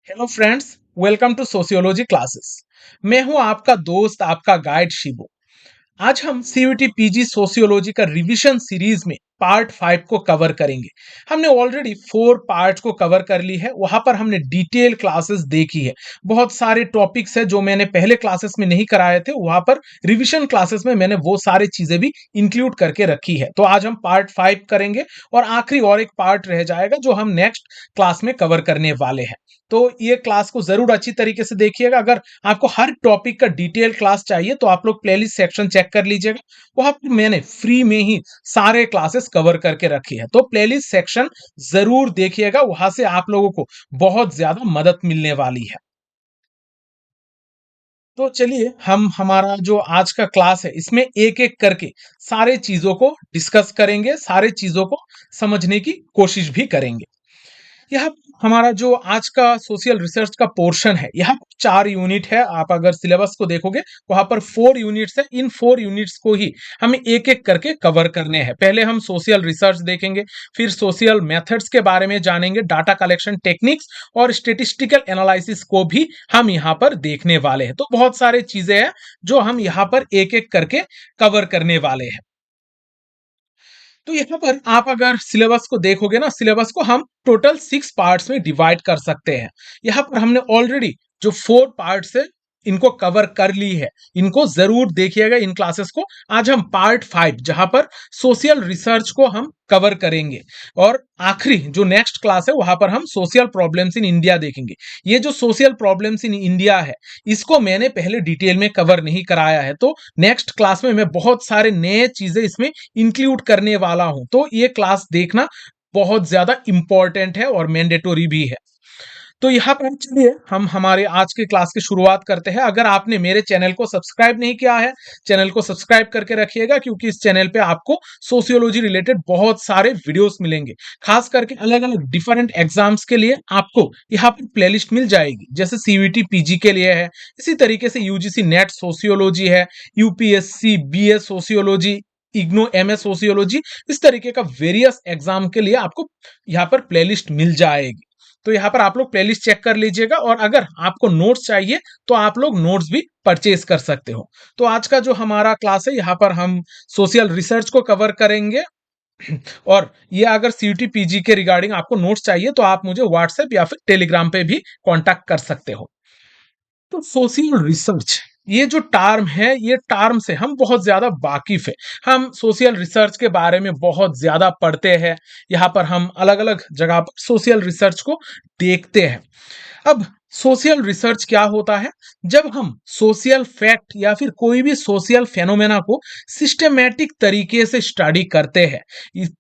Hello friends, welcome to sociology classes. मैं हूं आपका दोस्त, आपका गाइड शिबू। आज हम सीयूटी पीजी सोशियोलॉजी का रिवीजन सीरीज में पार्ट 5 को कवर करेंगे। हमने ऑलरेडी 4 पार्ट को कवर कर ली है। वहां पर हमने डिटेल क्लासेस देखी है। बहुत सारे टॉपिक्स है जो मैंने पहले क्लासेस में नहीं कराए थे, वहां पर रिवीजन क्लासेस में मैंने वो सारी चीजें भी इंक्लूड करके रखी है। तो आज हम पार्ट 5 करेंगे और आखिरी और एक पार्ट रह जाएगा जो हम नेक्स्ट क्लास में कवर करने वाले हैं। तो ये क्लास को जरूर अच्छी तरीके से देखिएगा। अगर आपको हर टॉपिक का डिटेल क्लास चाहिए तो आप लोग प्लेलिस्ट सेक्शन चेक कर लीजिएगा। वहां पर मैंने फ्री में ही सारे क्लासेस कवर करके रखी है, तो प्लेलिस्ट सेक्शन जरूर देखिएगा। वहां से आप लोगों को बहुत ज्यादा मदद मिलने वाली है। तो चलिए हम हमारा जो आज का क्लास है इसमें एक एक करके सारे चीजों को डिस्कस करेंगे, सारे चीजों को समझने की कोशिश भी करेंगे। यह हमारा जो आज का सोशल रिसर्च का पोर्शन है, यह 4 यूनिट है। आप अगर सिलेबस को देखोगे वहां पर 4 यूनिट्स है। इन 4 यूनिट्स को ही हमें एक एक करके कवर करने हैं। पहले हम सोशल रिसर्च देखेंगे, फिर सोशल मेथड्स के बारे में जानेंगे, डाटा कलेक्शन टेक्निक्स और स्टेटिस्टिकल एनालिसिस को भी हम यहाँ पर देखने वाले हैं। तो बहुत सारे चीजें हैं जो हम यहाँ पर एक एक करके कवर करने वाले हैं। तो यहाँ पर आप अगर सिलेबस को देखोगे ना, सिलेबस को हम टोटल 6 पार्ट्स में डिवाइड कर सकते हैं। यहाँ पर हमने ऑलरेडी जो 4 पार्ट्स है इनको कवर कर ली है। इनको जरूर देखिएगा इन क्लासेस को। आज हम पार्ट 5 जहां पर सोशल रिसर्च को हम कवर करेंगे और आखिरी जो नेक्स्ट क्लास है वहां पर हम सोशल प्रॉब्लम्स इन इंडिया देखेंगे। ये जो सोशल प्रॉब्लम्स इन इंडिया है इसको मैंने पहले डिटेल में कवर नहीं कराया है, तो नेक्स्ट क्लास में मैं बहुत सारे नए चीजें इसमें इंक्लूड करने वाला हूं। तो ये क्लास देखना बहुत ज्यादा इंपॉर्टेंट है और मैंडेटोरी भी है। तो यहाँ पर चलिए हम हमारे आज के क्लास की शुरुआत करते हैं। अगर आपने मेरे चैनल को सब्सक्राइब नहीं किया है, चैनल को सब्सक्राइब करके रखिएगा, क्योंकि इस चैनल पे आपको सोशियोलॉजी रिलेटेड बहुत सारे वीडियोस मिलेंगे। खास करके अलग अलग डिफरेंट एग्जाम्स के लिए आपको यहाँ पर प्लेलिस्ट मिल जाएगी। जैसे सीयूटी पीजी के लिए है, इसी तरीके से यूजीसी नेट सोशियोलॉजी है, UPSC BS sociology, IGNOU MS sociology, इस तरीके का वेरियस एग्जाम के लिए आपको यहाँ पर प्लेलिस्ट मिल जाएगी। तो यहाँ पर आप लोग प्लेलिस्ट चेक कर लीजिएगा और अगर आपको नोट्स चाहिए तो आप लोग नोट्स भी परचेज कर सकते हो। तो आज का जो हमारा क्लास है यहाँ पर हम सोशल रिसर्च को कवर करेंगे। और ये अगर सीयूटी पीजी के रिगार्डिंग आपको नोट्स चाहिए तो आप मुझे व्हाट्सएप या फिर टेलीग्राम पे भी कांटेक्ट कर सकते हो। तो सोशल रिसर्च ये जो टर्म है, ये टर्म से हम बहुत ज्यादा वाकिफ है। हम सोशल रिसर्च के बारे में बहुत ज्यादा पढ़ते हैं। यहाँ पर हम अलग अलग जगह पर सोशल रिसर्च को देखते हैं। अब सोशल रिसर्च क्या होता है? जब हम सोशल फैक्ट या फिर कोई भी सोशल फेनोमेना को सिस्टमैटिक तरीके से स्टडी करते हैं,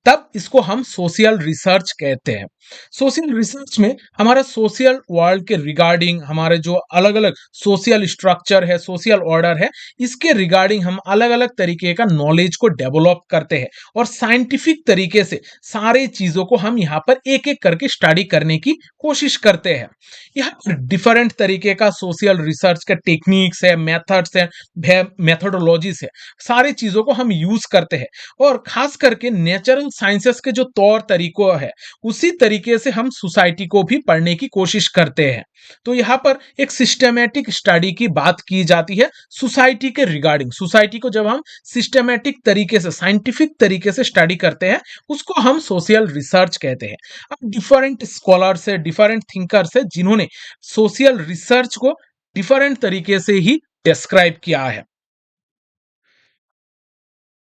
तब इसको हम सोशल रिसर्च कहते हैं। सोशल रिसर्च में हमारा सोशल वर्ल्ड के रिगार्डिंग, हमारे जो अलग अलग सोशल स्ट्रक्चर है, सोशल ऑर्डर है, इसके रिगार्डिंग हम अलग अलग तरीके का नॉलेज को डेवलप करते हैं और साइंटिफिक तरीके से सारे चीजों को हम यहाँ पर एक एक करके स्टडी करने की कोशिश करते हैं। यहाँ डिफरेंट तरीके का सोशल रिसर्च का टेक्निक्स है, मेथड्स है, मेथोडोलॉजीज है, सारी चीजों को हम यूज करते हैं। और खास करके नेचुरल साइंसेस के जो तौर तरीकों है उसी तरीके से हम सोसाइटी को भी पढ़ने की कोशिश करते हैं। तो यहाँ पर एक सिस्टमैटिक स्टडी की बात की जाती है सोसाइटी के रिगार्डिंग। सोसाइटी को जब हम सिस्टमैटिक तरीके से, साइंटिफिक तरीके से स्टडी करते हैं, उसको हम सोशल रिसर्च कहते हैं। अब डिफरेंट स्कॉलर्स है, डिफरेंट थिंकर्स है, जिन्होंने सोशल रिसर्च को डिफरेंट तरीके से ही डिस्क्राइब किया है।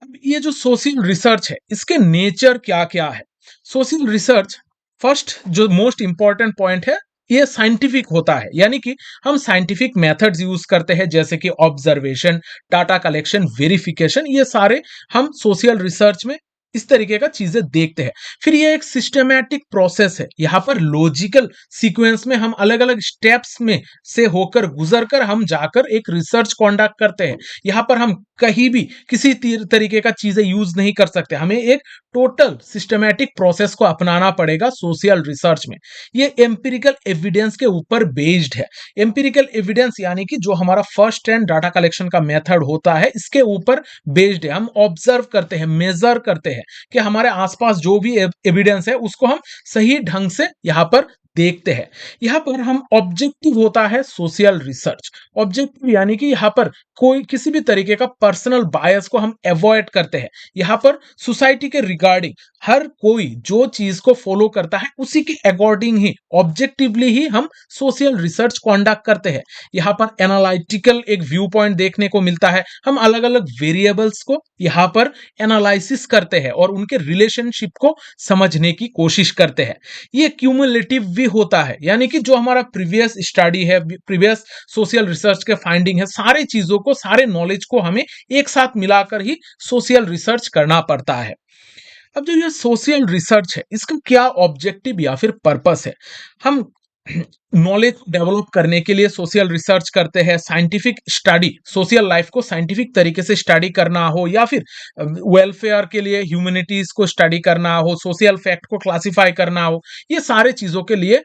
अब ये जो सोशल रिसर्च है इसके नेचर क्या क्या है? सोशल रिसर्च फर्स्ट जो मोस्ट इंपॉर्टेंट पॉइंट है, ये साइंटिफिक होता है। यानी कि हम साइंटिफिक मेथड्स यूज करते हैं, जैसे कि ऑब्जर्वेशन, डाटा कलेक्शन, वेरिफिकेशन, ये सारे हम सोशल रिसर्च में इस तरीके का चीजें देखते हैं। फिर ये एक सिस्टमैटिक प्रोसेस है। यहाँ पर लॉजिकल सीक्वेंस में हम अलग अलग स्टेप्स में से होकर गुजर कर हम जाकर एक रिसर्च कंडक्ट करते हैं। यहाँ पर हम कहीं भी किसी तरीके का चीजें यूज नहीं कर सकते। हमें एक टोटल सिस्टमैटिक प्रोसेस को अपनाना पड़ेगा सोशल रिसर्च में। ये एम्पिरिकल एविडेंस के ऊपर बेस्ड है। एम्पिरिकल एविडेंस यानी कि जो हमारा फर्स्ट हैंड डाटा कलेक्शन का मेथड होता है इसके ऊपर बेस्ड है। हम ऑब्जर्व करते हैं, मेजर करते हैं कि हमारे आसपास जो भी एविडेंस है उसको हम सही ढंग से यहाँ पर देखते हैं। यहाँ पर हम ऑब्जेक्टिव होता है सोशल रिसर्च। ऑब्जेक्टिव यानी कि यहाँ पर कोई किसी भी तरीके का पर्सनल बायस को हम अवॉइड करते हैं। यहाँ पर सोसाइटी के रिगार्डिंग हर कोई जो चीज को फॉलो करता है उसी के अकॉर्डिंग ही ऑब्जेक्टिवली ही हम सोशल रिसर्च कंडक्ट करते हैं। यहाँ पर एनालिटिकल एक व्यू पॉइंट देखने को मिलता है। हम अलग अलग वेरिएबल्स को यहाँ पर एनालिसिस करते हैं और उनके रिलेशनशिप को समझने की कोशिश करते हैं। ये क्यूमुलेटिव भी होता है, यानी कि जो हमारा प्रीवियस स्टडी है, प्रीवियस सोशल रिसर्च के फाइंडिंग है, सारे चीजों को, सारे नॉलेज को हमें एक साथ मिलाकर ही सोशल रिसर्च करना पड़ता है। अब जो ये सोशल रिसर्च है, इसका क्या ऑब्जेक्टिव या फिर पर्पस है? हम नॉलेज डेवलप करने के लिए सोशल रिसर्च करते हैं। साइंटिफिक स्टडी, सोशल लाइफ को साइंटिफिक तरीके से स्टडी करना हो, या फिर वेलफेयर के लिए ह्यूमैनिटीज को स्टडी करना हो, सोशल फैक्ट को क्लासिफाई करना हो, ये सारे चीजों के लिए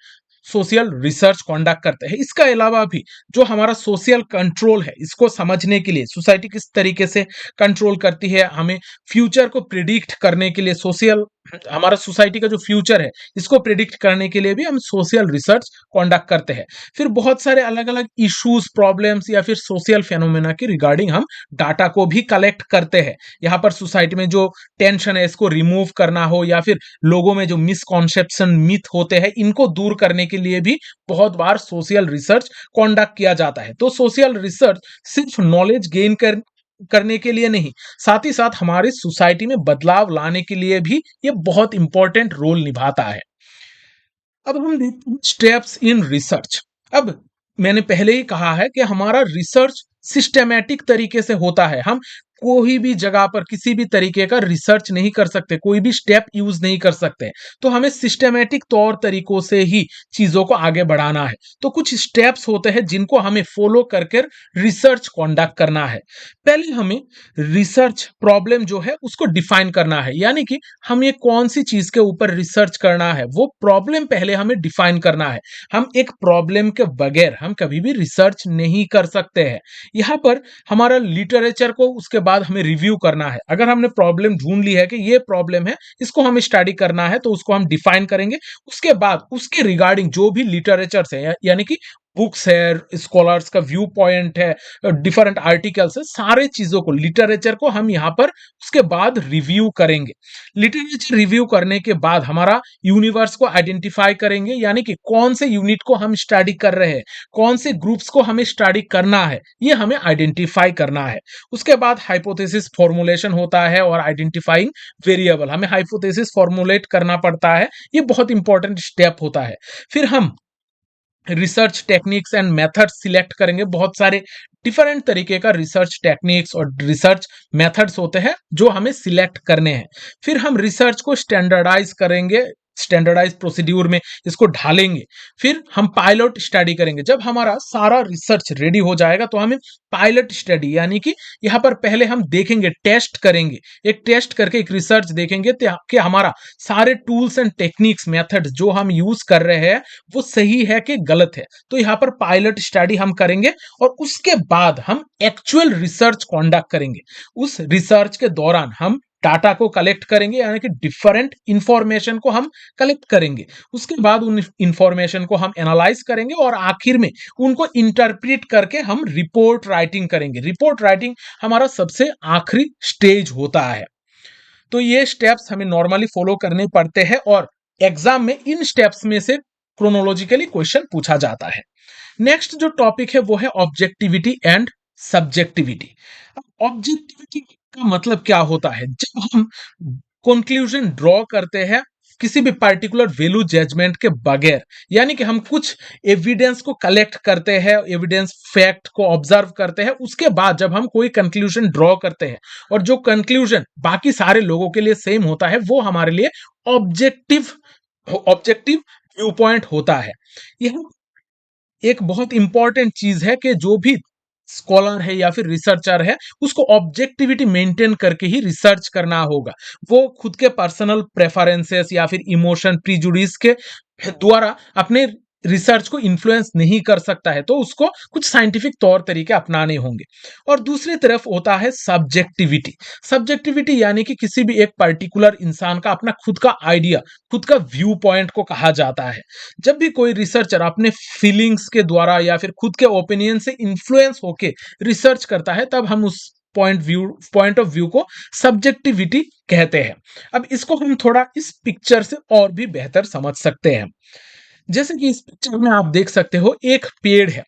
सोशल रिसर्च कंडक्ट करते हैं। इसका अलावा भी जो हमारा सोशल कंट्रोल है, इसको समझने के लिए सोसाइटी किस तरीके से कंट्रोल करती है, हमें फ्यूचर को प्रिडिक्ट करने के लिए, सोशल हमारा सोसाइटी का जो फ्यूचर है इसको प्रिडिक्ट करने के लिए भी हम सोशल रिसर्च कंडक्ट करते हैं। फिर बहुत सारे अलग अलग इश्यूज, प्रॉब्लम्स या फिर सोशल फेनोमेना के रिगार्डिंग हम डाटा को भी कलेक्ट करते हैं। यहाँ पर सोसाइटी में जो टेंशन है इसको रिमूव करना हो, या फिर लोगों में जो मिसकॉन्सेप्शन, मिथ होते हैं, इनको दूर करने के लिए भी बहुत बार सोशल रिसर्च कंडक्ट किया जाता है। तो सोशल रिसर्च सिर्फ नॉलेज गेन करने के लिए नहीं, साथ ही साथ हमारी सोसाइटी में बदलाव लाने के लिए भी ये बहुत इंपॉर्टेंट रोल निभाता है। अब हम देखते हैं स्टेप्स इन रिसर्च। अब मैंने पहले ही कहा है कि हमारा रिसर्च सिस्टेमैटिक तरीके से होता है। हम कोई भी जगह पर किसी भी तरीके का रिसर्च नहीं कर सकते, कोई भी स्टेप यूज नहीं कर सकते। तो हमें सिस्टेमैटिक तौर तरीकों से ही चीजों को आगे बढ़ाना है। तो कुछ स्टेप्स होते हैं जिनको हमें फॉलो करके रिसर्च कंडक्ट करना है। पहले हमें रिसर्च प्रॉब्लम जो है उसको डिफाइन करना है, यानी कि हम ये कौन सी चीज के ऊपर रिसर्च करना है, वो प्रॉब्लम पहले हमें डिफाइन करना है। हम एक प्रॉब्लम के बगैर हम कभी भी रिसर्च नहीं कर सकते हैं। यहाँ पर हमारा लिटरेचर को उसके बाद हमें रिव्यू करना है। अगर हमने प्रॉब्लम ढूंढ ली है कि ये प्रॉब्लम है, इसको हमें स्टडी करना है, तो उसको हम डिफाइन करेंगे। उसके बाद उसके रिगार्डिंग जो भी लिटरेचर है, यानी कि बुक्स है, स्कॉलर्स का व्यू पॉइंट है, डिफरेंट आर्टिकल्स है, सारे चीजों को, लिटरेचर को हम यहाँ पर उसके बाद रिव्यू करेंगे। लिटरेचर रिव्यू करने के बाद हमारा यूनिवर्स को आइडेंटिफाई करेंगे, यानी कि कौन से यूनिट को हम स्टडी कर रहे हैं, कौन से ग्रुप्स को हमें स्टडी करना है, ये हमें आइडेंटिफाई करना है। उसके बाद हाइपोथेसिस फॉर्मुलेशन होता है और आइडेंटिफाइंग वेरिएबल, हमें हाइपोथेसिस फॉर्मुलेट करना पड़ता है। ये बहुत इंपॉर्टेंट स्टेप होता है। फिर हम research techniques and methods select करेंगे। बहुत सारे डिफरेंट तरीके का रिसर्च टेक्निक्स और रिसर्च मेथड्स होते हैं जो हमें सिलेक्ट करने हैं। फिर हम रिसर्च को स्टैंडर्डाइज करेंगे, स्टैंडर्डाइज प्रोसीड्यूर में इसको ढालेंगे। फिर हम पायलट स्टडी करेंगे। जब हमारा सारा रिसर्च रेडी हो जाएगा तो हमें पायलट स्टडी, यानी कि यहाँ पर पहले हम देखेंगे, टेस्ट करेंगे, एक टेस्ट करके एक रिसर्च देखेंगे कि हमारा सारे टूल्स एंड टेक्निक्स, मेथड्स जो हम यूज कर रहे हैं वो सही है कि गलत है। तो यहाँ पर पायलट स्टडी हम करेंगे और उसके बाद हम एक्चुअल रिसर्च कंडक्ट करेंगे। उस रिसर्च के दौरान हम डाटा को कलेक्ट करेंगे, यानी कि डिफरेंट इंफॉर्मेशन को हम कलेक्ट करेंगे। उसके बाद उन इंफॉर्मेशन को हम एनालाइज करेंगे और आखिर में उनको इंटरप्रेट करके हम रिपोर्ट राइटिंग करेंगे। रिपोर्ट राइटिंग हमारा सबसे आखिरी स्टेज होता है। तो ये स्टेप्स हमें नॉर्मली फॉलो करने पड़ते हैं और एग्जाम में इन स्टेप्स में से क्रोनोलॉजिकली क्वेश्चन पूछा जाता है। नेक्स्ट जो टॉपिक है वो है ऑब्जेक्टिविटी एंड सब्जेक्टिविटी। ऑब्जेक्टिविटी का मतलब क्या होता है? जब हम कंक्लूजन ड्रॉ करते हैं किसी भी पर्टिकुलर वैल्यू जजमेंट के बगैर, यानी कि हम कुछ एविडेंस को कलेक्ट करते हैं, एविडेंस फैक्ट को ऑब्जर्व करते हैं, उसके बाद जब हम कोई कंक्लूजन ड्रॉ करते हैं और जो कंक्लूजन बाकी सारे लोगों के लिए सेम होता है, वो हमारे लिए ऑब्जेक्टिव ऑब्जेक्टिव व्यू पॉइंट होता है। यह एक बहुत इंपॉर्टेंट चीज है कि जो भी स्कॉलर है या फिर रिसर्चर है, उसको ऑब्जेक्टिविटी मेंटेन करके ही रिसर्च करना होगा। वो खुद के पर्सनल प्रेफरेंसेस या फिर इमोशन, प्रीजुडिस के द्वारा अपने रिसर्च को इन्फ्लुएंस नहीं कर सकता है, तो उसको कुछ साइंटिफिक तौर तरीके अपनाने होंगे। और दूसरी तरफ होता है सब्जेक्टिविटी। सब्जेक्टिविटी यानी कि किसी भी एक पर्टिकुलर इंसान का अपना खुद का आइडिया, खुद का व्यू पॉइंट को कहा जाता है। जब भी कोई रिसर्चर अपने फीलिंग्स के द्वारा या फिर खुद के ओपिनियन से इन्फ्लुएंस होके रिसर्च करता है, तब हम उस पॉइंट ऑफ व्यू को सब्जेक्टिविटी कहते हैं। अब इसको हम थोड़ा इस पिक्चर से और भी बेहतर समझ सकते हैं। जैसे कि इस पिक्चर में आप देख सकते हो, एक पेड़ है।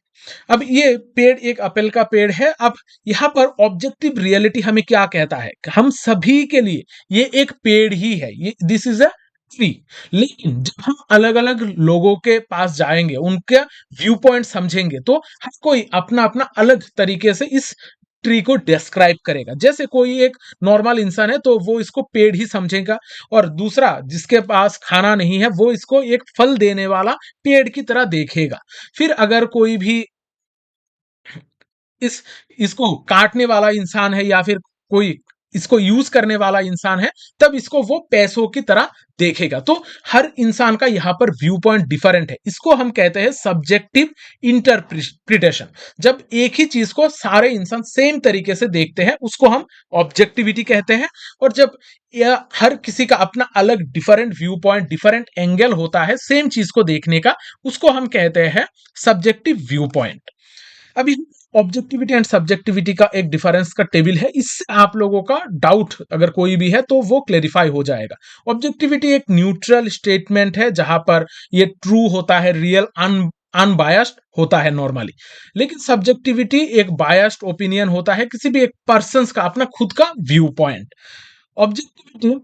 अब ये पेड़ एक एप्पल का पेड़ है। अब यहाँ पर ऑब्जेक्टिव रियलिटी हमें क्या कहता है? हम सभी के लिए ये एक पेड़ ही है, ये दिस इज अ ट्री। लेकिन जब हम अलग अलग लोगों के पास जाएंगे, उनका व्यू पॉइंट समझेंगे, तो हर कोई अपना अपना अलग तरीके से इस ट्री को डिस्क्राइब करेगा। जैसे कोई एक नॉर्मल इंसान है तो वो इसको पेड़ ही समझेगा, और दूसरा जिसके पास खाना नहीं है वो इसको एक फल देने वाला पेड़ की तरह देखेगा। फिर अगर कोई भी इस इसको काटने वाला इंसान है या फिर कोई इसको यूज करने वाला इंसान है, तब इसको वो पैसों की तरह देखेगा। तो हर इंसान का यहाँ पर व्यू पॉइंट डिफरेंट है। इसको हम कहते हैं सब्जेक्टिव इंटरप्रिटेशन। जब एक ही चीज को सारे इंसान सेम तरीके से देखते हैं, उसको हम ऑब्जेक्टिविटी कहते हैं। और जब यह हर किसी का अपना अलग different view point, different angle होता है सेम चीज को देखने का, उसको हम कहते हैं सब्जेक्टिव व्यू पॉइंट। अभी ऑब्जेक्टिविटी एंड सब्जेक्टिविटी का एक डिफरेंस का टेबल है, इससे आप लोगों का डाउट अगर कोई भी है तो वो क्लेरिफाई हो जाएगा। ऑब्जेक्टिविटी एक न्यूट्रल स्टेटमेंट है जहां पर ये ट्रू होता है, रियल, अनबायस्ड होता है नॉर्मली। लेकिन सब्जेक्टिविटी एक बायस्ड ओपिनियन होता है, किसी भी एक पर्सन का अपना खुद का व्यू पॉइंट। ऑब्जेक्टिविटी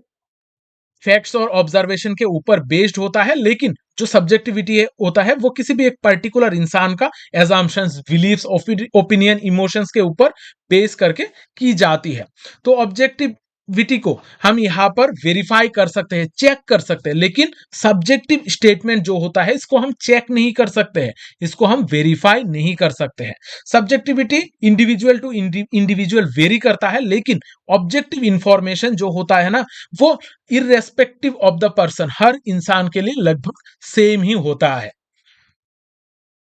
फैक्ट्स और ऑब्जर्वेशन के ऊपर बेस्ड होता है, लेकिन जो सब्जेक्टिविटी है होता है वो किसी भी एक पर्टिकुलर इंसान का एजम्पशंस, बिलीफ्स, ओपिनियन, इमोशंस के ऊपर बेस करके की जाती है। तो ऑब्जेक्टिविटी को हम यहाँ पर वेरीफाई कर सकते हैं, चेक कर सकते हैं, लेकिन सब्जेक्टिव स्टेटमेंट जो होता है इसको हम चेक नहीं कर सकते हैं, इसको हम वेरीफाई नहीं कर सकते हैं। Subjectivity individual to individual vary करता है, लेकिन ऑब्जेक्टिव इंफॉर्मेशन जो होता है ना, वो इररेस्पेक्टिव ऑफ द पर्सन, हर इंसान के लिए लगभग सेम ही होता है।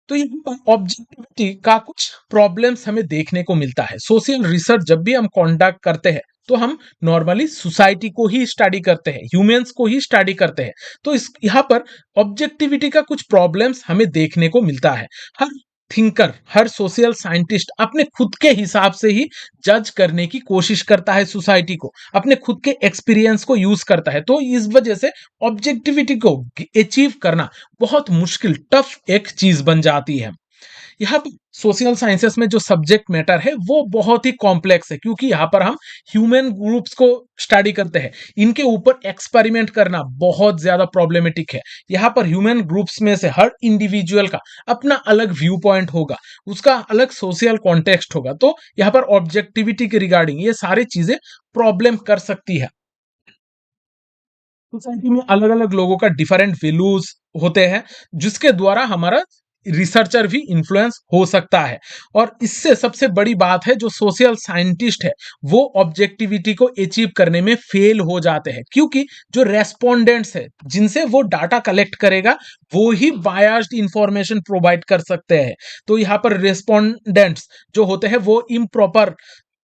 तो यहाँ पर ऑब्जेक्टिविटी का कुछ प्रॉब्लम्स हमें देखने को मिलता है। सोशल रिसर्च जब भी हम कंडक्ट करते हैं, तो हम नॉर्मली सोसाइटी को ही स्टडी करते हैं, ह्यूमंस को ही स्टडी करते हैं। तो इस यहाँ पर ऑब्जेक्टिविटी का कुछ प्रॉब्लम्स हमें देखने को मिलता है। हर थिंकर, हर सोशल साइंटिस्ट अपने खुद के हिसाब से ही जज करने की कोशिश करता है सोसाइटी को, अपने खुद के एक्सपीरियंस को यूज करता है। तो इस वजह से ऑब्जेक्टिविटी को अचीव करना बहुत मुश्किल, टफ एक चीज बन जाती है। यहाँ पर सोशल साइंसेस में जो सब्जेक्ट मैटर है वो बहुत ही कॉम्प्लेक्स है, क्योंकि यहाँ पर हम ह्यूमन ग्रुप्स को स्टडी करते हैं। इनके ऊपर एक्सपेरिमेंट करना बहुत ज्यादा प्रॉब्लमेटिक है। यहाँ पर ह्यूमन ग्रुप्स में से हर इंडिविजुअल का अपना अलग व्यू पॉइंट होगा, उसका अलग सोशल कॉन्टेक्स्ट होगा। तो यहाँ पर ऑब्जेक्टिविटी के रिगार्डिंग ये सारी चीजें प्रॉब्लम कर सकती है। सोसाइटी में अलग अलग लोगों का डिफरेंट वैल्यूज होते हैं, जिसके द्वारा हमारा रिसर्चर भी इन्फ्लुएंस हो सकता है। और इससे सबसे बड़ी बात है, जो सोशल साइंटिस्ट है वो ऑब्जेक्टिविटी को अचीव करने में फेल हो जाते हैं, क्योंकि जो रेस्पोंडेंट्स है जिनसे वो डाटा कलेक्ट करेगा, वो ही बायस्ड इंफॉर्मेशन प्रोवाइड कर सकते हैं। तो यहाँ पर रेस्पोंडेंट्स जो होते हैं वो इम्प्रॉपर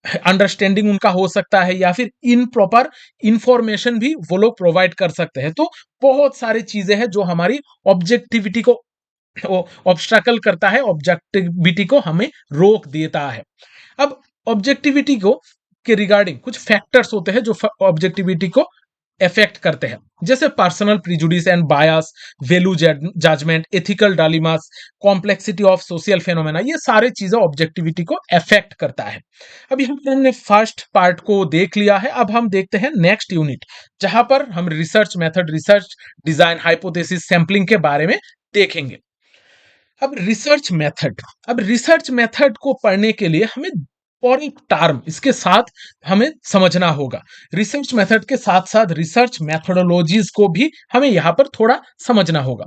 अंडरस्टैंडिंग उनका हो सकता है, या फिर इन प्रॉपर इंफॉर्मेशन भी वो लोग प्रोवाइड कर सकते हैं। तो बहुत सारी चीजें हैं जो हमारी ऑब्जेक्टिविटी को ऑब्स्ट्रकल करता है, ऑब्जेक्टिविटी को हमें रोक देता है। अब ऑब्जेक्टिविटी को के रिगार्डिंग कुछ फैक्टर्स होते हैं जो ऑब्जेक्टिविटी को इफेक्ट करते हैं, जैसे personal prejudice and bias, value judgement, ethical dilemmas, complexity of social phenomena, ये सारी चीजें ऑब्जेक्टिविटी को इफेक्ट करता है। अभी हमने फर्स्ट पार्ट को देख लिया है, अब हम देखते हैं नेक्स्ट यूनिट, जहां पर हम research method, research design, hypothesis, sampling के बारे में देखेंगे। अब रिसर्च मेथड को पढ़ने के लिए हमें और एक टर्म इसके साथ हमें समझना होगा। रिसर्च मेथड के साथ साथ रिसर्च मेथोडोलॉजीज को भी हमें यहां पर थोड़ा समझना होगा।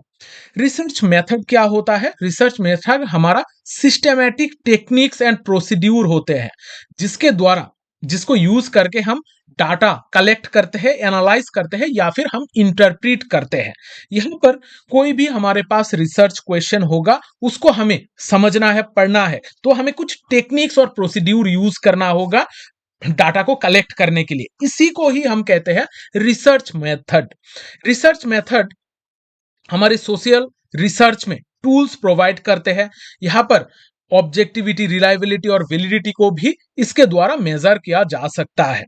रिसर्च मेथड क्या होता है? रिसर्च मेथड हमारा सिस्टमैटिक टेक्निक्स एंड प्रोसीड्यूर होते हैं, जिसके द्वारा जिसको यूज करके हम डाटा कलेक्ट करते हैं, एनालाइज करते हैं या फिर हम इंटरप्रीट करते हैं। यहाँ पर कोई भी हमारे पास रिसर्च क्वेश्चन होगा, उसको हमें समझना है, पढ़ना है, तो हमें कुछ टेक्निक्स और प्रोसीड्यूर यूज करना होगा डाटा को कलेक्ट करने के लिए। इसी को ही हम कहते हैं रिसर्च मेथड। रिसर्च मेथड हमारे सोशल रिसर्च में टूल्स प्रोवाइड करते हैं। यहाँ पर ऑब्जेक्टिविटी, रिलायबिलिटी और वैलिडिटी को भी इसके द्वारा मेजर किया जा सकता है।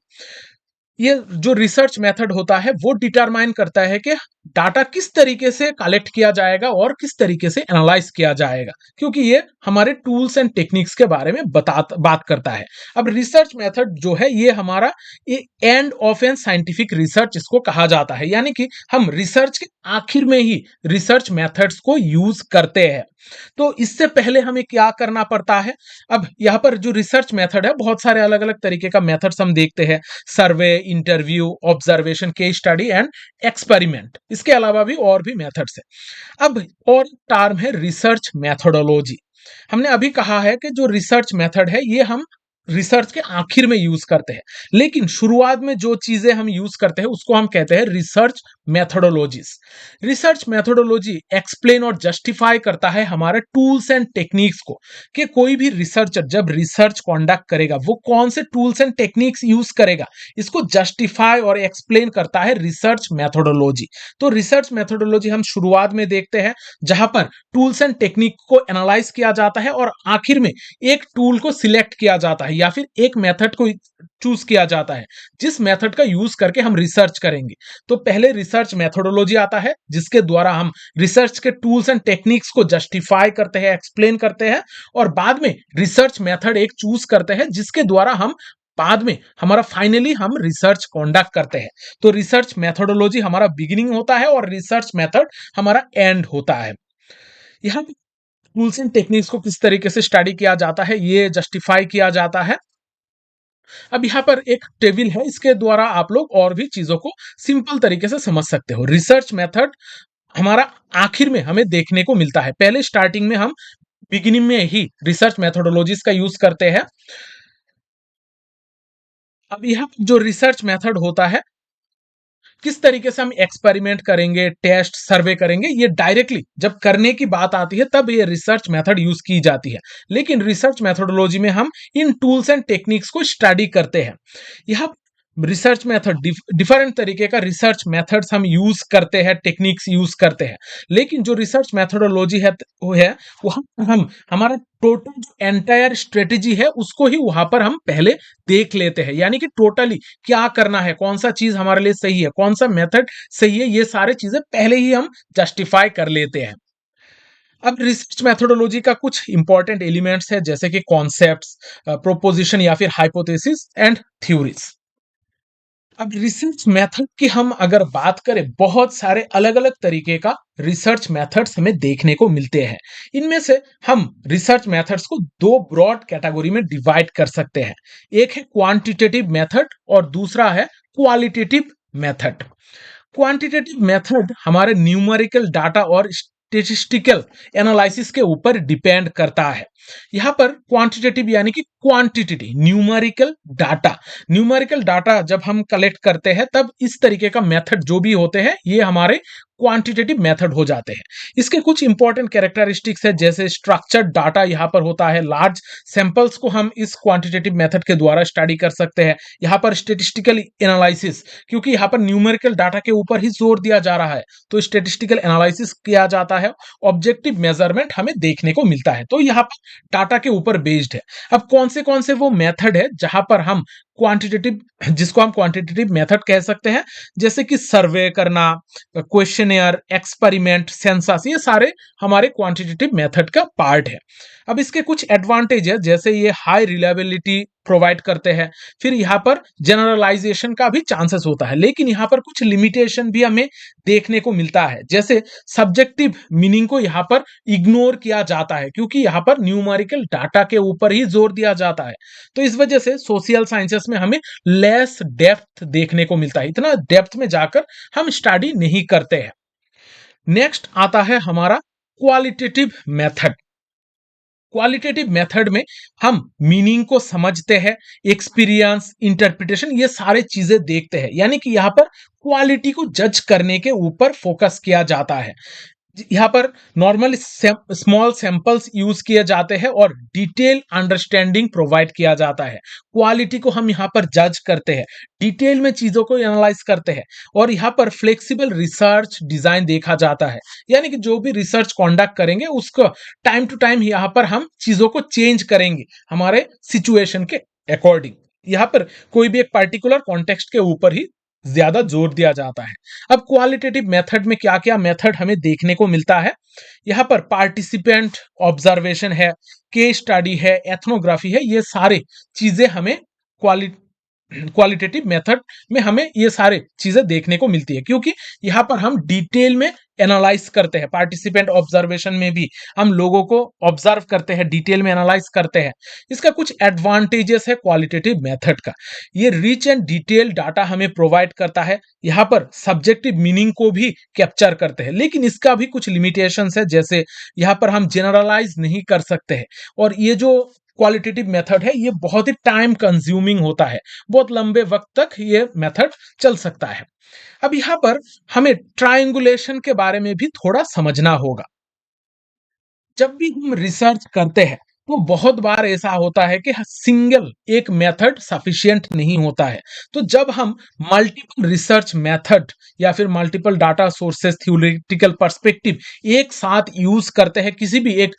ये जो रिसर्च मेथड होता है वो डिटरमाइन करता है कि डाटा किस तरीके से कलेक्ट किया जाएगा और किस तरीके से एनालाइज किया जाएगा, क्योंकि ये हमारे टूल्स एंड टेक्निक्स के बारे में बात करता है। अब रिसर्च मेथड जो है ये हमारा end of an scientific research इसको कहा जाता है, यानी कि हम रिसर्च के आखिर में ही रिसर्च मेथड्स को यूज करते हैं। तो इससे पहले हमें क्या करना पड़ता है? अब यहाँ पर जो रिसर्च मेथड है, बहुत सारे अलग अलग तरीके का मेथड्स हम देखते हैं, survey, interview, observation, case study and experiment. इसके अलावा भी और भी मेथड्स है। अब और टर्म है रिसर्च मेथोडोलॉजी। हमने अभी कहा है कि जो रिसर्च मेथड है ये हम रिसर्च के आखिर में यूज करते हैं, लेकिन शुरुआत में जो चीजें हम यूज करते हैं उसको हम कहते हैं research methodologies. Research methodology explain और जस्टिफाई करता है हमारे टूल्स एंड टेक्निक्स को, कि कोई भी रिसर्चर जब रिसर्च कंडक्ट करेगा वो कौन से टूल्स एंड टेक्निक्स यूज करेगा, इसको जस्टिफाई और एक्सप्लेन करता है रिसर्च मेथोडोलॉजी। तो रिसर्च मेथोडोलॉजी हम शुरुआत में देखते हैं जहां पर टूल्स एंड टेक्निक को एनालाइज किया जाता है और आखिर में एक टूल को सिलेक्ट किया जाता है या फिर एक मेथड को चूज किया जाता है जिस मेथड का यूज करके हम रिसर्च करेंगे। तो पहले रिसर्च मेथोडोलॉजी आता है जिसके द्वारा हम रिसर्च के टूल्स एंड टेक्निक्स को जस्टिफाई करते हैं, एक्सप्लेन करते हैं, और बाद में रिसर्च मेथड एक चूज करते हैं जिसके द्वारा हम बाद में हमारा फाइनली हम रिसर्च कंडक्ट करते हैं। तो रिसर्च मेथोडोलॉजी हमारा बिगिनिंग होता है और रिसर्च मेथड हमारा एंड होता है। यहाँ टूल्स एंड टेक्निक्स को किस तरीके से स्टडी किया जाता है, ये जस्टिफाई किया जाता है। अब यहाँ पर एक टेबल है, इसके द्वारा आप लोग और भी चीजों को सिंपल तरीके से समझ सकते हो। रिसर्च मेथड हमारा आखिर में हमें देखने को मिलता है, पहले स्टार्टिंग में हम बिगिनिंग में ही रिसर्च मेथोडोलॉजीज का यूज करते हैं। अब यहाँ जो रिसर्च मेथड होता है, किस तरीके से हम एक्सपेरिमेंट करेंगे, टेस्ट, सर्वे करेंगे, ये डायरेक्टली जब करने की बात आती है तब ये रिसर्च मेथड यूज की जाती है। लेकिन रिसर्च मेथोडोलॉजी में हम इन टूल्स एंड टेक्निक्स को स्टडी करते हैं। यहाँ रिसर्च मेथड डिफरेंट तरीके का रिसर्च मेथड्स हम यूज करते हैं, टेक्निक्स यूज करते हैं, लेकिन जो रिसर्च मेथोडोलॉजी है वो है वहां पर हम हमारा टोटल जो एंटायर स्ट्रेटेजी है उसको ही वहां पर हम पहले देख लेते हैं, यानी कि टोटली क्या करना है, कौन सा चीज हमारे लिए सही है, कौन सा मेथड सही है, ये सारे चीजें पहले ही हम जस्टिफाई कर लेते हैं। अब रिसर्च मेथोडोलॉजी का कुछ इंपॉर्टेंट एलिमेंट्स है जैसे कि कॉन्सेप्ट्स, प्रोपोजिशन या फिर हाइपोथेसिस एंड थ्योरीज। अब रिसर्च मेथड की हम अगर बात करें, बहुत सारे अलग अलग तरीके का रिसर्च मेथड्स हमें देखने को मिलते हैं। इनमें से हम रिसर्च मेथड्स को दो ब्रॉड कैटेगरी में डिवाइड कर सकते हैं। एक है क्वांटिटेटिव मेथड और दूसरा है क्वालिटेटिव मेथड। क्वांटिटेटिव मेथड हमारे न्यूमेरिकल डाटा और स्टेटिस्टिकल एनालिसिस के ऊपर डिपेंड करता है। यहाँ पर क्वांटिटेटिव यानी कि क्वांटिटी, न्यूमेरिकल डाटा जब हम कलेक्ट करते हैं तब इस तरीके का मेथड जो भी होते हैं ये हमारे क्वांटिटेटिव मेथड हो जाते हैं। इसके कुछ इंपॉर्टेंट कैरेक्टरिस्टिक्स है जैसे स्ट्रक्चर्ड डाटा यहाँ पर होता है, लार्ज सैंपल्स को हम इस क्वांटिटेटिव मेथड के द्वारा स्टडी कर सकते हैं। यहाँ पर स्टेटिस्टिकल एनालिसिस, क्योंकि यहाँ पर न्यूमेरिकल डाटा के ऊपर ही जोर दिया जा रहा है तो स्टेटिस्टिकल एनालिसिस किया जाता है। ऑब्जेक्टिव मेजरमेंट हमें देखने को मिलता है, तो यहाँ पर डाटा के ऊपर बेस्ड है। अब कौन से वो मेथड है जहां पर हम क्वांटिटेटिव, जिसको हम क्वांटिटेटिव मेथड कह सकते हैं, जैसे कि सर्वे करना, क्वेश्चनेयर, एक्सपेरिमेंट, सेंसस, ये सारे हमारे क्वांटिटेटिव मेथड का पार्ट है। अब इसके कुछ एडवांटेज है जैसे ये हाई रिलायबिलिटी प्रोवाइड करते हैं, फिर यहाँ पर जनरलाइजेशन का भी चांसेस होता है, लेकिन यहाँ पर कुछ लिमिटेशन भी हमें देखने को मिलता है, जैसे सब्जेक्टिव मीनिंग को यहाँ पर इग्नोर किया जाता है क्योंकि यहाँ पर न्यूमेरिकल डाटा के ऊपर ही जोर दिया जाता है। तो इस वजह से सोशल साइंसेस में हमें लेस डेप्थ देखने को मिलता है, इतना डेप्थ में जाकर हम स्टडी नहीं करते हैं। नेक्स्ट आता है हमारा क्वालिटेटिव मेथड। क्वालिटेटिव मेथड में हम मीनिंग को समझते हैं, एक्सपीरियंस, इंटरप्रिटेशन, ये सारे चीजें देखते हैं, यानी कि यहाँ पर क्वालिटी को जज करने के ऊपर फोकस किया जाता है। यहाँ पर नॉर्मल स्मॉल सैंपल्स यूज किए जाते हैं और डिटेल अंडरस्टैंडिंग प्रोवाइड किया जाता है। क्वालिटी को हम यहाँ पर जज करते हैं, डिटेल में चीजों को एनालाइज करते हैं, और यहाँ पर फ्लेक्सिबल रिसर्च डिजाइन देखा जाता है, यानी कि जो भी रिसर्च कंडक्ट करेंगे उसको टाइम टू टाइम यहाँ पर हम चीजों को चेंज करेंगे हमारे सिचुएशन के अकॉर्डिंग। यहाँ पर कोई भी एक पर्टिकुलर कॉन्टेक्स्ट के ऊपर ही ज्यादा जोर दिया जाता है। अब क्वालिटेटिव मेथड में क्या क्या मेथड हमें देखने को मिलता है, यहाँ पर पार्टिसिपेंट ऑब्जर्वेशन है, केस स्टडी है, एथनोग्राफी है, ये सारे चीजें हमें क्वालिटेटिव मेथड में हमें ये सारे चीजें देखने को मिलती है, क्योंकि यहाँ पर हम डिटेल में एनालाइज करते हैं। पार्टिसिपेंट ऑब्जर्वेशन में भी हम लोगों को ऑब्जर्व करते हैं, डिटेल में एनालाइज करते हैं। इसका कुछ एडवांटेजेस है क्वालिटेटिव मेथड का, ये रिच एंड डिटेल डाटा हमें प्रोवाइड करता है, यहाँ पर सब्जेक्टिव मीनिंग को भी कैप्चर करते हैं, लेकिन इसका भी कुछ लिमिटेशंस है, जैसे यहाँ पर हम जनरलाइज नहीं कर सकते हैं, और ये जो क्वालिटेटिव मेथड है ये बहुत ही टाइम कंज्यूमिंग होता है, बहुत लंबे वक्त तक ये मेथड चल सकता है। अब यहां पर हमें ट्रायंगुलेशन के बारे में भी थोड़ा समझना होगा। जब भी हम रिसर्च करते हैं तो बहुत बार ऐसा होता है कि सिंगल एक मेथड सफिशिएंट नहीं होता है। तो जब हम मल्टीपल रिसर्च मेथड या फिर multiple data sources, theoretical perspective एक साथ यूज करते हैं किसी भी एक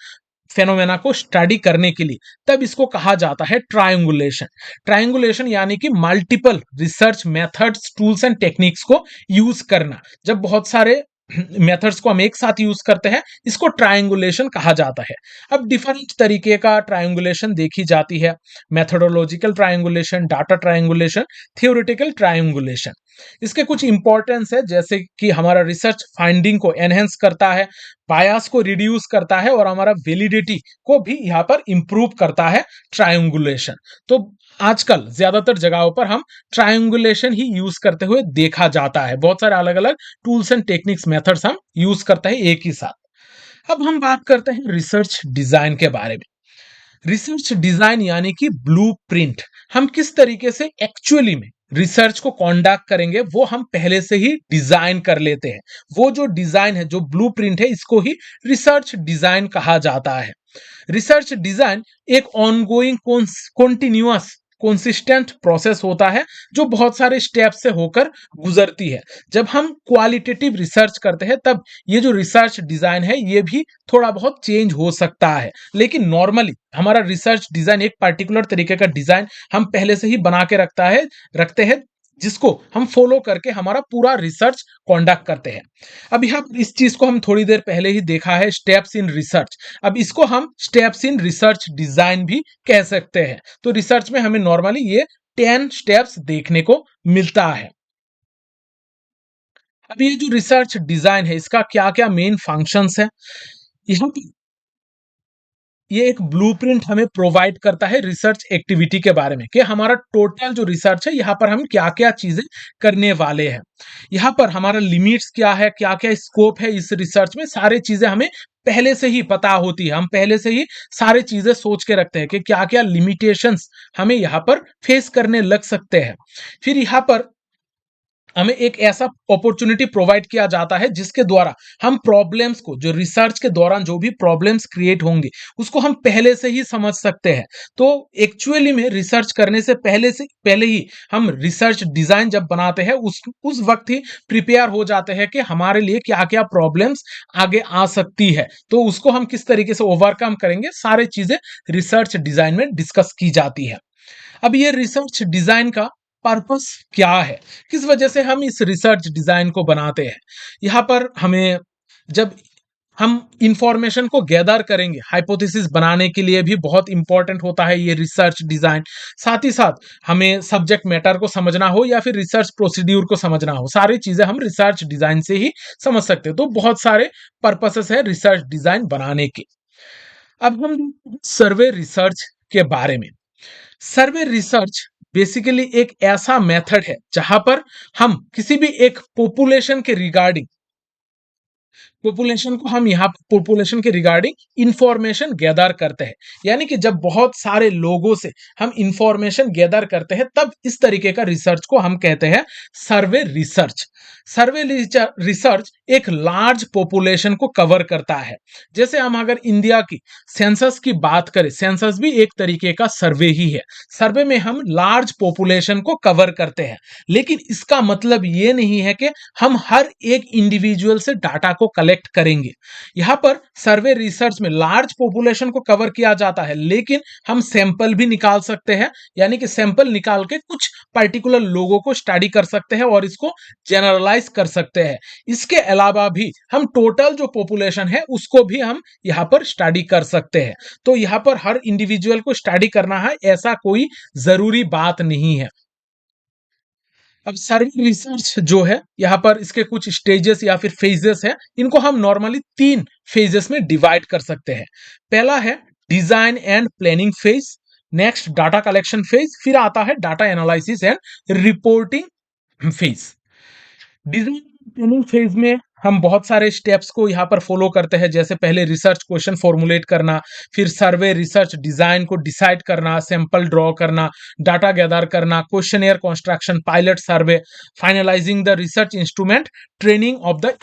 फेनोमेना को स्टडी करने के लिए, तब इसको कहा जाता है ट्रायंगुलेशन। ट्रायंगुलेशन यानी कि multiple research methods, tools and techniques को यूज करना। जब बहुत सारे मेथड्स को हम एक साथ यूज करते हैं, इसको ट्रायंगुलेशन कहा जाता है। अब डिफरेंट तरीके का ट्रायंगुलेशन देखी जाती है, methodological triangulation, data triangulation, theoretical triangulation. इसके कुछ इंपॉर्टेंस है, जैसे कि हमारा रिसर्च फाइंडिंग को एनहेंस करता है, बायस को रिड्यूस करता है, और हमारा वैलिडिटी को भी यहाँ पर इंप्रूव करता है ट्रायंगुलेशन। तो आजकल ज्यादातर जगहों पर हम ट्रायंगुलेशन ही यूज करते हुए देखा जाता है। बहुत सारे अलग अलग टूल्स एंड टेक्निक्स, मेथड्स हम यूज करते हैं एक ही साथ। अब हम बात करते हैं रिसर्च डिजाइन के बारे में। रिसर्च डिजाइन यानी कि ब्लूप्रिंट, हम किस तरीके से एक्चुअली में रिसर्च को कंडक्ट करेंगे वो हम पहले से ही डिजाइन कर लेते हैं। वो जो डिजाइन है, जो ब्लूप्रिंट है, इसको ही रिसर्च डिजाइन कहा जाता है। रिसर्च डिजाइन एक ऑनगोइंग कॉन्टिन्यूअस कंसिस्टेंट प्रोसेस होता है, जो बहुत सारे स्टेप से होकर गुजरती है। जब हम क्वालिटेटिव रिसर्च करते हैं तब ये जो रिसर्च डिजाइन है ये भी थोड़ा बहुत चेंज हो सकता है, लेकिन नॉर्मली हमारा रिसर्च डिजाइन एक पर्टिकुलर तरीके का डिजाइन हम पहले से ही बना के रखते हैं, जिसको हम फॉलो करके हमारा पूरा रिसर्च कंडक्ट करते हैं। अब यहाँ इस चीज को हम थोड़ी देर पहले ही देखा है, स्टेप्स इन रिसर्च। अब इसको हम स्टेप्स इन रिसर्च डिजाइन भी कह सकते हैं। तो रिसर्च में हमें नॉर्मली ये 10 स्टेप्स देखने को मिलता है। अब ये जो रिसर्च डिजाइन है इसका क्या क्या मेन फंक्शंस है, यहाँ पे ये एक ब्लूप्रिंट हमें प्रोवाइड करता है रिसर्च एक्टिविटी के बारे में, कि हमारा टोटल जो रिसर्च है यहाँ पर हम क्या क्या चीजें करने वाले हैं। यहाँ पर हमारा लिमिट्स क्या है, क्या क्या स्कोप है इस रिसर्च में, सारी चीजें हमें पहले से ही पता होती है। हम पहले से ही सारी चीजें सोच के रखते हैं कि क्या क्या लिमिटेशंस हमें यहाँ पर फेस करने लग सकते हैं। फिर यहाँ पर हमें एक ऐसा अपॉर्चुनिटी प्रोवाइड किया जाता है जिसके द्वारा हम प्रॉब्लम्स को, जो रिसर्च के दौरान जो भी प्रॉब्लम्स क्रिएट होंगे उसको हम पहले से ही समझ सकते हैं। तो एक्चुअली में रिसर्च करने से पहले ही हम रिसर्च डिजाइन जब बनाते हैं उस वक्त ही प्रिपेयर हो जाते हैं कि हमारे लिए क्या क्या प्रॉब्लम्स आगे आ सकती है, तो उसको हम किस तरीके से ओवरकम करेंगे, सारी चीजें रिसर्च डिजाइन में डिस्कस की जाती है। अब ये रिसर्च डिजाइन का पर्पस क्या है, किस वजह से हम इस रिसर्च डिजाइन को बनाते हैं। यहाँ पर हमें, जब हम इंफॉर्मेशन को गैदर करेंगे हाइपोथेसिस बनाने के लिए भी बहुत इंपॉर्टेंट होता है ये रिसर्च डिजाइन। साथ ही साथ हमें सब्जेक्ट मैटर को समझना हो या फिर रिसर्च प्रोसीड्यूर को समझना हो, सारी चीजें हम रिसर्च डिजाइन से ही समझ सकते हैं। तो बहुत सारे पर्पसेस है रिसर्च डिजाइन बनाने के। अब हम सर्वे रिसर्च के बारे में। सर्वे रिसर्च बेसिकली एक ऐसा मेथड है जहां पर हम किसी भी एक पॉपुलेशन के रिगार्डिंग पॉपुलेशन को हम यहाँ पॉपुलेशन के रिगार्डिंग इंफॉर्मेशन गैदर करते हैं, यानी कि जब बहुत सारे लोगों से हम इंफॉर्मेशन गैदर करते हैं तब इस तरीके का रिसर्च को हम कहते हैं सर्वे रिसर्च। सर्वे रिसर्च एक लार्ज पॉपुलेशन को कवर करता है। जैसे हम अगर इंडिया की सेंसस की बात करें, सेंसस भी एक तरीके का सर्वे ही है। सर्वे में हम लार्ज पॉपुलेशन को कवर करते हैं, लेकिन इसका मतलब ये नहीं है कि हम हर एक इंडिविजुअल से डाटा को कलेक्ट करेंगे। यहां पर सर्वे रिसर्च में लार्ज पॉपुलेशन को कवर किया जाता है, लेकिन हम सैंपल भी निकाल सकते हैं, यानी कि सैंपल निकाल के कुछ पर्टिकुलर लोगों को स्टडी कर सकते हैं और इसको जनरलाइज कर सकते हैं। इसके अलावा भी हम टोटल जो पॉपुलेशन है उसको भी हम यहां पर स्टडी कर सकते हैं। तो यहां पर हर इंडिविजुअल को स्टडी करना है ऐसा कोई जरूरी बात नहीं है। अब सर्वे रिसर्च जो है यहाँ पर इसके कुछ स्टेजेस या फिर फेजेस है, इनको हम नॉर्मली 3 फेजेस में डिवाइड कर सकते हैं। पहला है design and planning phase, next data collection phase, फिर आता है data analysis and reporting phase. Design planning phase में हम बहुत सारे स्टेप्स को यहाँ पर फॉलो करते हैं, जैसे पहले रिसर्च क्वेश्चन फॉर्मुलेट करना, फिर सर्वे रिसर्च डिजाइन को डिसाइड करना, सैंपल ड्रॉ करना, डाटा गैदर करना, questionnaire construction, pilot survey, finalising the research instrument, training of the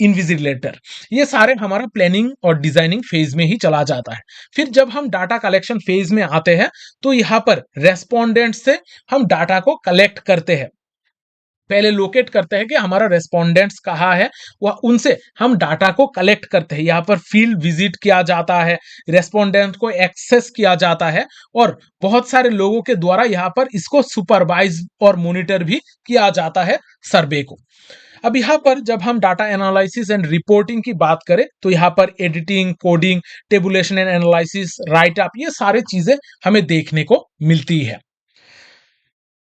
invigilator. ये सारे हमारा प्लानिंग और डिजाइनिंग फेज में ही चला जाता है। फिर जब हम डाटा कलेक्शन फेज में आते हैं तो यहाँ पर रेस्पोंडेंट से हम डाटा को कलेक्ट करते हैं। पहले लोकेट करते हैं कि हमारा रेस्पोंडेंट्स कहाँ है, वह उनसे हम डाटा को कलेक्ट करते हैं। यहाँ पर फील्ड विजिट किया जाता है, रेस्पोंडेंट को एक्सेस किया जाता है और बहुत सारे लोगों के द्वारा यहाँ पर इसको सुपरवाइज और मॉनिटर भी किया जाता है सर्वे को। अब यहाँ पर जब हम डाटा एनालिसिस एंड रिपोर्टिंग की बात करें तो यहाँ पर editing, coding, tabulation and analysis, right up, ये सारी चीजें हमें देखने को मिलती है।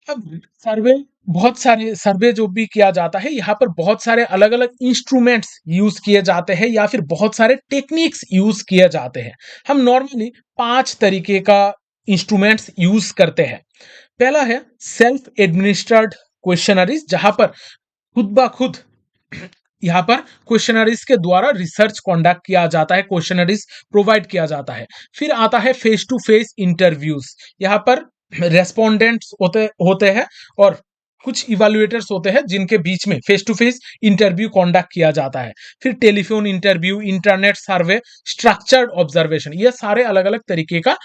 अब सर्वे, बहुत सारे सर्वे जो भी किया जाता है यहाँ पर बहुत सारे अलग अलग इंस्ट्रूमेंट्स यूज किए जाते हैं या फिर बहुत सारे टेक्निक्स यूज किए जाते हैं। हम नॉर्मली 5 तरीके का इंस्ट्रूमेंट्स यूज करते हैं। पहला है सेल्फ एडमिनिस्ट्रेड क्वेश्चनरीज, जहां पर खुद ब खुद यहाँ पर क्वेश्चनरीज के द्वारा रिसर्च कंडक्ट किया जाता है, क्वेश्चनरीज प्रोवाइड किया जाता है। फिर आता है फेस टू फेस इंटरव्यूज, यहाँ पर रेस्पोंडेंट्स होते हैं और कुछ इवैल्यूएटर्स होते हैं जिनके बीच में face to face interview conduct किया जाता है। फिर telephone interview, internet survey, structured observation, ये सारे अलग अलग तरीके का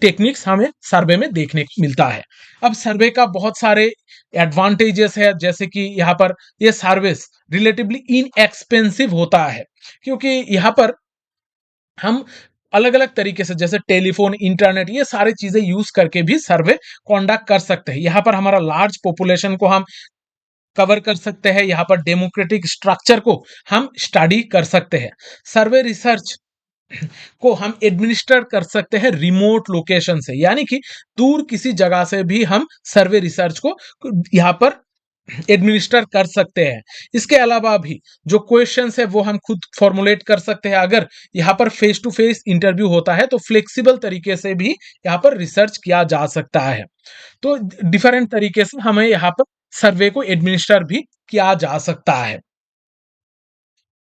टेक्निक्स हमें सर्वे में देखने को मिलता है। अब सर्वे का बहुत सारे एडवांटेजेस है, जैसे कि यहाँ पर ये सर्विस रिलेटिवली इनएक्सपेंसिव होता है, क्योंकि यहाँ पर हम अलग अलग तरीके से जैसे टेलीफोन, इंटरनेट, ये सारी चीजें यूज करके भी सर्वे कंडक्ट कर सकते हैं। यहाँ पर हमारा लार्ज पॉपुलेशन को हम कवर कर सकते हैं, यहाँ पर डेमोक्रेटिक स्ट्रक्चर को हम स्टडी कर सकते हैं। सर्वे रिसर्च को हम एडमिनिस्टर कर सकते हैं रिमोट लोकेशन से, यानी कि दूर किसी जगह से भी हम सर्वे रिसर्च को यहाँ पर एडमिनिस्टर कर सकते हैं। इसके अलावा भी जो क्वेश्चंस है वो हम खुद फॉर्मुलेट कर सकते हैं। अगर यहाँ पर फेस टू फेस इंटरव्यू होता है तो फ्लेक्सिबल तरीके से भी यहाँ पर रिसर्च किया जा सकता है। तो डिफरेंट तरीके से हमें यहाँ पर सर्वे को एडमिनिस्टर भी किया जा सकता है।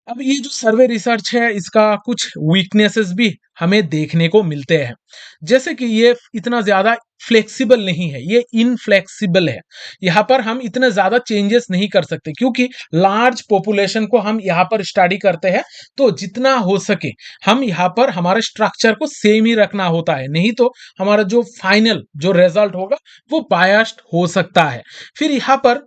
अब ये जो सर्वे रिसर्च है इसका कुछ वीकनेसेस भी हमें देखने को मिलते हैं, जैसे कि ये इतना ज्यादा फ्लेक्सिबल नहीं है, ये इनफ्लेक्सिबल है। यहाँ पर हम इतने ज्यादा चेंजेस नहीं कर सकते क्योंकि लार्ज पॉपुलेशन को हम यहाँ पर स्टडी करते हैं, तो जितना हो सके हम यहाँ पर हमारे स्ट्रक्चर को सेम ही रखना होता है, नहीं तो हमारा जो फाइनल जो रिजल्ट होगा वो बायस्ड हो सकता है। फिर यहाँ पर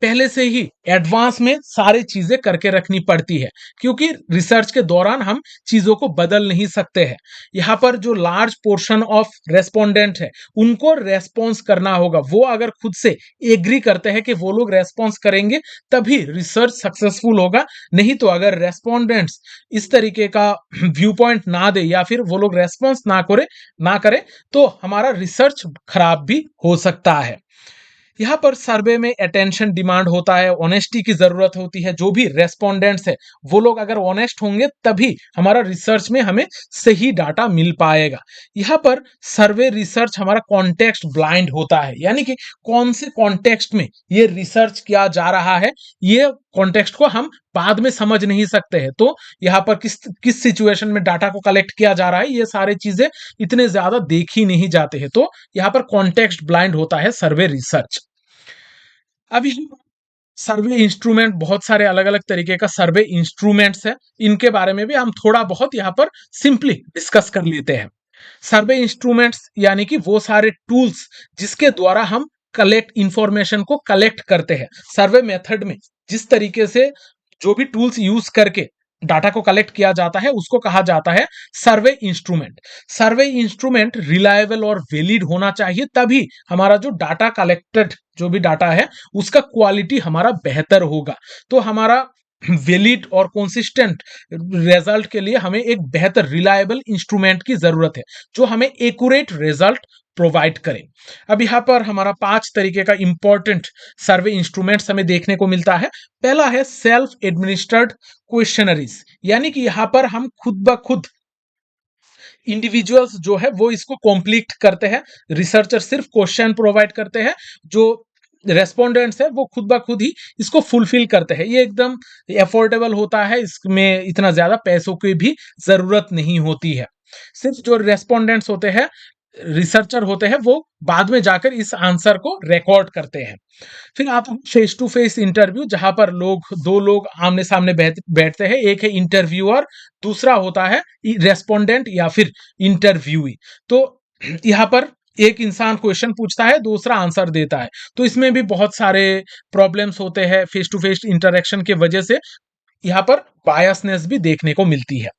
पहले से ही एडवांस में सारी चीजें करके रखनी पड़ती है, क्योंकि रिसर्च के दौरान हम चीजों को बदल नहीं सकते हैं। यहाँ पर जो लार्ज पोर्शन ऑफ रेस्पोंडेंट है उनको रेस्पॉन्स करना होगा, वो अगर खुद से एग्री करते हैं कि वो लोग रेस्पॉन्स करेंगे तभी रिसर्च सक्सेसफुल होगा, नहीं तो अगर रेस्पोंडेंट्स इस तरीके का व्यू पॉइंट ना दे या फिर वो लोग रेस्पॉन्स ना करे तो हमारा रिसर्च खराब भी हो सकता है। यहाँ पर सर्वे में अटेंशन डिमांड होता है, ऑनेस्टी की जरूरत होती है। जो भी रेस्पोंडेंट्स है वो लोग अगर ऑनेस्ट होंगे तभी हमारा रिसर्च में हमें सही डाटा मिल पाएगा। यहाँ पर सर्वे रिसर्च हमारा कॉन्टेक्स्ट ब्लाइंड होता है, यानी कि कौन से कॉन्टेक्स्ट में ये रिसर्च किया जा रहा है ये कॉन्टेक्स्ट को हम बाद में समझ नहीं सकते हैं, तो यहाँ पर किस किस सिचुएशन में डाटा को कलेक्ट किया जा रहा है, ये सारे चीजें इतने ज्यादा देखी नहीं जाते हैं, तो यहाँ पर कॉन्टेक्स्ट ब्लाइंड होता है सर्वे रिसर्च। अभी सर्वे इंस्ट्रूमेंट, बहुत सारे अलग अलग तरीके का सर्वे इंस्ट्रूमेंट्स है, इनके बारे में भी हम थोड़ा बहुत यहाँ पर सिंपली डिस्कस कर लेते हैं। सर्वे इंस्ट्रूमेंट्स यानी कि वो सारे टूल्स जिसके द्वारा हम कलेक्ट इंफॉर्मेशन को कलेक्ट करते हैं। सर्वे मेथड में जिस तरीके से जो भी टूल्स यूज करके डाटा को कलेक्ट किया जाता है उसको कहा जाता है सर्वे इंस्ट्रूमेंट। सर्वे इंस्ट्रूमेंट रिलायबल और वैलिड होना चाहिए, तभी हमारा जो डाटा कलेक्टेड जो भी डाटा है उसका क्वालिटी हमारा बेहतर होगा। तो हमारा वैलिड और कंसिस्टेंट रिजल्ट के लिए हमें एक बेहतर रिलायबल इंस्ट्रूमेंट की जरूरत है जो हमें एक्यूरेट रिजल्ट प्रोवाइड करें। अब यहाँ पर हमारा 5 तरीके का इंपॉर्टेंट सर्वे इंस्ट्रूमेंट्स हमें देखने को मिलता है। पहला है सेल्फ एडमिनिस्ट्रेड क्वेश्चनरीज, यानी कि यहाँ पर हम खुद ब खुद इंडिविजुअल्स जो है वो इसको कंप्लीट करते हैं। रिसर्चर सिर्फ क्वेश्चन प्रोवाइड करते हैं, जो रेस्पोंडेंट्स है वो खुद ब खुद ही इसको फुलफिल करते हैं। ये एकदम अफोर्डेबल होता है, इसमें इतना ज्यादा पैसों की भी जरूरत नहीं होती है। सिर्फ जो रेस्पोंडेंट्स होते हैं, रिसर्चर होते हैं, वो बाद में जाकर इस आंसर को रिकॉर्ड करते हैं। फिर आता है फेस टू फेस इंटरव्यू, जहां पर दो लोग आमने सामने बैठते हैं। एक है इंटरव्यूअर, दूसरा होता है रेस्पोंडेंट या फिर इंटरव्यूई। तो यहाँ पर एक इंसान क्वेश्चन पूछता है, दूसरा आंसर देता है, तो इसमें भी बहुत सारे प्रॉब्लम्स होते हैं फेस टू फेस इंटरेक्शन के वजह से। यहाँ पर बायसनेस भी देखने को मिलती है।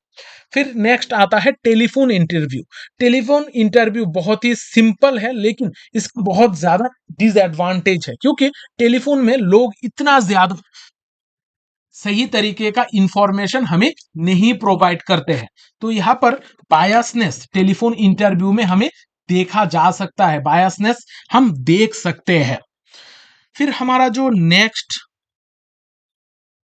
फिर नेक्स्ट आता है टेलीफोन इंटरव्यू। टेलीफोन इंटरव्यू बहुत ही सिंपल है, लेकिन इसका बहुत ज्यादा डिसएडवांटेज है, क्योंकि टेलीफोन में लोग इतना ज्यादा सही तरीके का इंफॉर्मेशन हमें नहीं प्रोवाइड करते हैं। तो यहाँ पर बायसनेस टेलीफोन इंटरव्यू में हमें देखा जा सकता है, बायसनेस हम देख सकते हैं। फिर हमारा जो नेक्स्ट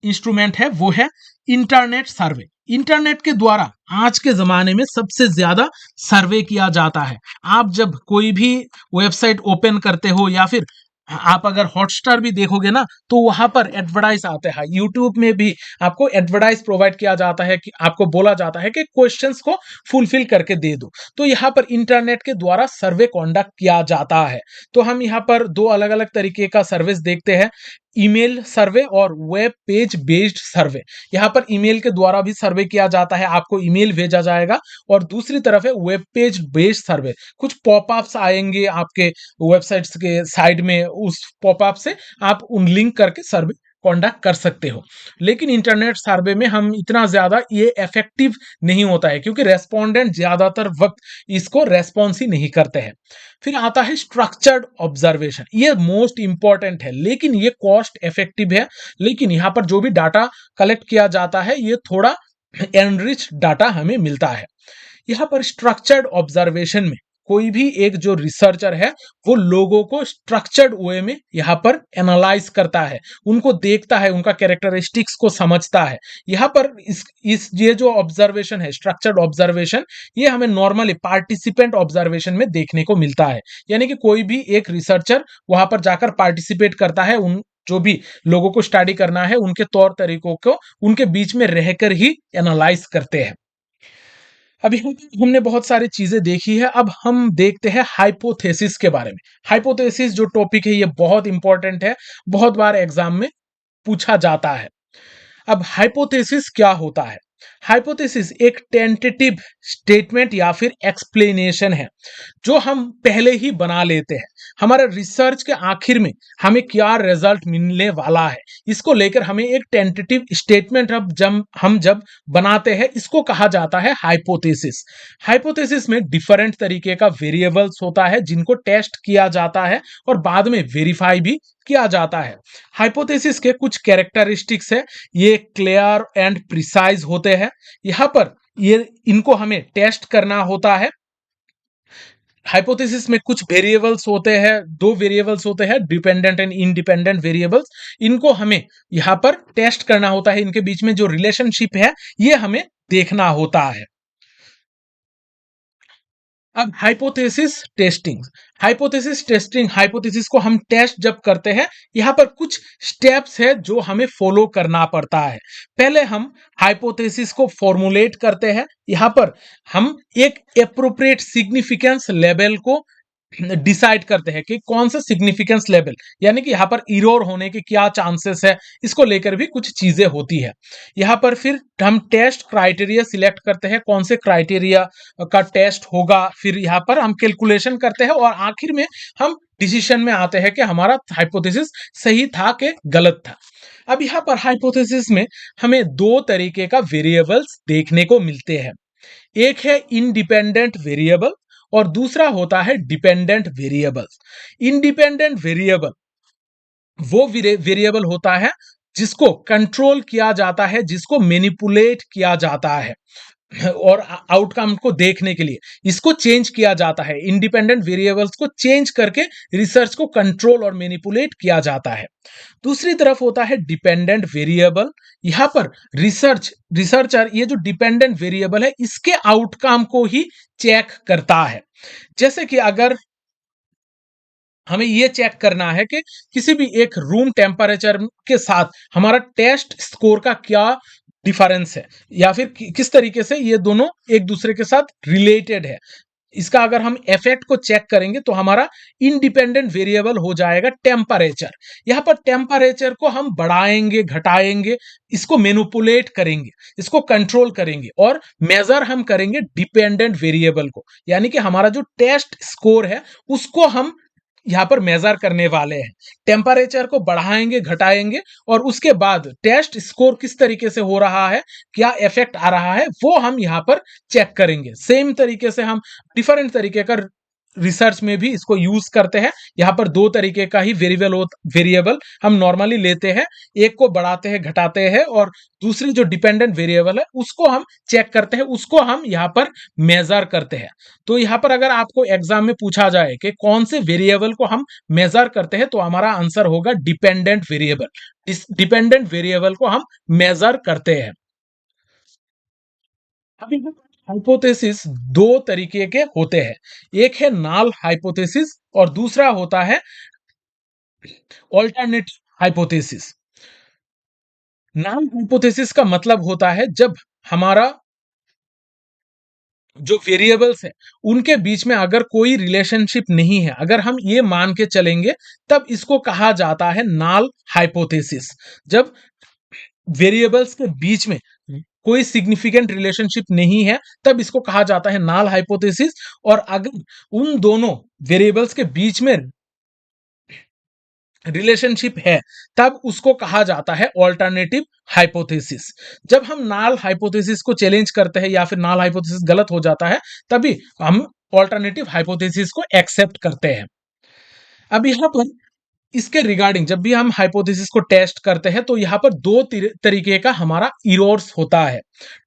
इंस्ट्रूमेंट है वो है इंटरनेट सर्वे। इंटरनेट के द्वारा आज के जमाने में सबसे ज्यादा सर्वे किया जाता है। आप जब कोई भी वेबसाइट ओपन करते हो या फिर आप अगर हॉटस्टार भी देखोगे ना, तो वहां पर एडवर्टाइज आते हैं। यूट्यूब में भी आपको एडवर्टाइज प्रोवाइड किया जाता है कि आपको बोला जाता है कि क्वेश्चंस को फुलफिल करके दे दो। तो यहाँ पर इंटरनेट के द्वारा सर्वे कंडक्ट किया जाता है। तो हम यहाँ पर दो अलग अलग तरीके का सर्विस देखते हैं, ईमेल सर्वे और वेब पेज बेस्ड सर्वे। यहाँ पर ईमेल के द्वारा भी सर्वे किया जाता है, आपको ईमेल भेजा जाएगा। और दूसरी तरफ है वेब पेज बेस्ड सर्वे। कुछ पॉपअप्स आएंगे आपके वेबसाइट्स के साइड में, उस पॉपअप से आप उन लिंक करके सर्वे कंडक्ट कर सकते हो। लेकिन इंटरनेट सर्वे में हम इतना ज्यादा ये इफेक्टिव नहीं होता है, क्योंकि रेस्पोंडेंट ज्यादातर वक्त इसको रेस्पॉन्स ही नहीं करते हैं। फिर आता है स्ट्रक्चर्ड ऑब्जर्वेशन। ये मोस्ट इंपॉर्टेंट है, लेकिन ये कॉस्ट इफेक्टिव है। लेकिन यहाँ पर जो भी डाटा कलेक्ट किया जाता है ये थोड़ा एनरिच डाटा हमें मिलता है। यहाँ पर स्ट्रक्चर्ड ऑब्जर्वेशन में कोई भी एक जो रिसर्चर है वो लोगों को स्ट्रक्चर्ड वे में यहाँ पर एनालाइज करता है, उनको देखता है, उनका कैरेक्टरिस्टिक्स को समझता है। यहाँ पर इस ये जो ऑब्जर्वेशन है स्ट्रक्चर्ड ऑब्जर्वेशन, ये हमें नॉर्मली पार्टिसिपेंट ऑब्जर्वेशन में देखने को मिलता है। यानी कि कोई भी एक रिसर्चर वहां पर जाकर पार्टिसिपेट करता है, उन जो भी लोगों को स्टडी करना है उनके तौर तरीकों को उनके बीच में रहकर ही एनालाइज करते हैं। अभी हमने बहुत सारी चीजें देखी है, अब हम देखते हैं हाइपोथेसिस के बारे में। हाइपोथेसिस जो टॉपिक है ये बहुत इंपॉर्टेंट है, बहुत बार एग्जाम में पूछा जाता है। अब हाइपोथेसिस क्या होता है? हाइपोथेसिस एक टेंटेटिव स्टेटमेंट या फिर एक्सप्लेनेशन है जो हम पहले ही बना लेते हैं। हमारे रिसर्च के आखिर में हमें क्या रिजल्ट मिलने वाला है, इसको लेकर हमें एक टेंटेटिव स्टेटमेंट अब जब हम बनाते हैं, इसको कहा जाता है हाइपोथेसिस। हाइपोथेसिस में डिफरेंट तरीके का वेरिएबल्स होता है जिनको टेस्ट किया जाता है और बाद में वेरीफाई भी किया जाता है। हाइपोथेसिस के कुछ कैरेक्टरिस्टिक्स है, ये क्लियर एंड प्रिसाइज होते हैं। यहाँ पर ये इनको हमें टेस्ट करना होता है। हाइपोथेसिस में कुछ वेरिएबल्स होते हैं, दो वेरिएबल्स होते हैं, डिपेंडेंट एंड इंडिपेंडेंट वेरिएबल्स। इनको हमें यहाँ पर टेस्ट करना होता है, इनके बीच में जो रिलेशनशिप है ये हमें देखना होता है। अब हाइपोथेसिस टेस्टिंग, हाइपोथेसिस को हम टेस्ट जब करते हैं, यहां पर कुछ स्टेप्स है जो हमें फॉलो करना पड़ता है। पहले हम हाइपोथेसिस को फॉर्मुलेट करते हैं। यहां पर हम एक एप्रोप्रिएट सिग्निफिकेंस लेवल को डिसाइड करते हैं कि कौन सा सिग्निफिकेंस लेवल, यानी कि यहाँ पर इरोर होने के क्या चांसेस है, इसको लेकर भी कुछ चीजें होती है। यहाँ पर फिर हम टेस्ट क्राइटेरिया सिलेक्ट करते हैं, कौन से क्राइटेरिया का टेस्ट होगा, फिर यहाँ पर हम कैलकुलेशन करते हैं और आखिर में हम डिसीजन में आते हैं कि हमारा हाइपोथेसिस सही था कि गलत था। अब यहाँ पर हाइपोथेसिस में हमें दो तरीके का वेरिएबल्स देखने को मिलते हैं। एक है इंडिपेंडेंट वेरिएबल और दूसरा होता है डिपेंडेंट वेरिएबल्स। इंडिपेंडेंट वेरिएबल वो वेरिएबल होता है जिसको कंट्रोल किया जाता है, जिसको मैनिपुलेट किया जाता है और आउटकम को देखने के लिए इसको चेंज किया जाता है। इंडिपेंडेंट वेरिएबल्स को चेंज करके रिसर्च को कंट्रोल और मैनिपुलेट किया जाता है। दूसरी तरफ होता है डिपेंडेंट वेरिएबल। यहां पर रिसर्चर ये जो डिपेंडेंट वेरिएबल है इसके आउटकम को ही चेक करता है। जैसे कि अगर हमें यह चेक करना है कि किसी भी एक रूम टेम्परेचर के साथ हमारा टेस्ट स्कोर का क्या डिफरेंस है, या फिर किस तरीके से ये दोनों एक दूसरे के साथ रिलेटेड है, इसका अगर हम इफेक्ट को चेक करेंगे तो हमारा इंडिपेंडेंट वेरिएबल हो जाएगा टेम्परेचर। यहां पर टेम्परेचर को हम बढ़ाएंगे, घटाएंगे, इसको मैनिपुलेट करेंगे, इसको कंट्रोल करेंगे और मेजर हम करेंगे डिपेंडेंट वेरिएबल को, यानी कि हमारा जो टेस्ट स्कोर है उसको हम यहां पर मेजर करने वाले हैं। टेम्परेचर को बढ़ाएंगे, घटाएंगे और उसके बाद टेस्ट स्कोर किस तरीके से हो रहा है, क्या इफेक्ट आ रहा है, वो हम यहां पर चेक करेंगे। सेम तरीके से हम डिफरेंट तरीके का रिसर्च में भी इसको यूज करते हैं। यहां पर दो तरीके का ही वेरिएबल हम नॉर्मली लेते हैं, एक को बढ़ाते हैं, घटाते हैं और दूसरी जो डिपेंडेंट वेरिएबल है उसको हम चेक करते हैं, उसको हम यहां पर मेजर करते हैं। तो यहां पर अगर आपको एग्जाम में पूछा जाए कि कौन से वेरिएबल को हम मेजर करते हैं तो हमारा आंसर होगा डिपेंडेंट वेरिएबल। डिपेंडेंट वेरिएबल को हम मेजर करते हैं। अभी हाइपोथेसिस दो तरीके के होते हैं, एक है नाल हाइपोथेसिस और दूसरा होता है ऑल्टरनेटिव हाइपोथेसिस। नाल हाइपोथेसिस का मतलब होता है जब हमारा जो वेरिएबल्स है उनके बीच में अगर कोई रिलेशनशिप नहीं है, अगर हम ये मान के चलेंगे तब इसको कहा जाता है नाल हाइपोथेसिस। जब वेरिएबल्स के बीच में कोई सिग्निफिकेंट रिलेशनशिप नहीं है तब इसको कहा जाता है नाल हाइपोथेसिस। और अगर उन दोनों वेरिएबल्स के बीच में रिलेशनशिप है तब उसको कहा जाता है ऑल्टरनेटिव हाइपोथेसिस। जब हम नाल हाइपोथेसिस को चैलेंज करते हैं या फिर नाल हाइपोथेसिस गलत हो जाता है तभी हम ऑल्टरनेटिव हाइपोथेसिस को एक्सेप्ट करते हैं। अब यहां पर इसके रिगार्डिंग जब भी हम हाइपोथेसिस को टेस्ट करते हैं तो यहां पर दो तरीके का हमारा इरोर्स होता है,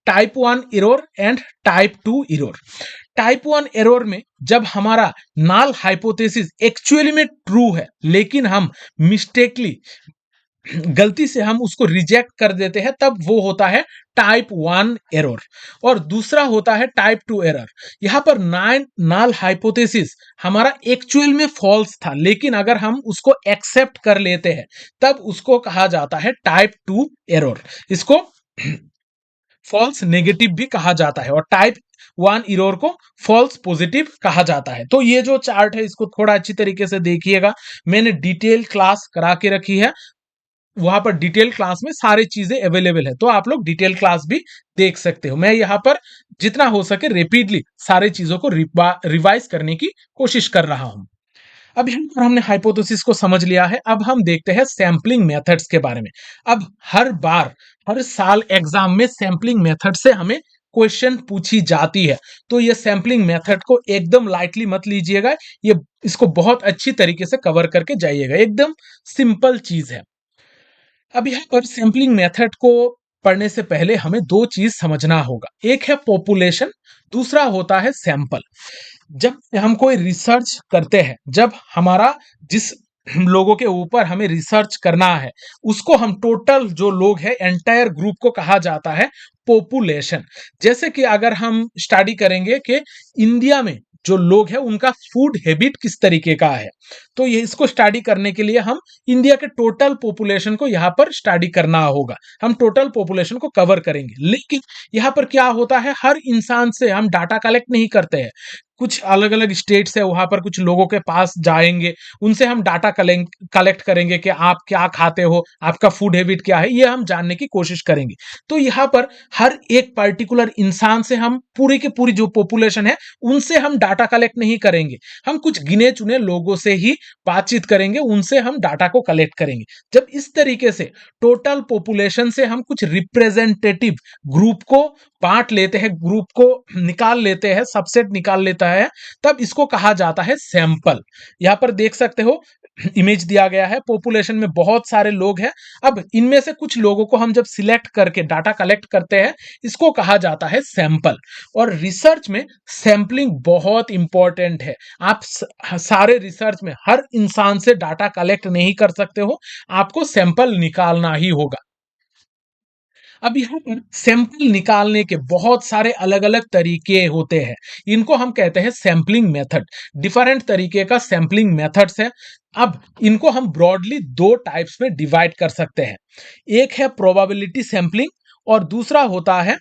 type 1 error and type 2 error. Type 1 error में जब हमारा नाल हाइपोथेसिस एक्चुअली में ट्रू है लेकिन हम मिस्टेकली गलती से हम उसको रिजेक्ट कर देते हैं तब वो होता है टाइप 1 एरर। और दूसरा होता है टाइप 2 एरर। यहां पर नाल हाइपोथेसिस हमारा एक्चुअल में फॉल्स था लेकिन अगर हम उसको एक्सेप्ट कर लेते हैं तब उसको कहा जाता है टाइप 2 एरर। इसको फॉल्स नेगेटिव भी कहा जाता है और टाइप 1 इरोर को फॉल्स पॉजिटिव कहा जाता है। तो ये जो चार्ट है इसको थोड़ा अच्छी तरीके से देखिएगा, मैंने डिटेल क्लास करा के रखी है, वहां पर डिटेल क्लास में सारी चीजें अवेलेबल है, तो आप लोग डिटेल क्लास भी देख सकते हो। मैं यहाँ पर जितना हो सके रेपिडली सारी चीजों को रिवाइज करने की कोशिश कर रहा हूं। अब यहाँ पर हमने हाइपोथेसिस को समझ लिया है, अब हम देखते हैं सैंपलिंग मेथड्स के बारे में। अब हर साल एग्जाम में सैंपलिंग मेथड से हमें क्वेश्चन पूछी जाती है, तो ये सैंपलिंग मेथड को एकदम लाइटली मत लीजिएगा, ये इसको बहुत अच्छी तरीके से कवर करके जाइएगा, एकदम सिंपल चीज है। अब यहाँ पर सैंपलिंग मेथड को पढ़ने से पहले हमें दो चीज समझना होगा, एक है पॉपुलेशन, दूसरा होता है सैंपल। जब हम कोई रिसर्च करते हैं, जब हमारा जिस लोगों के ऊपर हमें रिसर्च करना है उसको हम टोटल जो लोग हैं एंटायर ग्रुप को कहा जाता है पॉपुलेशन। जैसे कि अगर हम स्टडी करेंगे कि इंडिया में जो लोग हैं उनका फूड हैबिट किस तरीके का है। तो ये इसको स्टडी करने के लिए हम इंडिया के टोटल पॉपुलेशन को यहाँ पर स्टडी करना होगा। हम टोटल पॉपुलेशन को कवर करेंगे, लेकिन यहाँ पर क्या होता है, हर इंसान से हम डाटा कलेक्ट नहीं करते हैं। कुछ अलग अलग स्टेट्स है, वहां पर कुछ लोगों के पास जाएंगे, उनसे हम डाटा कलेक्ट करेंगे कि आप क्या खाते हो, आपका फूड हैबिट क्या है, ये हम जानने की कोशिश करेंगे। तो यहाँ पर हर एक पर्टिकुलर इंसान से हम पूरी की पूरी जो पॉपुलेशन है उनसे हम डाटा कलेक्ट नहीं करेंगे। हम कुछ गिने चुने लोगों से ही बातचीत करेंगे, उनसे हम डाटा को कलेक्ट करेंगे। जब इस तरीके से टोटल पॉपुलेशन से हम कुछ रिप्रेजेंटेटिव ग्रुप को बांट लेते हैं, ग्रुप को निकाल लेते हैं, सबसेट निकाल लेता है, तब इसको कहा जाता है सैंपल। यहां पर देख सकते हो इमेज दिया गया है, पॉपुलेशन में बहुत सारे लोग हैं। अब इनमें से कुछ लोगों को हम जब सिलेक्ट करके डाटा कलेक्ट करते हैं, इसको कहा जाता है सैंपल। और रिसर्च में सैंपलिंग बहुत इंपॉर्टेंट है। आप सारे रिसर्च में हर इंसान से डाटा कलेक्ट नहीं कर सकते हो, आपको सैंपल निकालना ही होगा। अब यहाँ पर सैंपल निकालने के बहुत सारे अलग अलग तरीके होते हैं, इनको हम कहते हैं सैंपलिंग मेथड। डिफरेंट तरीके का सैंपलिंग मेथड्स है। अब इनको हम ब्रॉडली दो टाइप्स में डिवाइड कर सकते हैं। एक है प्रोबेबिलिटी सैंपलिंग और दूसरा होता है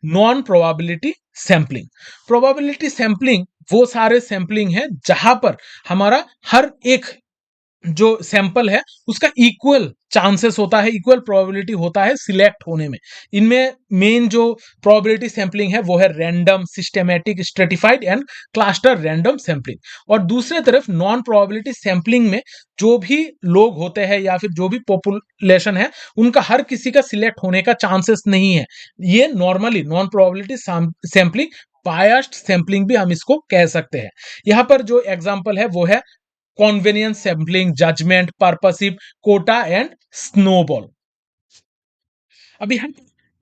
non probability sampling. Probability sampling वो सारे सैंपलिंग है जहां पर हमारा हर एक जो सैंपल है उसका इक्वल चांसेस होता है, इक्वल प्रोबेबिलिटी होता है सिलेक्ट होने में। इनमें मेन जो प्रोबेबिलिटी सैंपलिंग है वो है random, systematic, stratified and cluster random sampling. और दूसरे तरफ नॉन प्रोबेबिलिटी सैंपलिंग में जो भी लोग होते हैं या फिर जो भी पॉपुलेशन है उनका हर किसी का सिलेक्ट होने का चांसेस नहीं है। ये normally non probability sampling, biased sampling भी हम इसको कह सकते हैं। यहाँ पर जो एग्जांपल है वो है convenience sampling, judgement, purposive, quota and snowball. अभी हम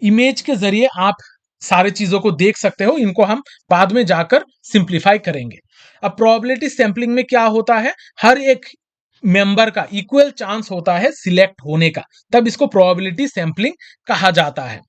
इमेज के जरिए आप सारे चीजों को देख सकते हो, इनको हम बाद में जाकर सिंप्लीफाई करेंगे। अब प्रोबेबिलिटी सैंपलिंग में क्या होता है, हर एक मेंबर का इक्वल चांस होता है सिलेक्ट होने का, तब इसको प्रोबेबिलिटी सैंपलिंग कहा जाता है।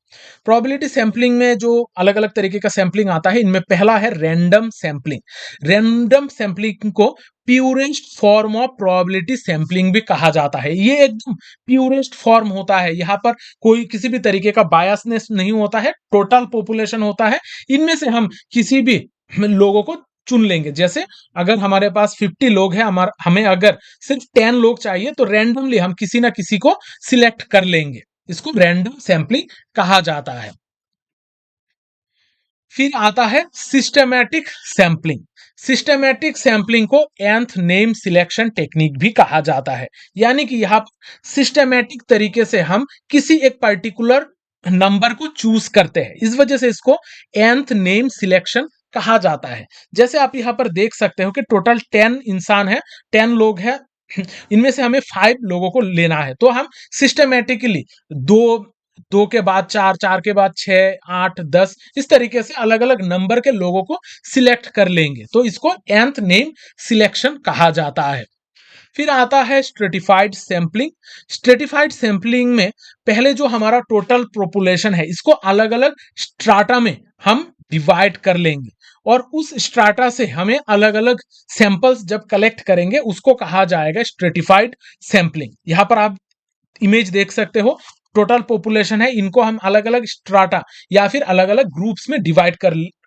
प्रोबेबिलिटी सैंपलिंग में जो अलग अलग तरीके का सैंपलिंग आता है, इनमें पहला है रैंडम सैंपलिंग। रैंडम सैंपलिंग को purest form of probability sampling भी कहा जाता है। ये एकदम प्यूरेस्ट फॉर्म होता है, यहाँ पर कोई किसी भी तरीके का बायसनेस नहीं होता है, टोटल पॉपुलेशन होता है। इनमें से हम किसी भी लोगों को चुन लेंगे। जैसे अगर हमारे पास 50 लोग हैं, हमें अगर सिर्फ 10 लोग चाहिए तो रैंडमली हम किसी ना किसी को सिलेक्ट कर लेंगे। इसको रैंडम सैंपलिंग कहा जाता है। फिर आता है सिस्टेमैटिक सैंपलिंग। सिस्टेमैटिक सैंपलिंग को nth नेम सिलेक्शन टेक्निक भी कहा जाता है। यानी कि यहाँ सिस्टेमैटिक तरीके से हम किसी एक पर्टिकुलर नंबर को चूज करते हैं, इस वजह से इसको nth नेम सिलेक्शन कहा जाता है। जैसे आप यहाँ पर देख सकते हो कि टोटल 10 इंसान है, 10 लोग हैं, इनमें से हमें 5 लोगों को लेना है, तो हम सिस्टेमेटिकली दो, दो के बाद 4, 4 के बाद 6, 8, 10 इस तरीके से अलग अलग नंबर के लोगों को सिलेक्ट कर लेंगे, तो इसको nth नेम सिलेक्शन कहा जाता है। फिर आता है स्ट्रेटिफाइड सैंपलिंग। स्ट्रेटिफाइड सैंपलिंग में पहले जो हमारा टोटल पॉपुलेशन है इसको अलग अलग स्ट्राटा में हम डिवाइड कर लेंगे, और उस स्ट्राटा से हमें अलग अलग सैंपल्स जब कलेक्ट करेंगे उसको कहा जाएगा स्ट्रेटिफाइड सैंपलिंग। यहां पर आप इमेज देख सकते हो, टोटल पॉपुलेशन है, इनको हम अलग अलग स्ट्राटा या फिर अलग अलग ग्रुप्स में डिवाइड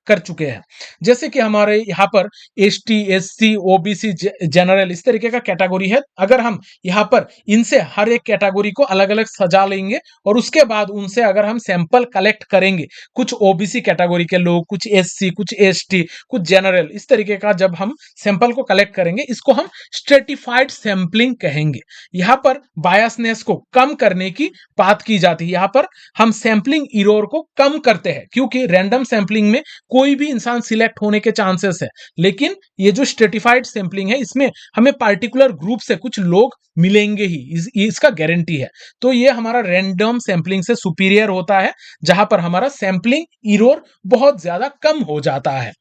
कर चुके हैं। जैसे कि हमारे यहाँ पर एसटी, एससी, ओबीसी, जनरल इस तरीके का कैटेगरी है। अगर हम यहाँ पर इनसे हर एक कैटेगरी को अलग अलग सजा लेंगे और उसके बाद उनसे अगर हम सैंपल कलेक्ट करेंगे, कुछ ओबीसी कैटेगरी के लोग, कुछ एससी, कुछ एसटी, कुछ जनरल, इस तरीके का जब हम सैंपल को कलेक्ट करेंगे इसको हम स्ट्रेटिफाइड सैंपलिंग कहेंगे। यहाँ पर बायसनेस को कम करने की बात की जाती है। यहाँ पर हम सैंपलिंग एरर को कम करते हैं, क्योंकि रैंडम सैंपलिंग में कोई भी इंसान सिलेक्ट होने के चांसेस है, लेकिन ये जो स्ट्रेटिफाइड सैंपलिंग है इसमें हमें पार्टिकुलर ग्रुप से कुछ लोग मिलेंगे ही, इसका गारंटी है। तो ये हमारा रैंडम सैंपलिंग से सुपीरियर होता है, जहां पर हमारा सैंपलिंग एरर बहुत ज्यादा कम हो जाता है।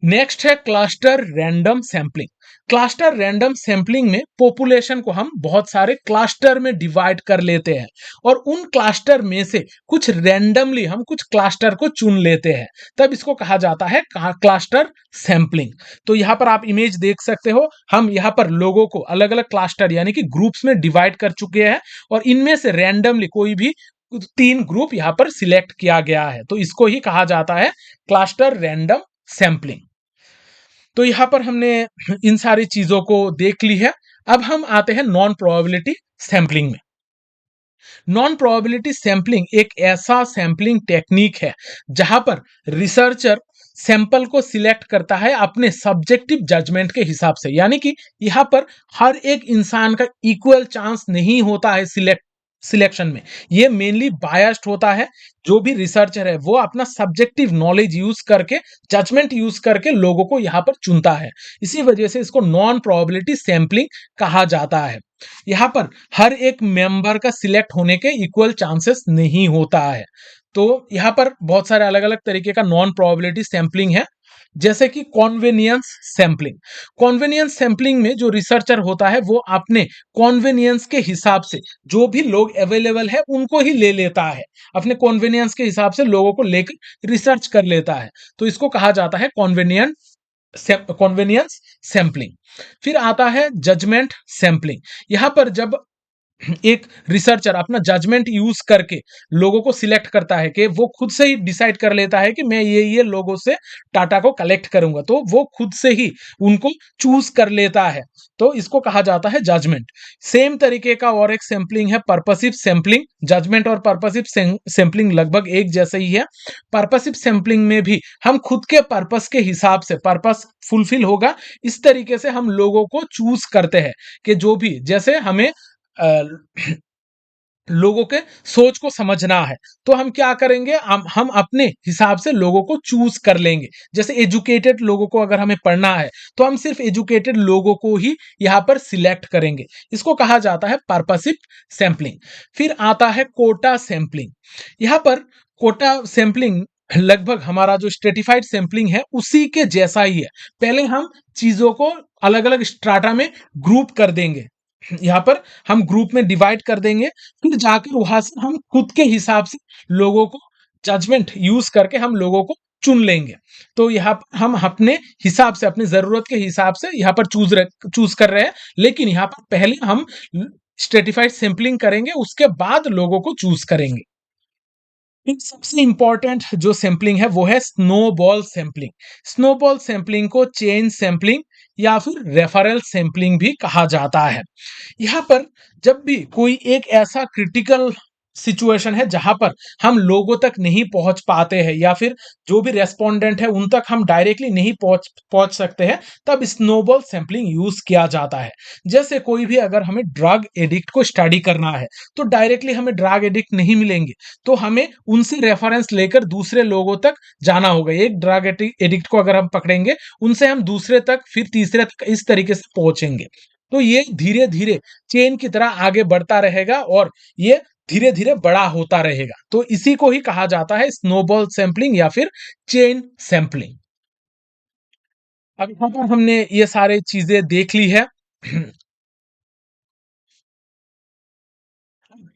नेक्स्ट है cluster random sampling. Cluster random sampling में पॉपुलेशन को हम बहुत सारे क्लस्टर में डिवाइड कर लेते हैं और उन क्लस्टर में से कुछ रैंडमली हम कुछ क्लस्टर को चुन लेते हैं, तब इसको कहा जाता है क्लस्टर सैंपलिंग। तो यहाँ पर आप इमेज देख सकते हो, हम यहाँ पर लोगों को अलग अलग क्लस्टर यानी कि ग्रुप्स में डिवाइड कर चुके हैं और इनमें से रैंडमली कोई भी 3 ग्रुप यहाँ पर सिलेक्ट किया गया है, तो इसको ही कहा जाता है क्लस्टर रैंडम सैंपलिंग। तो यहां पर हमने इन सारी चीजों को देख ली है। अब हम आते हैं नॉन प्रोबेबिलिटी सैंपलिंग में। नॉन प्रोबेबिलिटी सैंपलिंग एक ऐसा सैंपलिंग टेक्निक है जहां पर रिसर्चर सैंपल को सिलेक्ट करता है अपने सब्जेक्टिव जजमेंट के हिसाब से, यानी कि यहां पर हर एक इंसान का इक्वल चांस नहीं होता है सिलेक्शन में। ये मेनली बायस्ड होता है। जो भी रिसर्चर है वो अपना सब्जेक्टिव नॉलेज यूज करके, जजमेंट यूज करके लोगों को यहां पर चुनता है। इसी वजह से इसको नॉन प्रोबेबिलिटी सैंपलिंग कहा जाता है। यहाँ पर हर एक मेंबर का सिलेक्ट होने के इक्वल चांसेस नहीं होता है। तो यहाँ पर बहुत सारे अलग अलग तरीके का नॉन प्रोबेबिलिटी सैंपलिंग है, जैसे कि कॉन्वेनियंस सैंपलिंग। कॉन्वेनियंस सैंपलिंग में जो रिसर्चर होता है वो अपने कॉन्वेनियंस के हिसाब से जो भी लोग अवेलेबल है उनको ही ले लेता है, अपने कॉन्वेनियंस के हिसाब से लोगों को लेकर रिसर्च कर लेता है। तो इसको कहा जाता है कॉन्वेनियंस सैंपलिंग। फिर आता है जजमेंट सैंपलिंग। यहां पर जब एक रिसर्चर अपना जजमेंट यूज करके लोगों को सिलेक्ट करता है कि वो खुद से ही डिसाइड कर लेता है कि मैं ये लोगों से डाटा को कलेक्ट करूंगा, तो वो खुद से ही उनको चूज कर लेता है, तो इसको कहा जाता है जजमेंट। सेम तरीके का और एक सैंपलिंग है पर्पसिव सैंपलिंग। जजमेंट और पर्पसिव सैंपलिंग लगभग एक जैसे ही है। पर्पसिव सैंपलिंग में भी हम खुद के पर्पस के हिसाब से, पर्पस फुलफिल होगा इस तरीके से हम लोगों को चूज करते हैं कि जो भी, जैसे हमें लोगों के सोच को समझना है तो हम क्या करेंगे, हम अपने हिसाब से लोगों को चूज कर लेंगे। जैसे एजुकेटेड लोगों को अगर हमें पढ़ना है तो हम सिर्फ एजुकेटेड लोगों को ही यहां पर सिलेक्ट करेंगे। इसको कहा जाता है पर्पसिव सैंपलिंग। फिर आता है कोटा सैंपलिंग। यहां पर कोटा सैंपलिंग लगभग हमारा जो स्ट्रेटिफाइड सैंपलिंग है उसी के जैसा ही है। पहले हम चीजों को अलग अलग स्ट्राटा में ग्रुप कर देंगे, यहाँ पर हम ग्रुप में डिवाइड कर देंगे, फिर जाकर वहां से हम खुद के हिसाब से लोगों को जजमेंट यूज करके हम लोगों को चुन लेंगे। तो यहाँ हम अपने हिसाब से, अपनी जरूरत के हिसाब से यहाँ पर चूज कर रहे हैं, लेकिन यहाँ पर पहले हम स्ट्रेटिफाइड सैंपलिंग करेंगे, उसके बाद लोगों को चूज करेंगे। एक सबसे इंपॉर्टेंट जो सैंपलिंग है वो है स्नोबॉल सैंपलिंग। स्नोबॉल सैंपलिंग को चेन सैंपलिंग या फिर रेफरल सैंपलिंग भी कहा जाता है। यहाँ पर जब भी कोई एक ऐसा क्रिटिकल सिचुएशन है जहां पर हम लोगों तक नहीं पहुंच पाते हैं या फिर जो भी रेस्पोंडेंट है उन तक हम डायरेक्टली नहीं पहुंच सकते हैं, तब स्नोबॉल सैंपलिंग यूज किया जाता है। जैसे कोई भी अगर हमें ड्रग एडिक्ट को स्टडी करना है तो डायरेक्टली हमें ड्रग एडिक्ट नहीं मिलेंगे, तो हमें उनसे रेफरेंस लेकर दूसरे लोगों तक जाना होगा। एक ड्रग एडिक्ट को अगर हम पकड़ेंगे, उनसे हम दूसरे तक, फिर तीसरे तक, इस तरीके से पहुंचेंगे। तो ये धीरे धीरे चेन की तरह आगे बढ़ता रहेगा और ये धीरे धीरे बड़ा होता रहेगा। तो इसी को ही कहा जाता है स्नोबॉल सैंपलिंग या फिर चेन सैंपलिंग। अब यहाँ पर हमने ये सारे चीजें देख ली है।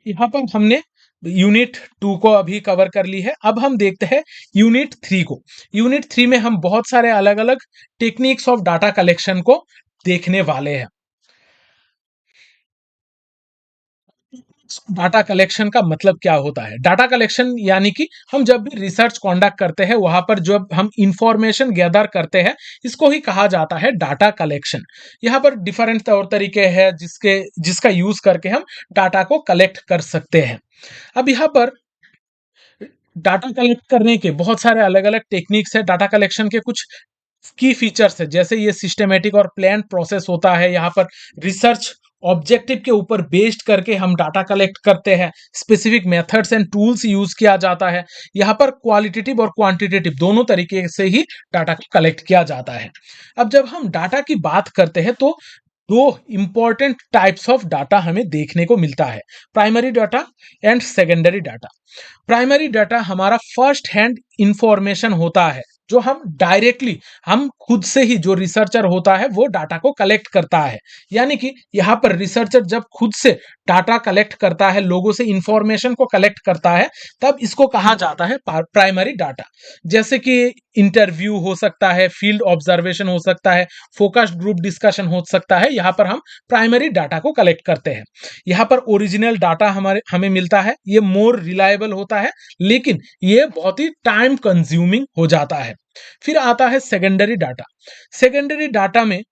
यहाँ पर हमने यूनिट 2 को अभी कवर कर ली है। अब हम देखते हैं यूनिट 3 को। यूनिट 3 में हम बहुत सारे अलग अलग टेक्निक्स ऑफ डाटा कलेक्शन को देखने वाले हैं। डाटा कलेक्शन का मतलब क्या होता है? डाटा कलेक्शन यानी कि हम जब भी रिसर्च कंडक्ट करते हैं वहां पर जब हम इंफॉर्मेशन गैदर करते हैं, इसको ही कहा जाता है डाटा कलेक्शन। यहाँ पर डिफरेंट तौर तरीके हैं जिसका यूज करके हम डाटा को कलेक्ट कर सकते हैं। अब यहाँ पर डाटा कलेक्ट करने के बहुत सारे अलग अलग टेक्निक्स है। डाटा कलेक्शन के कुछ की फीचर्स है, जैसे ये सिस्टमेटिक और प्लान प्रोसेस होता है। यहाँ पर रिसर्च ऑब्जेक्टिव के ऊपर बेस्ड करके हम डाटा कलेक्ट करते हैं। Specific methods and tools use किया जाता है। यहाँ पर क्वालिटेटिव और क्वांटिटेटिव दोनों तरीके से ही डाटा कलेक्ट किया जाता है। अब जब हम डाटा की बात करते हैं तो दो इंपॉर्टेंट टाइप्स ऑफ डाटा हमें देखने को मिलता है, primary data and secondary data. Primary data हमारा फर्स्ट हैंड इंफॉर्मेशन होता है जो हम डायरेक्टली हम खुद से ही जो रिसर्चर होता है वो डाटा को कलेक्ट करता है। यानी कि यहाँ पर रिसर्चर जब खुद से डाटा कलेक्ट करता है, लोगों से इंफॉर्मेशन को कलेक्ट करता है, तब इसको कहा जाता है प्राइमरी डाटा। जैसे कि इंटरव्यू हो सकता है, फील्ड ऑब्जर्वेशन हो सकता है, फोकस्ड ग्रुप डिस्कशन हो सकता है, यहाँ पर हम प्राइमरी डाटा को कलेक्ट करते हैं। यहाँ पर ओरिजिनल डाटा हमें मिलता है, ये मोर रिलायबल होता है, लेकिन ये बहुत ही टाइम कंज्यूमिंग हो जाता है। फिर आता है सेकेंडरी डाटा। सेकेंडरी डाटा में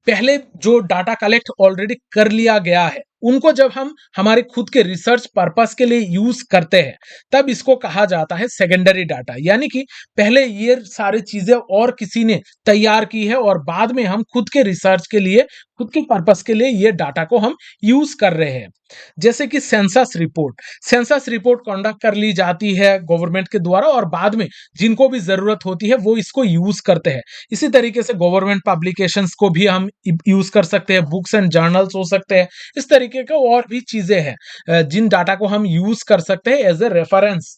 पहले जो डाटा कलेक्ट ऑलरेडी कर लिया गया है, उनको जब हम हमारे खुद के रिसर्च पर्पस के लिए यूज करते हैं, तब इसको कहा जाता है सेकेंडरी डाटा। यानी कि पहले ये सारी चीजें और किसी ने तैयार की है और बाद में हम खुद के रिसर्च के लिए, खुद के पर्पस के लिए ये डाटा को हम यूज कर रहे हैं। जैसे कि सेंसस रिपोर्ट कंडक्ट कर ली जाती है गवर्नमेंट के द्वारा और बाद में जिनको भी जरूरत होती है वो इसको यूज करते हैं। इसी तरीके से गवर्नमेंट पब्लिकेशंस को भी हम यूज कर सकते हैं, बुक्स एंड जर्नल्स हो सकते हैं, इस तरीके के और भी चीजें हैं जिन डाटा को हम यूज कर सकते हैं एज ए रेफरेंस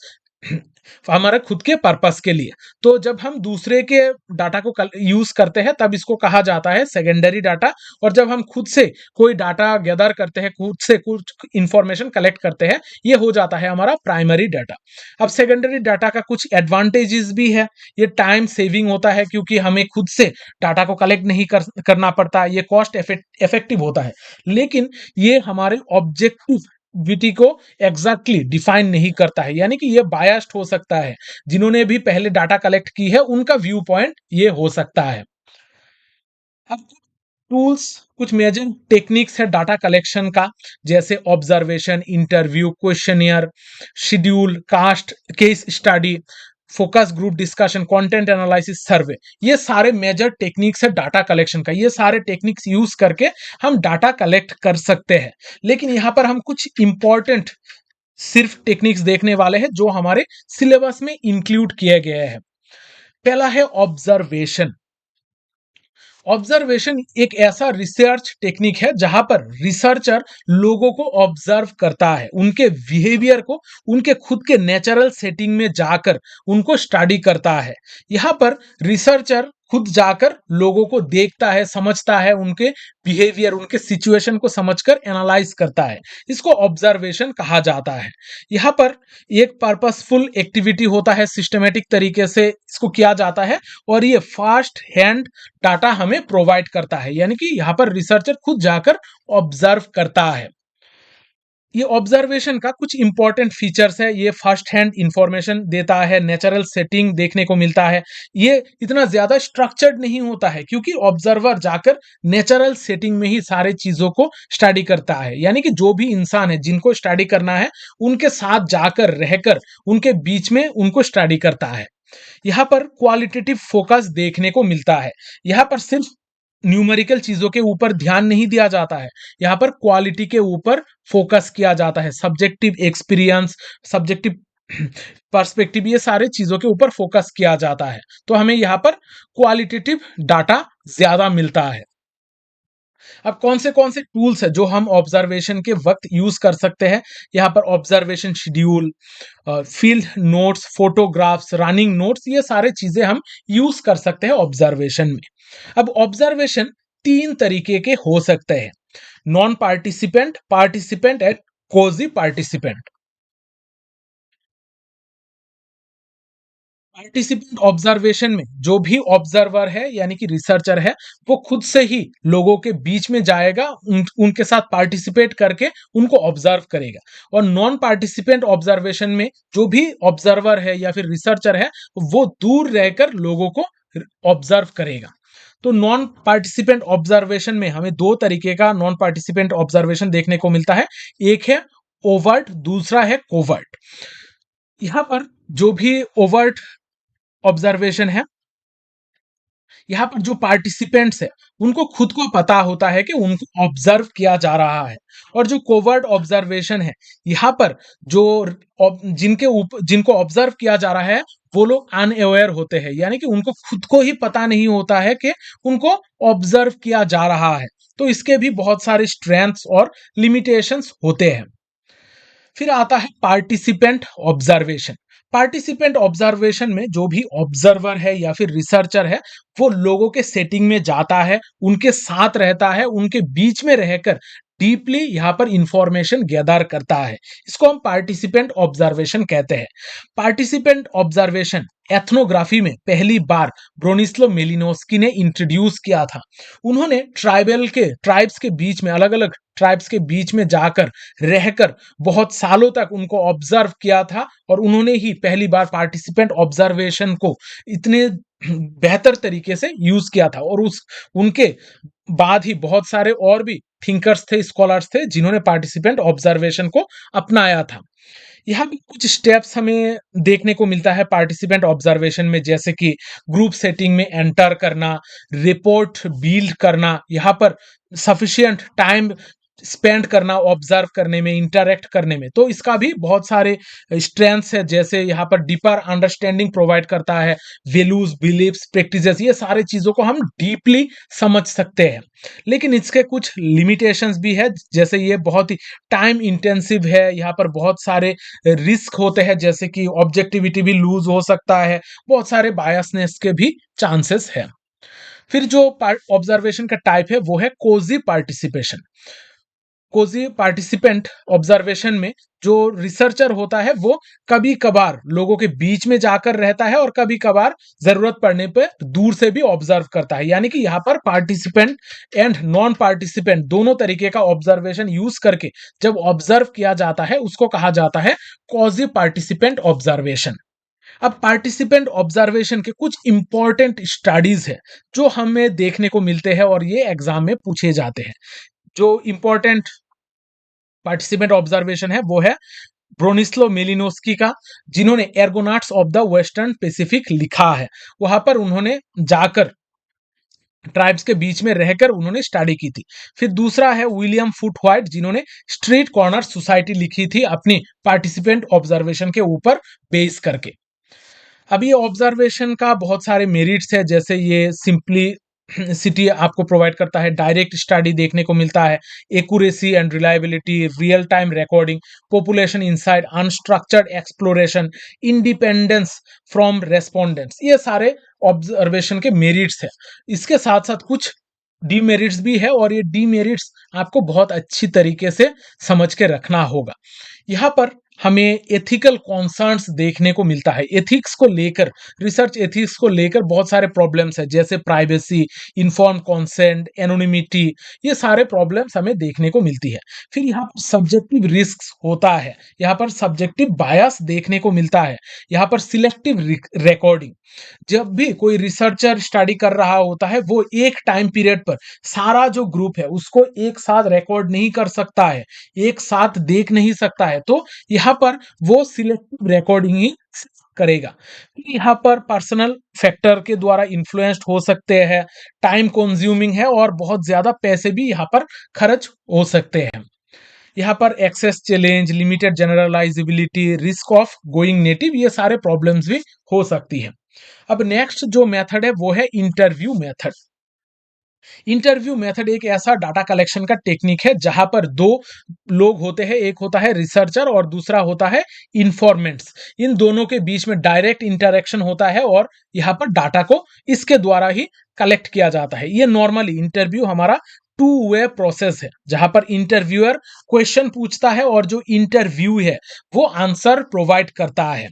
हमारे खुद के पर्पस के लिए। तो जब हम दूसरे के डाटा को यूज करते हैं तब इसको कहा जाता है सेकेंडरी डाटा, और जब हम खुद से कोई डाटा गैदर करते हैं, खुद से कुछ इंफॉर्मेशन कलेक्ट करते हैं, ये हो जाता है हमारा प्राइमरी डाटा। अब सेकेंडरी डाटा का कुछ एडवांटेजेस भी है। ये टाइम सेविंग होता है क्योंकि हमें खुद से डाटा को कलेक्ट नहीं करना पड़ता, ये कॉस्ट इफेक्टिव होता है, लेकिन ये हमारे ऑब्जेक्टिव विटी को एग्जैक्टली डिफाइन नहीं करता है। यानी कि ये बायस्ड हो सकता है, जिन्होंने भी पहले डाटा कलेक्ट की है उनका व्यू पॉइंट ये हो सकता है। अब टूल्स, कुछ मेजर टेक्निक्स है डाटा कलेक्शन का, जैसे ऑब्जर्वेशन, इंटरव्यू, क्वेश्चनियर, शेड्यूल, कास्ट, case study, focus group discussion, content analysis, survey. ये सारे मेजर टेक्निक्स है डाटा कलेक्शन का। ये सारे टेक्निक्स यूज करके हम डाटा कलेक्ट कर सकते हैं। लेकिन यहाँ पर हम कुछ इंपॉर्टेंट सिर्फ टेक्निक्स देखने वाले हैं जो हमारे सिलेबस में इंक्लूड किए गए हैं। पहला है ऑब्जर्वेशन। ऑब्जर्वेशन एक ऐसा रिसर्च टेक्निक है जहां पर रिसर्चर लोगों को ऑब्जर्व करता है, उनके बिहेवियर को, उनके खुद के नेचुरल सेटिंग में जाकर उनको स्टडी करता है। यहां पर रिसर्चर खुद जाकर लोगों को देखता है, समझता है, उनके बिहेवियर, उनके सिचुएशन को समझकर एनालाइज करता है। इसको ऑब्जर्वेशन कहा जाता है। यहाँ पर एक पर्पसफुल एक्टिविटी होता है, सिस्टमेटिक तरीके से इसको किया जाता है, और ये फास्ट हैंड डाटा हमें प्रोवाइड करता है। यानी कि यहाँ पर रिसर्चर खुद जाकर ऑब्जर्व करता है। ये ऑब्जर्वेशन का कुछ इंपॉर्टेंट फीचर्स है। ये फर्स्ट हैंड इंफॉर्मेशन देता है, नेचुरल सेटिंग देखने को मिलता है। ये इतना ज्यादा स्ट्रक्चर्ड नहीं होता है क्योंकि ऑब्जर्वर जाकर नेचुरल सेटिंग में ही सारे चीजों को स्टडी करता है। यानी कि जो भी इंसान है जिनको स्टडी करना है, उनके साथ जाकर रहकर उनके बीच में उनको स्टडी करता है। यहाँ पर क्वालिटेटिव फोकस देखने को मिलता है। यहाँ पर सिर्फ न्यूमेरिकल चीजों के ऊपर ध्यान नहीं दिया जाता है, यहाँ पर क्वालिटी के ऊपर फोकस किया जाता है। सब्जेक्टिव एक्सपीरियंस, सब्जेक्टिव पर्सपेक्टिव, ये सारे चीजों के ऊपर फोकस किया जाता है। तो हमें यहाँ पर क्वालिटेटिव डाटा ज्यादा मिलता है। अब कौन से टूल्स है जो हम ऑब्जर्वेशन के वक्त यूज कर सकते हैं? यहाँ पर observation schedule, field notes, photographs, running notes, ये सारे चीजें हम यूज कर सकते हैं ऑब्जर्वेशन में। अब ऑब्जर्वेशन तीन तरीके के हो सकते हैं: non participant, participant and quasi participant. Participant observation में जो भी ऑब्जर्वर है यानी कि रिसर्चर है, वो खुद से ही लोगों के बीच में जाएगा, उनके साथ पार्टिसिपेट करके उनको ऑब्जर्व करेगा। और नॉन पार्टिसिपेंट ऑब्जर्वेशन में जो भी ऑब्जर्वर है या फिर रिसर्चर है, वो दूर रहकर लोगों को ऑब्जर्व करेगा। तो नॉन पार्टिसिपेंट ऑब्जर्वेशन में हमें दो तरीके का नॉन पार्टिसिपेंट ऑब्जर्वेशन देखने को मिलता है। एक है ओवर्ट, दूसरा है कोवर्ट। यहाँ पर जो भी ओवर्ट ऑब्जर्वेशन है, यहाँ पर जो पार्टिसिपेंट्स है उनको खुद को पता होता है कि उनको ऑब्जर्व किया जा रहा है। और जो कोवर्ट ऑब्जर्वेशन है, यहाँ पर जो जिनको ऑब्जर्व किया जा रहा है वो लोग अनअवेयर होते हैं, यानी कि उनको खुद को ही पता नहीं होता है कि उनको ऑब्जर्व किया जा रहा है। तो इसके भी बहुत सारे स्ट्रेंथ्स और लिमिटेशंस होते हैं। फिर आता है पार्टिसिपेंट ऑब्जर्वेशन। पार्टिसिपेंट ऑब्जर्वेशन में जो भी ऑब्जर्वर है या फिर रिसर्चर है, वो लोगों के सेटिंग में जाता है, उनके साथ रहता है, उनके बीच में रहकर डीपली यहाँ पर इंफॉर्मेशन गैदर करता है। इसको हम पार्टिसिपेंट ऑब्जर्वेशन कहते हैं। पार्टिसिपेंट ऑब्जर्वेशन एथनोग्राफी में पहली बार ब्रोनिस्लो मेलिनोस्की ने इंट्रोड्यूस किया था। उन्होंने ट्राइब्स के बीच में, अलग अलग ट्राइब्स के बीच में जाकर रहकर बहुत सालों तक उनको ऑब्जर्व किया था, और उन्होंने ही पहली बार पार्टिसिपेंट ऑब्जर्वेशन को इतने बेहतर तरीके से यूज किया था। और उस उनके बाद ही बहुत सारे और भी थिंकर्स थे, स्कॉलर्स थे, जिन्होंने पार्टिसिपेंट ऑब्जर्वेशन को अपनाया था। यहाँ भी कुछ स्टेप्स हमें देखने को मिलता है पार्टिसिपेंट ऑब्जर्वेशन में, जैसे कि ग्रुप सेटिंग में एंटर करना, रिपोर्ट बिल्ड करना, यहाँ पर सफिशिएंट टाइम स्पेंड करना ऑब्जर्व करने में, इंटरेक्ट करने में। तो इसका भी बहुत सारे स्ट्रेंथ्स है, जैसे यहाँ पर डीपर अंडरस्टैंडिंग प्रोवाइड करता है, वैल्यूज, बिलीव्स, प्रैक्टिसेस, ये सारे चीजों को हम डीपली समझ सकते हैं। लेकिन इसके कुछ लिमिटेशंस भी है, जैसे ये बहुत ही टाइम इंटेंसिव है, यहाँ पर बहुत सारे रिस्क होते हैं, जैसे कि ऑब्जेक्टिविटी भी लूज हो सकता है, बहुत सारे बायसनेस के भी चांसेस है। फिर जो ऑब्जर्वेशन का टाइप है वो है quasi participation. Quasi participant observation में जो रिसर्चर होता है वो कभी कभार लोगों के बीच में जाकर रहता है, और कभी कभार जरूरत पड़ने पर दूर से भी ऑब्जर्व करता है। यानी कि यहाँ पर पार्टिसिपेंट एंड नॉन पार्टिसिपेंट दोनों तरीके का ऑब्जर्वेशन यूज करके जब ऑब्जर्व किया जाता है, उसको कहा जाता है कॉजी पार्टिसिपेंट ऑब्जर्वेशन। अब पार्टिसिपेंट ऑब्जर्वेशन के कुछ इंपॉर्टेंट स्टडीज है जो हमें देखने को मिलते हैं, और ये एग्जाम में पूछे जाते हैं। जो इंपॉर्टेंट पार्टिसिपेंट ऑब्जर्वेशन है वो है ब्रोनिस्लो मेलिनोस्की का, जिन्होंने एर्गोनॉट्स ऑफ द वेस्टर्न पैसिफिक लिखा है। वहां पर उन्होंने जाकर ट्राइब्स के बीच में रहकर उन्होंने स्टडी की थी। फिर दूसरा है विलियम फुट व्हाइट, जिन्होंने स्ट्रीट कॉर्नर सोसाइटी लिखी थी अपनी पार्टिसिपेंट ऑब्जर्वेशन के ऊपर बेस करके। अब ये ऑब्जर्वेशन का बहुत सारे मेरिट्स है, जैसे ये सिंपली सिटी आपको प्रोवाइड करता है, डायरेक्ट स्टडी देखने को मिलता है, accuracy and reliability, real time recording, population insight, unstructured exploration, independence from respondents, ये सारे ऑब्जर्वेशन के मेरिट्स है। इसके साथ साथ कुछ डीमेरिट्स भी है, और ये डीमेरिट्स आपको बहुत अच्छी तरीके से समझ के रखना होगा। यहाँ पर हमें एथिकल कॉन्सर्न्स देखने को मिलता है। एथिक्स को लेकर, रिसर्च एथिक्स को लेकर बहुत सारे प्रॉब्लम्स है, जैसे प्राइवेसी, इन्फॉर्म कंसेंट, एनोनिमिटी, ये सारे प्रॉब्लम्स हमें देखने को मिलती है। फिर यहाँ पर सब्जेक्टिव रिस्क होता है, यहाँ पर सब्जेक्टिव बायस देखने को मिलता है, यहाँ पर सिलेक्टिव रिकॉर्डिंग। जब भी कोई रिसर्चर स्टडी कर रहा होता है, वो एक टाइम पीरियड पर सारा जो ग्रुप है उसको एक साथ रिकॉर्ड नहीं कर सकता है, एक साथ देख नहीं सकता है, तो यहाँ पर वो सिलेक्टिव रिकॉर्डिंग ही करेगा। यहाँ पर पर्सनल फैक्टर के द्वारा इन्फ्लुएंस्ड हो सकते हैं, टाइम कंज्यूमिंग है, और बहुत ज्यादा पैसे भी यहाँ पर खर्च हो सकते हैं। यहाँ पर access challenge, limited generalisability, risk of going native, ये सारे प्रॉब्लम्स भी हो सकती है। अब नेक्स्ट जो मेथड है वो है इंटरव्यू मेथड। इंटरव्यू मेथड एक ऐसा डाटा कलेक्शन का टेक्निक है जहां पर दो लोग होते हैं, एक होता है रिसर्चर और दूसरा होता है इन्फॉर्मेंट्स। इन दोनों के बीच में डायरेक्ट इंटरेक्शन होता है, और यहाँ पर डाटा को इसके द्वारा ही कलेक्ट किया जाता है। ये नॉर्मली इंटरव्यू हमारा टू वे प्रोसेस है, जहां पर इंटरव्यूअर क्वेश्चन पूछता है और जो इंटरव्यू है वो आंसर प्रोवाइड करता है।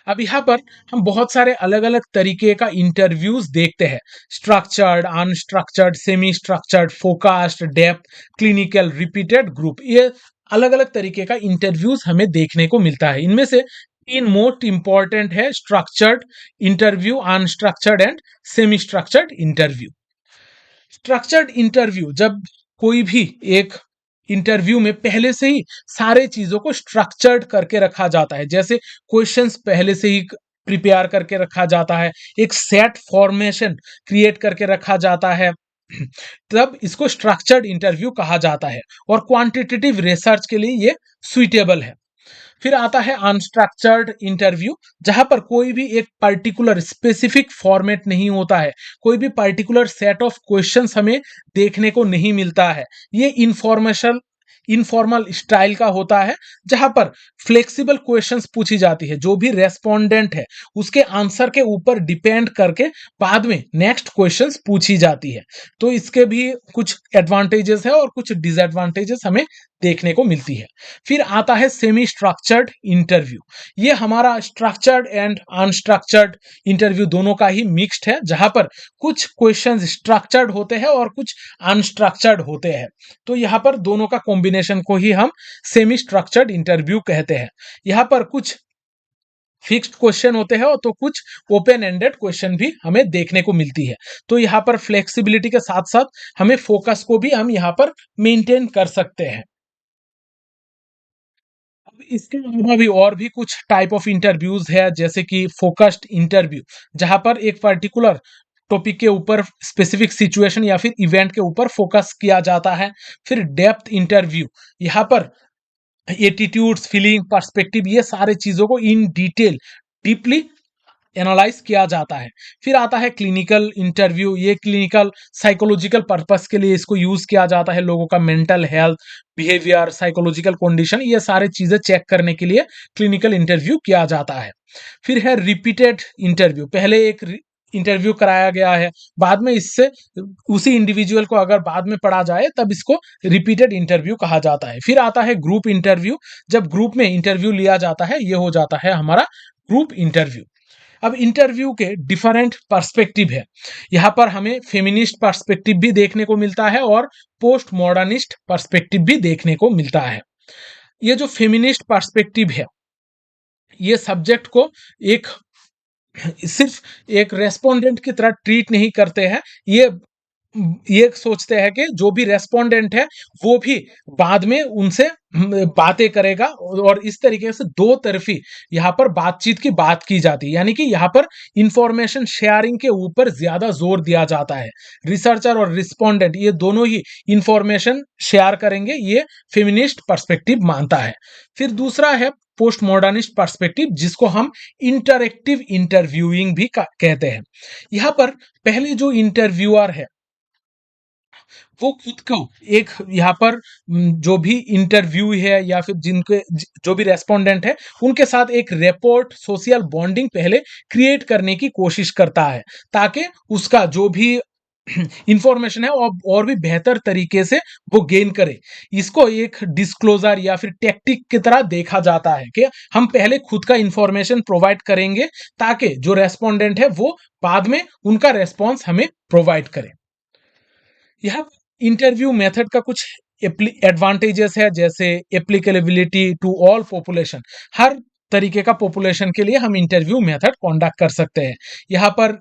अब यहाँ पर हम बहुत सारे अलग अलग तरीके का इंटरव्यूज देखते हैं, structured, unstructured, semi structured, focused, depth, clinical, repeated, group, ये अलग अलग तरीके का इंटरव्यूज हमें देखने को मिलता है। इनमें से तीन मोस्ट इंपॉर्टेंट है, structured interview, unstructured and semi structured interview. Structured interview, जब कोई भी एक इंटरव्यू में पहले से ही सारे चीजों को स्ट्रक्चर्ड करके रखा जाता है, जैसे क्वेश्चंस पहले से ही प्रिपेयर करके रखा जाता है, एक सेट फॉर्मेशन क्रिएट करके रखा जाता है, तब इसको स्ट्रक्चर्ड इंटरव्यू कहा जाता है, और क्वांटिटेटिव रिसर्च के लिए ये सुइटेबल है। फिर आता है अनस्ट्रक्चर्ड इंटरव्यू, जहां पर कोई भी एक पर्टिकुलर स्पेसिफिक फॉर्मेट नहीं होता है, कोई भी पर्टिकुलर सेट ऑफ क्वेश्चंस हमें देखने को नहीं मिलता है। ये इंफॉर्मेशन इनफॉर्मल स्टाइल का होता है, जहां पर फ्लेक्सिबल क्वेश्चंस पूछी जाती है। जो भी रेस्पोंडेंट है उसके आंसर के ऊपर डिपेंड करके बाद में नेक्स्ट क्वेश्चंस पूछी जाती है। तो इसके भी कुछ एडवांटेजेस है और कुछ डिसएडवांटेजेस हमें देखने को मिलती है। फिर आता है सेमी स्ट्रक्चर्ड इंटरव्यू। ये हमारा स्ट्रक्चर्ड एंड अनस्ट्रक्चर्ड इंटरव्यू दोनों का ही मिक्स्ड है, जहां पर कुछ क्वेश्चंस स्ट्रक्चर्ड होते हैं और कुछ अनस्ट्रक्चर्ड होते हैं। तो यहाँ पर दोनों का कॉम्बिनेशन को ही हम सेमी स्ट्रक्चर्ड इंटरव्यू कहते हैं। यहाँ पर कुछ फिक्स्ड क्वेश्चन होते हैं और तो कुछ ओपन एंडेड क्वेश्चन भी हमें देखने को मिलती है। तो यहाँ पर फ्लेक्सिबिलिटी के साथ साथ हमें फोकस को भी हम यहाँ पर मेंटेन कर सकते हैं। अब इसके अलावा भी और भी कुछ टाइप ऑफ इंटरव्यूज है, जैसे कि फोकस्ड इंटरव्यू, जहां पर एक पर्टिकुलर टॉपिक के ऊपर स्पेसिफिक सिचुएशन या फिर इवेंट के ऊपर फोकस किया जाता है। फिर डेप्थ इंटरव्यू, यहाँ पर एटीट्यूड्स, फीलिंग, पर्सपेक्टिव, ये सारे चीजों को इन डिटेल डीपली एनालाइज किया जाता है। फिर आता है क्लिनिकल इंटरव्यू। ये क्लिनिकल साइकोलॉजिकल पर्पस के लिए इसको यूज किया जाता है। लोगों का mental health, behaviour, psychological condition, ये सारे चीजें चेक करने के लिए क्लिनिकल इंटरव्यू किया जाता है। फिर है रिपीटेड इंटरव्यू। पहले एक इंटरव्यू कराया गया है, बाद में इससे उसी इंडिविजुअल को अगर बाद में पढ़ा जाए तब इसको रिपीटेड इंटरव्यू कहा जाता है। फिर आता है ग्रुप इंटरव्यू। जब ग्रुप में इंटरव्यू लिया जाता है, ये हो जाता है हमारा ग्रुप इंटरव्यू। अब इंटरव्यू के डिफरेंट पर्सपेक्टिव है। यहाँ पर हमें फेमिनिस्ट पर्सपेक्टिव भी देखने को मिलता है और पोस्ट मॉडर्निस्ट पर्सपेक्टिव भी देखने को मिलता है। ये जो फेमिनिस्ट पर्सपेक्टिव है, ये सब्जेक्ट को एक सिर्फ एक रेस्पोंडेंट की तरह ट्रीट नहीं करते हैं। ये सोचते हैं कि जो भी रेस्पोंडेंट है वो भी बाद में उनसे बातें करेगा, और इस तरीके से दो तरफी यहाँ पर बातचीत की बात की जाती है। यानी कि यहाँ पर इंफॉर्मेशन शेयरिंग के ऊपर ज्यादा जोर दिया जाता है। रिसर्चर और रिस्पोंडेंट ये दोनों ही इंफॉर्मेशन शेयर करेंगे, ये फेमिनिस्ट पर्सपेक्टिव मानता है। फिर दूसरा है पोस्ट मॉडर्निस्ट पर्सपेक्टिव, जिसको हम इंटरएक्टिव इंटरव्यूइंग भी कहते हैं। यहाँ पर पहले जो इंटरव्यूअर है वो खुद को एक यहाँ पर जो भी इंटरव्यू है या फिर जो भी रेस्पोंडेंट है उनके साथ एक रेपोर्ट, सोशल बॉन्डिंग पहले क्रिएट करने की कोशिश करता है, ताकि उसका जो भी इंफॉर्मेशन है और भी बेहतर तरीके से वो गेन करे। इसको एक डिस्क्लोजर या फिर टेक्टिक की तरह देखा जाता है कि हम पहले खुद का इंफॉर्मेशन प्रोवाइड करेंगे, ताकि जो रेस्पोंडेंट है वो बाद में उनका रेस्पॉन्स हमें प्रोवाइड करे। यह इंटरव्यू मेथड का कुछ एडवांटेजेस है, जैसे एप्लीकेबिलिटी टू ऑल पॉपुलेशन। हर तरीके का पॉपुलेशन के लिए हम इंटरव्यू मेथड कंडक्ट कर सकते हैं। यहाँ पर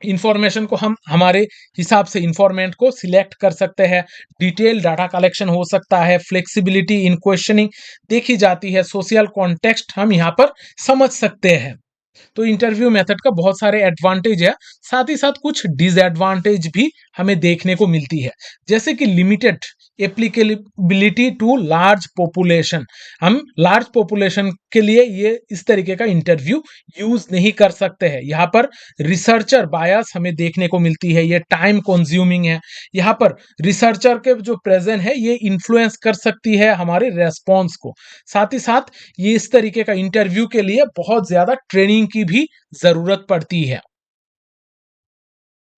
इंफॉर्मेशन को हम हमारे हिसाब से इंफॉर्मेंट को सिलेक्ट कर सकते हैं। डिटेल डाटा कलेक्शन हो सकता है। फ्लेक्सिबिलिटी इन क्वेश्चनिंग देखी जाती है। सोशल कॉन्टेक्स्ट हम यहाँ पर समझ सकते हैं। तो इंटरव्यू मेथड का बहुत सारे एडवांटेज है, साथ ही साथ कुछ डिसएडवांटेज भी हमें देखने को मिलती है, जैसे कि limited applicability to large population. हम लार्ज पॉपुलेशन के लिए ये इस तरीके का इंटरव्यू यूज नहीं कर सकते हैं। यहाँ पर रिसर्चर बायस हमें देखने को मिलती है। ये टाइम कंज्यूमिंग है। यहाँ पर रिसर्चर के जो प्रेजेंट है ये इन्फ्लुएंस कर सकती है हमारे रेस्पॉन्स को। साथ ही साथ ये इस तरीके का इंटरव्यू के लिए बहुत ज्यादा ट्रेनिंग की भी जरूरत पड़ती है।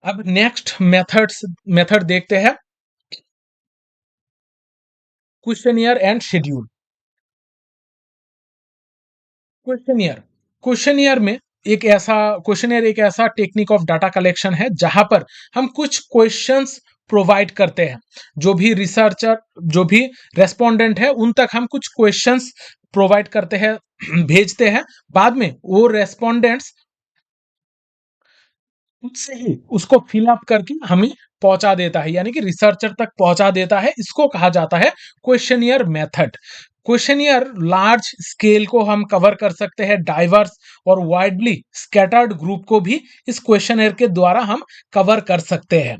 अब नेक्स्ट मेथड देखते हैं, questionnaire and schedule. Questionnaire questionnaire में एक ऐसा टेक्निक ऑफ डाटा कलेक्शन है, जहां पर हम कुछ क्वेश्चंस प्रोवाइड करते हैं। जो भी रिसर्चर, जो भी रेस्पोंडेंट है, उन तक हम कुछ क्वेश्चंस प्रोवाइड करते हैं, भेजते हैं। बाद में वो रेस्पोंडेंट्स खुद से ही उसको फिल अप करके हमें पहुंचा देता है, यानी कि रिसर्चर तक पहुंचा देता है। इसको कहा जाता है questionnaire method. Questionnaire large scale को हम कवर कर सकते हैं। डाइवर्स और वाइडली स्कैटर्ड ग्रुप को भी इस क्वेश्चनियर के द्वारा हम कवर कर सकते हैं।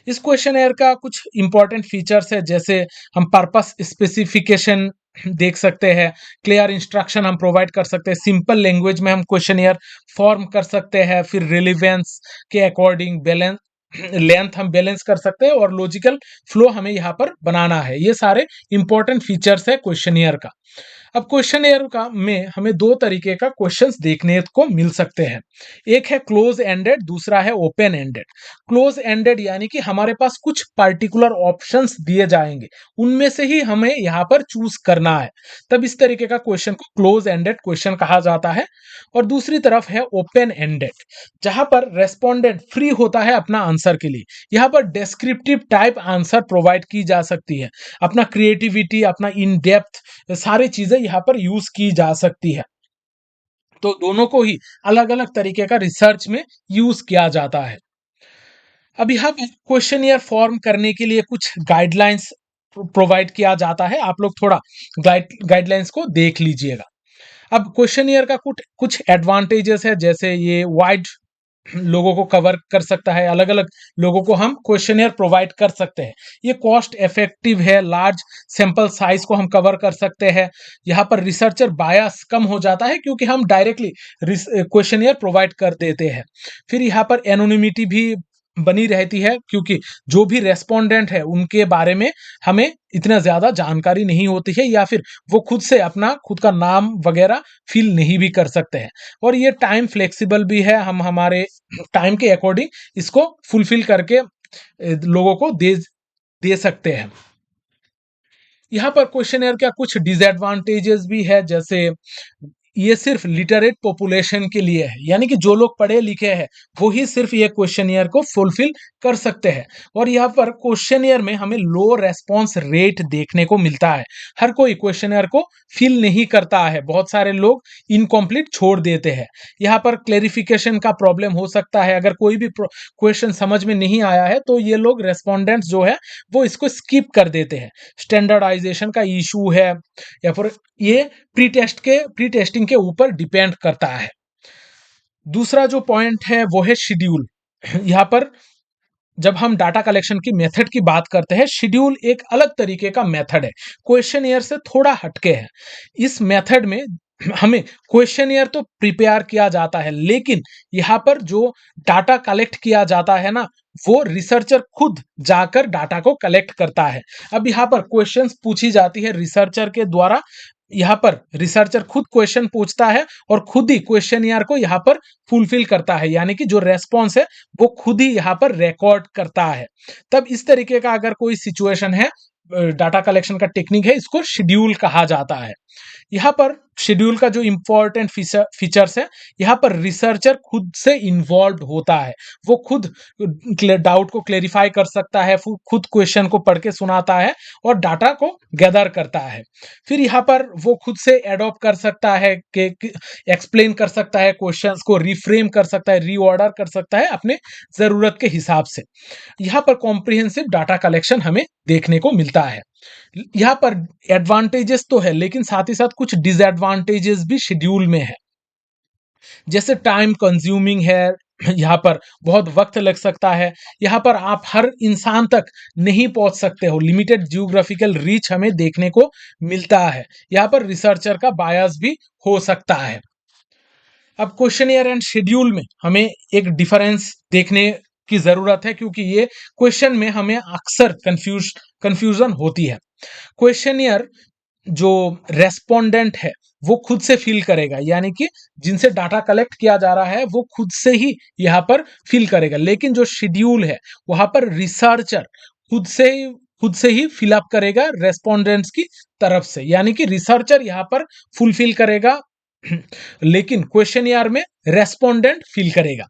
इस क्वेश्चनियर का कुछ इंपॉर्टेंट फीचर्स है, जैसे हम पर्पस स्पेसिफिकेशन देख सकते हैं। क्लियर इंस्ट्रक्शन हम प्रोवाइड कर सकते हैं। सिंपल लैंग्वेज में हम क्वेश्चनियर फॉर्म कर सकते हैं। फिर रिलेवेंस के अकॉर्डिंग बैलेंस लेंथ हम बैलेंस कर सकते हैं और लॉजिकल फ्लो हमें यहाँ पर बनाना है। ये सारे इंपॉर्टेंट फीचर्स है क्वेश्चनियर का। अब क्वेश्चनियर का में हमें दो तरीके का क्वेश्चंस देखने को मिल सकते हैं। एक है क्लोज एंडेड, दूसरा है ओपन एंडेड। क्लोज एंडेड यानी कि हमारे पास कुछ पार्टिकुलर ऑप्शंस दिए जाएंगे, उनमें से ही हमें यहाँ पर चूज करना है, तब इस तरीके का क्वेश्चन को क्लोज एंडेड क्वेश्चन कहा जाता है। और दूसरी तरफ है ओपन एंडेड, जहां पर रेस्पोंडेंट फ्री होता है अपना आंसर के लिए। यहाँ पर डिस्क्रिप्टिव टाइप आंसर प्रोवाइड की जा सकती है, अपना क्रिएटिविटी, अपना इन डेप्थ सारी चीजें यहाँ पर यूज की जा सकती है। तो दोनों को ही अलग अलग तरीके का रिसर्च में यूज किया जाता है। अब यहाँ पर क्वेश्चनियर फॉर्म करने के लिए कुछ गाइडलाइंस प्रोवाइड किया जाता है। आप लोग थोड़ा गाइडलाइंस को देख लीजिएगा। अब क्वेश्चनियर का कुछ कुछ एडवांटेजेस है, जैसे ये वाइड लोगों को कवर कर सकता है, अलग अलग लोगों को हम क्वेश्चनियर प्रोवाइड कर सकते हैं। ये कॉस्ट इफेक्टिव है, लार्ज सैंपल साइज को हम कवर कर सकते हैं। यहाँ पर रिसर्चर बायस कम हो जाता है क्योंकि हम डायरेक्टली क्वेश्चनियर प्रोवाइड कर देते हैं। फिर यहाँ पर एनोनिमिटी भी बनी रहती है, क्योंकि जो भी रेस्पोंडेंट है उनके बारे में हमें इतना ज्यादा जानकारी नहीं होती है, या फिर वो खुद से अपना खुद का नाम वगैरह फिल नहीं भी कर सकते हैं। और ये टाइम फ्लेक्सिबल भी है, हम हमारे टाइम के अकॉर्डिंग इसको फुलफिल करके लोगों को दे सकते हैं। यहाँ पर क्वेश्चनर का कुछ डिसएडवांटेजेस भी है, जैसे ये सिर्फ लिटरेट पॉपुलेशन के लिए है, यानी कि जो लोग पढ़े लिखे हैं वो ही सिर्फ ये क्वेश्चनियर को फुलफिल कर सकते हैं। और यहाँ पर क्वेश्चनियर में हमें लो रेस्पॉन्स रेट देखने को मिलता है, हर कोई क्वेश्चनियर को फिल नहीं करता है, बहुत सारे लोग इनकम्प्लीट छोड़ देते हैं। यहाँ पर क्लेरिफिकेशन का प्रॉब्लम हो सकता है, अगर कोई भी क्वेश्चन समझ में नहीं आया है तो ये लोग रेस्पोंडेंट्स जो है वो इसको स्किप कर देते हैं। स्टैंडर्डाइजेशन का इशू है, या फिर ये प्री टेस्टिंग के ऊपर डिपेंड करता है। दूसरा जो पॉइंट है वो है शेड्यूल। यहाँ पर जब हम डाटा कलेक्शन की मेथड की बात करते हैं, शेड्यूल एक अलग तरीके का मेथड है, क्वेश्चनियर से थोड़ा हटके है। इस मेथड में हमें क्वेश्चनियर तो प्रिपेयर किया जाता है, लेकिन यहाँ पर जो डाटा कलेक्ट किया जाता है ना, वो रिसर्चर खुद जाकर डाटा को कलेक्ट करता है। अब यहाँ पर क्वेश्चंस पूछी जाती है रिसर्चर के द्वारा, यहाँ पर रिसर्चर खुद क्वेश्चन पूछता है और खुद ही क्वेश्चनियर को यहाँ पर फुलफिल करता है, यानी कि जो रेस्पॉन्स है वो खुद ही यहाँ पर रिकॉर्ड करता है। तब इस तरीके का अगर कोई सिचुएशन है, डाटा कलेक्शन का टेक्निक है, इसको शेड्यूल कहा जाता है। यहाँ पर शेड्यूल का जो इंपॉर्टेंट फीचर्स है, यहाँ पर रिसर्चर खुद से इन्वॉल्व होता है, वो खुद डाउट को क्लेरिफाई कर सकता है, खुद क्वेश्चन को पढ़ के सुनाता है और डाटा को गैदर करता है। फिर यहाँ पर वो खुद से एडॉप्ट कर सकता है, कि एक्सप्लेन कर सकता है, क्वेश्चंस को रिफ्रेम कर सकता है, रीऑर्डर कर सकता है अपने जरूरत के हिसाब से। यहाँ पर कॉम्प्रिहेंसिव डाटा कलेक्शन हमें देखने को मिलता है। यहाँ पर एडवांटेजेस तो है, लेकिन साथ ही साथ कुछ डिसएडवांटेजेस भी शेड्यूल में है, जैसे टाइम कंज्यूमिंग है, यहाँ पर बहुत वक्त लग सकता है, यहाँ पर आप हर इंसान तक नहीं पहुंच सकते हो, लिमिटेड जियोग्राफिकल रीच हमें देखने को मिलता है। यहाँ पर रिसर्चर का बायस भी हो सकता है। अब क्वेश्चनियर एंड शेड्यूल में हमें एक डिफरेंस देखने की जरूरत है, क्योंकि ये क्वेश्चन में हमें अक्सर कंफ्यूजन होती है। क्वेश्चनियर जो रेस्पोंडेंट है वो खुद से फिल करेगा, यानी कि जिनसे डाटा कलेक्ट किया जा रहा है वो खुद से ही यहाँ पर फिल करेगा, लेकिन जो शेड्यूल है वहां पर रिसर्चर खुद से ही फिलअप करेगा रेस्पोंडेंट्स की तरफ से, यानी कि रिसर्चर यहाँ पर फुलफिल करेगा लेकिन क्वेश्चनियर में रेस्पोंडेंट फिल करेगा।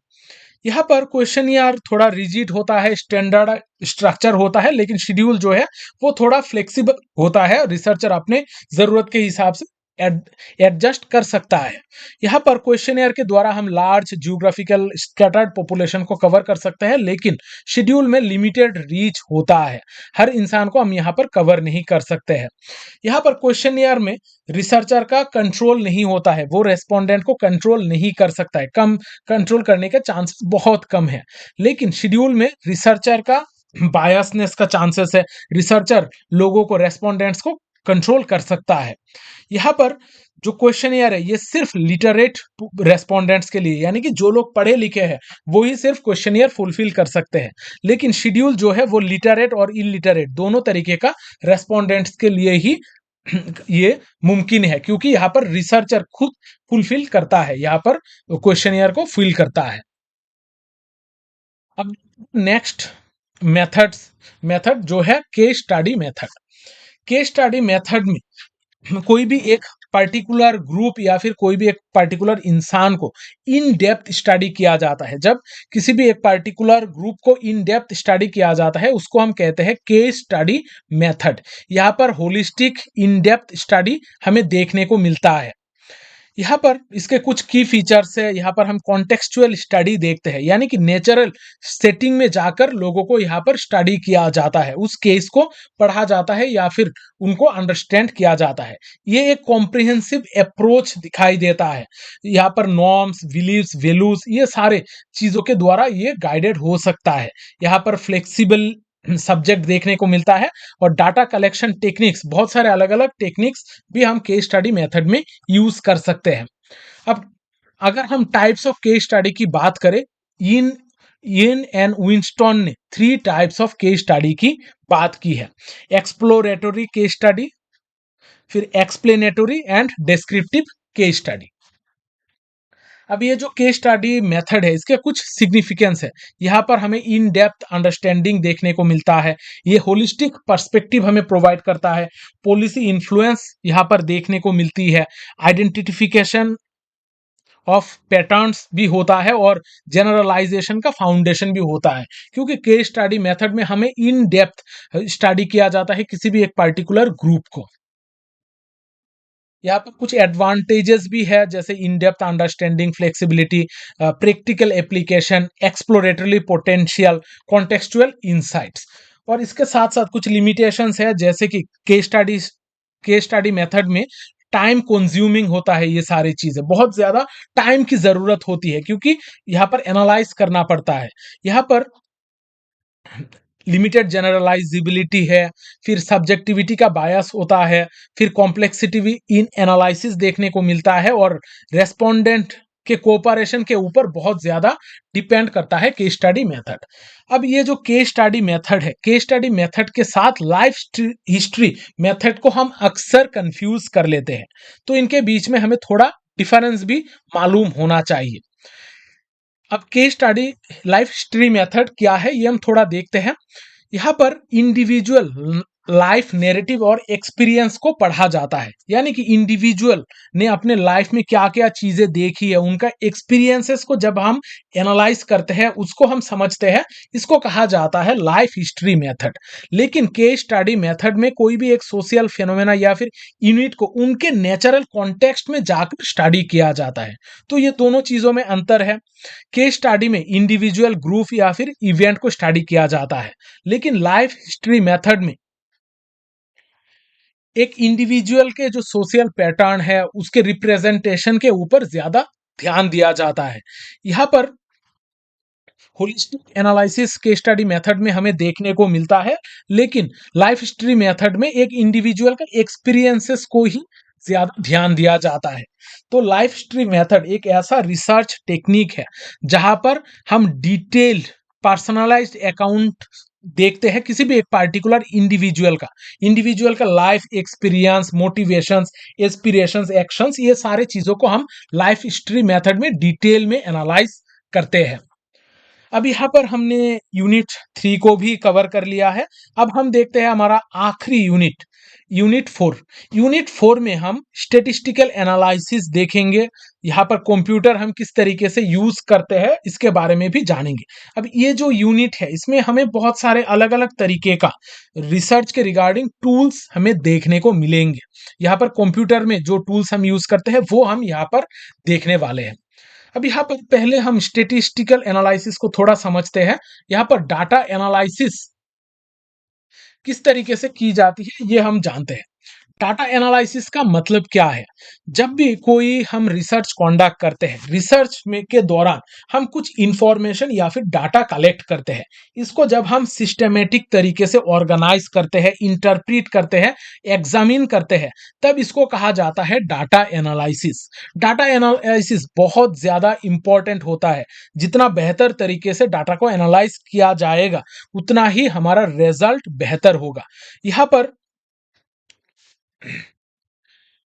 यहाँ पर क्वेश्चनियर थोड़ा रिजिड होता है, स्टैंडर्ड स्ट्रक्चर होता है, लेकिन शेड्यूल जो है वो थोड़ा फ्लेक्सिबल होता है, रिसर्चर अपने जरूरत के हिसाब से एडजस्ट कर सकता है। यहाँ पर क्वेश्चनियर के द्वारा हम लार्ज जियोग्राफिकल स्कैटर्ड पॉपुलेशन को कवर कर सकते हैं, लेकिन शेड्यूल में लिमिटेड रीच होता है, हर इंसान को हम यहाँ पर कवर नहीं कर सकते हैं। यहाँ पर क्वेश्चनियर में रिसर्चर का कंट्रोल नहीं होता है, वो रेस्पोंडेंट को कंट्रोल नहीं कर सकता है, कम कंट्रोल करने के चांसेस बहुत कम है। लेकिन शेड्यूल में रिसर्चर का बायसनेस का चांसेस है, रिसर्चर लोगों को रेस्पोंडेंट्स को कंट्रोल कर सकता है। यहाँ पर जो क्वेश्चनियर है ये सिर्फ लिटरेट रेस्पोंडेंट्स के लिए, यानी कि जो लोग पढ़े लिखे हैं वो ही सिर्फ क्वेश्चनियर फुलफिल कर सकते हैं। लेकिन शेड्यूल जो है वो लिटरेट और इलिटरेट दोनों तरीके का रेस्पोंडेंट्स के लिए ही ये मुमकिन है, क्योंकि यहाँ पर रिसर्चर खुद फुलफिल करता है, यहाँ पर क्वेश्चनियर को फिल करता है। अब नेक्स्ट मेथड जो है case study method. Case study method में कोई भी एक पर्टिकुलर ग्रुप या फिर कोई भी एक पर्टिकुलर इंसान को इन डेप्थ स्टडी किया जाता है। जब किसी भी एक पर्टिकुलर ग्रुप को इन डेप्थ स्टडी किया जाता है उसको हम कहते हैं केस स्टडी मेथड। यहाँ पर होलिस्टिक इन डेप्थ स्टडी हमें देखने को मिलता है। यहाँ पर इसके कुछ की फीचर्स है। यहाँ पर हम कॉन्टेक्सचुअल स्टडी देखते हैं, यानी कि नेचुरल सेटिंग में जाकर लोगों को यहाँ पर स्टडी किया जाता है, उस केस को पढ़ा जाता है या फिर उनको अंडरस्टैंड किया जाता है। ये एक कॉम्प्रिहेंसिव अप्रोच दिखाई देता है। यहाँ पर नॉर्म्स, बिलीव्स, वैल्यूज ये सारे चीजों के द्वारा ये गाइडेड हो सकता है। यहाँ पर फ्लेक्सिबल सब्जेक्ट देखने को मिलता है और डाटा कलेक्शन टेक्निक्स, बहुत सारे अलग अलग टेक्निक्स भी हम केस स्टडी मेथड में यूज कर सकते हैं। अब अगर हम टाइप्स ऑफ केस स्टडी की बात करें, इन इन एंड विंस्टन ने 3 टाइप्स ऑफ केस स्टडी की बात की है। एक्सप्लोरेटरी केस स्टडी, फिर explanatory and descriptive case study. अब ये जो केस स्टडी मेथड है इसके कुछ सिग्निफिकेंस है। यहाँ पर हमें इन डेप्थ अंडरस्टैंडिंग देखने को मिलता है, ये होलिस्टिक पर्सपेक्टिव हमें प्रोवाइड करता है, पॉलिसी इन्फ्लुएंस यहाँ पर देखने को मिलती है, आइडेंटिफिकेशन ऑफ पैटर्न्स भी होता है और जनरलाइजेशन का फाउंडेशन भी होता है, क्योंकि केस स्टडी मेथड में हमें इन डेप्थ स्टडी किया जाता है किसी भी एक पर्टिकुलर ग्रुप को। यहाँ पर कुछ एडवांटेजेस भी है, जैसे in depth understanding, flexibility, practical application, exploratory potential, contextual insights. और इसके साथ साथ कुछ लिमिटेशंस है, जैसे कि केस स्टडी मेथड में टाइम कंज्यूमिंग होता है। ये सारी चीजें बहुत ज्यादा टाइम की जरूरत होती है, क्योंकि यहाँ पर एनालाइज करना पड़ता है। यहाँ पर लिमिटेड जनरलाइजिबिलिटी है, फिर सब्जेक्टिविटी का बायस होता है, फिर कॉम्प्लेक्सिटी इन एनालिसिस देखने को मिलता है और रेस्पोंडेंट के कोऑपरेशन के ऊपर बहुत ज्यादा डिपेंड करता है केस स्टडी मेथड। अब ये जो केस स्टडी मेथड है, केस स्टडी मेथड के साथ लाइफ हिस्ट्री मेथड को हम अक्सर कंफ्यूज कर लेते हैं, तो इनके बीच में हमें थोड़ा डिफरेंस भी मालूम होना चाहिए। अब case study life history method क्या है ये हम थोड़ा देखते हैं। यहाँ पर इंडिविजुअल लाइफ नैरेटिव और एक्सपीरियंस को पढ़ा जाता है, यानी कि इंडिविजुअल ने अपने लाइफ में क्या क्या चीजें देखी है, उनका एक्सपीरियंसेस को जब हम एनालाइज करते हैं उसको हम समझते हैं, इसको कहा जाता है लाइफ हिस्ट्री मेथड। लेकिन केस स्टडी मेथड में कोई भी एक सोशल फेनोमेना या फिर यूनिट को उनके नेचुरल कॉन्टेक्स्ट में जाकर स्टडी किया जाता है। तो ये दोनों चीजों में अंतर है। केस स्टडी में इंडिविजुअल, ग्रुप या फिर इवेंट को स्टडी किया जाता है, लेकिन लाइफ हिस्ट्री मेथड में एक इंडिविजुअल के जो सोशल पैटर्न है उसके रिप्रेजेंटेशन के ऊपर ज्यादा ध्यान दिया जाता है। यहाँ पर होलिस्टिक एनालिसिस के स्टडी मेथड में हमें देखने को मिलता है, लेकिन लाइफ हिस्ट्री मेथड में एक इंडिविजुअल का एक्सपीरियंसेस को ही ज्यादा ध्यान दिया जाता है। तो लाइफ हिस्ट्री मेथड एक ऐसा रिसर्च टेक्निक है जहां पर हम डिटेल्ड पर्सनलाइज्ड अकाउंट देखते हैं किसी भी एक पार्टिकुलर इंडिविजुअल का life experience, motivations, aspirations, actions, ये सारे चीजों को हम लाइफ हिस्ट्री मेथड में डिटेल में एनालाइज करते हैं। अब यहाँ पर हमने यूनिट 3 को भी कवर कर लिया है। अब हम देखते हैं हमारा आखिरी यूनिट 4। यूनिट 4 में हम स्टेटिस्टिकल एनालिसिस देखेंगे। यहाँ पर कंप्यूटर हम किस तरीके से यूज करते हैं इसके बारे में भी जानेंगे। अब ये जो यूनिट है इसमें हमें बहुत सारे अलग अलग तरीके का रिसर्च के रिगार्डिंग टूल्स हमें देखने को मिलेंगे। यहाँ पर कंप्यूटर में जो टूल्स हम यूज करते हैं वो हम यहाँ पर देखने वाले हैं। अब यहाँ पर पहले हम स्टेटिस्टिकल एनालिसिस को थोड़ा समझते हैं। यहाँ पर डाटा एनालिसिस किस तरीके से की जाती है ये हम जानते हैं। डाटा एनालिसिस का मतलब क्या है? जब भी कोई हम रिसर्च कंडक्ट करते हैं, रिसर्च में के दौरान हम कुछ इंफॉर्मेशन या फिर डाटा कलेक्ट करते हैं। इसको जब हम सिस्टमैटिक तरीके से ऑर्गेनाइज करते हैं, इंटरप्रेट करते हैं, एग्जामिन करते हैं, तब इसको कहा जाता है डाटा एनालिसिस। डाटा एनालिसिस बहुत ज़्यादा इम्पोर्टेंट होता है। जितना बेहतर तरीके से डाटा को एनालाइज किया जाएगा, उतना ही हमारा रिजल्ट बेहतर होगा। यहाँ पर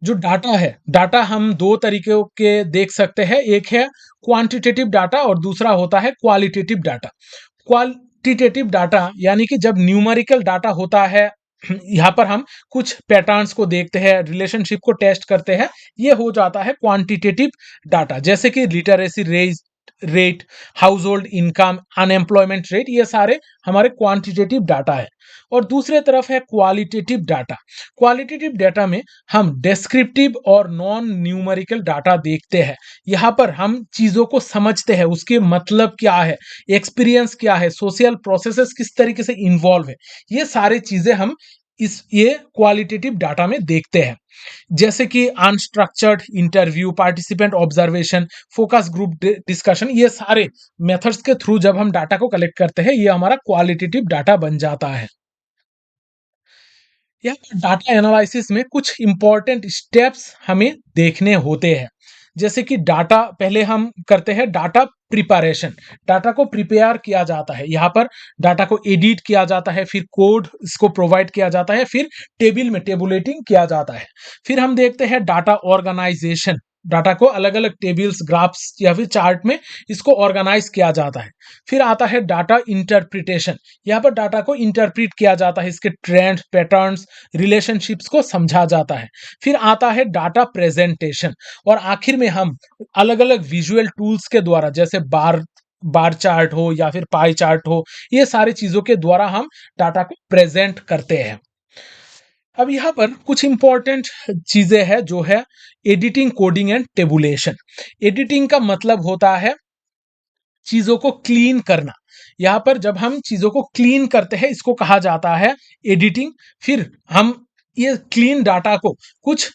जो डाटा है, डाटा हम 2 तरीकों के देख सकते हैं। एक है क्वांटिटेटिव डाटा और दूसरा होता है क्वालिटेटिव डाटा। क्वालिटेटिव डाटा यानी कि जब न्यूमेरिकल डाटा होता है, यहाँ पर हम कुछ पैटर्न्स को देखते हैं, रिलेशनशिप को टेस्ट करते हैं, ये हो जाता है क्वांटिटेटिव डाटा। जैसे कि literacy rate, house hold income, unemployment rate, ये सारे हमारे क्वांटिटेटिव डाटा है। और दूसरे तरफ है क्वालिटेटिव डाटा। क्वालिटेटिव डाटा में हम डेस्क्रिप्टिव और नॉन न्यूमेरिकल डाटा देखते हैं। यहाँ पर हम चीज़ों को समझते हैं, उसके मतलब क्या है, एक्सपीरियंस क्या है, सोशल प्रोसेसेस किस तरीके से इन्वॉल्व है, ये सारी चीज़ें हम ये क्वालिटेटिव डाटा में देखते हैं। जैसे कि unstructured interview, participant observation, focus group discussion, ये सारे मेथड्स के थ्रू जब हम डाटा को कलेक्ट करते हैं, ये हमारा क्वालिटेटिव डाटा बन जाता है। या डाटा एनालिसिस में कुछ इंपॉर्टेंट स्टेप्स हमें देखने होते हैं। जैसे कि डाटा पहले हम करते हैं डाटा प्रिपरेशन। डाटा को प्रिपेयर किया जाता है, यहाँ पर डाटा को एडिट किया जाता है, फिर कोड इसको प्रोवाइड किया जाता है, फिर टेबल में टेबुलेटिंग किया जाता है। फिर हम देखते हैं डाटा ऑर्गेनाइजेशन। डाटा को अलग अलग टेबल्स, ग्राफ्स या फिर चार्ट में इसको ऑर्गेनाइज किया जाता है। फिर आता है डाटा इंटरप्रिटेशन। यहाँ पर डाटा को इंटरप्रेट किया जाता है, इसके ट्रेंड, पैटर्न्स, रिलेशनशिप्स को समझा जाता है। फिर आता है डाटा प्रेजेंटेशन। और आखिर में हम अलग अलग विजुअल टूल्स के द्वारा, जैसे बार बार चार्ट हो या फिर पाई चार्ट हो, ये सारी चीजों के द्वारा हम डाटा को प्रेजेंट करते हैं। अब यहाँ पर कुछ इंपॉर्टेंट चीजें हैं जो है editing, coding and tabulation. Editing का मतलब होता है चीजों को क्लीन करना। यहाँ पर जब हम चीजों को क्लीन करते हैं, इसको कहा जाता है एडिटिंग। फिर हम ये क्लीन डाटा को कुछ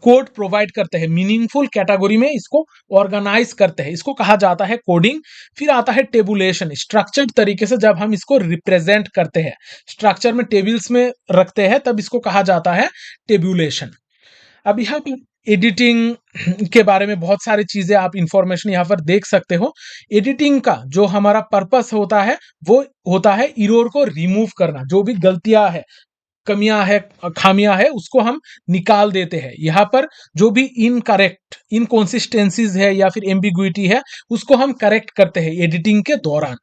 कोड प्रोवाइड करते हैं, मीनिंगफुल कैटेगरी में इसको ऑर्गेनाइज करते हैं, इसको कहा जाता है कोडिंग। फिर आता है टेबुलेशन। स्ट्रक्चर्ड तरीके से जब हम इसको रिप्रेजेंट करते हैं, स्ट्रक्चर में टेबल्स में रखते हैं, तब इसको कहा जाता है टेबुलेशन। अब यहाँ पर एडिटिंग के बारे में बहुत सारी चीजें आप इंफॉर्मेशन यहाँ पर देख सकते हो। एडिटिंग का जो हमारा पर्पस होता है, वो होता है इरर को रिमूव करना। जो भी गलतियां है, कमियां है, खामियां है, उसको हम निकाल देते हैं। यहाँ पर जो भी इनकरेक्ट, इनकॉन्सिस्टेंसीज है या फिर एम्बिग्विटी है, उसको हम करेक्ट करते हैं एडिटिंग के दौरान।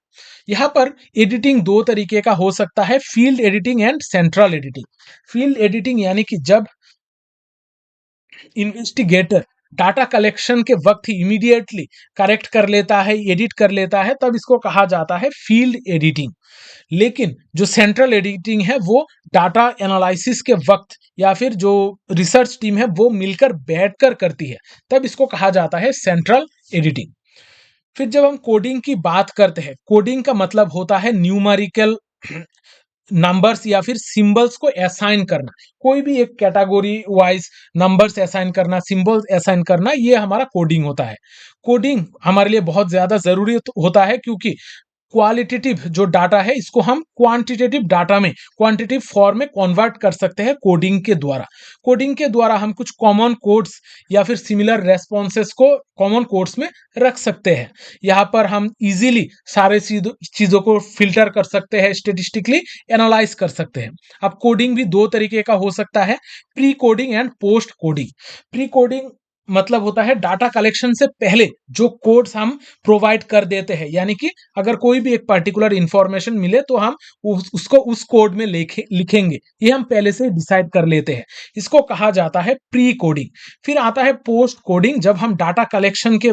यहाँ पर एडिटिंग 2 तरीके का हो सकता है, field editing and central editing. Field editing यानी कि जब इन्वेस्टिगेटर डाटा कलेक्शन के वक्त ही इमीडिएटली करेक्ट कर लेता है, एडिट कर लेता है, तब इसको कहा जाता है फील्ड एडिटिंग। लेकिन जो सेंट्रल एडिटिंग है, वो डाटा एनालिसिस के वक्त या फिर जो रिसर्च टीम है वो मिलकर बैठकर करती है, तब इसको कहा जाता है सेंट्रल एडिटिंग। फिर जब हम कोडिंग की बात करते हैं, कोडिंग का मतलब होता है न्यूमेरिकल नंबर्स या फिर सिंबल्स को असाइन करना। कोई भी एक कैटेगरी वाइज नंबर्स असाइन करना, सिंबल्स असाइन करना, ये हमारा कोडिंग होता है। कोडिंग हमारे लिए बहुत ज्यादा जरूरी होता है, क्योंकि क्वालिटेटिव जो डाटा है, इसको हम क्वांटिटेटिव डाटा में, क्वांटिटेटिव फॉर्म में कन्वर्ट कर सकते हैं कोडिंग के द्वारा। कोडिंग के द्वारा हम कुछ कॉमन कोड्स या फिर सिमिलर रेस्पॉन्सेस को कॉमन कोड्स में रख सकते हैं। यहाँ पर हम इजीली सारे चीजों को फिल्टर कर सकते हैं, स्टेटिस्टिकली एनालाइज कर सकते हैं। अब कोडिंग भी 2 तरीके का हो सकता है, pre coding and post coding. Pre coding मतलब होता है डाटा कलेक्शन से पहले जो कोड्स हम प्रोवाइड कर देते हैं, यानी कि अगर कोई भी एक पर्टिकुलर इंफॉर्मेशन मिले तो हम उसको उस कोड में लिखेंगे, ये हम पहले से डिसाइड कर लेते हैं। इसको कहा जाता है प्री कोडिंग। फिर आता है पोस्ट कोडिंग। जब हम डाटा कलेक्शन के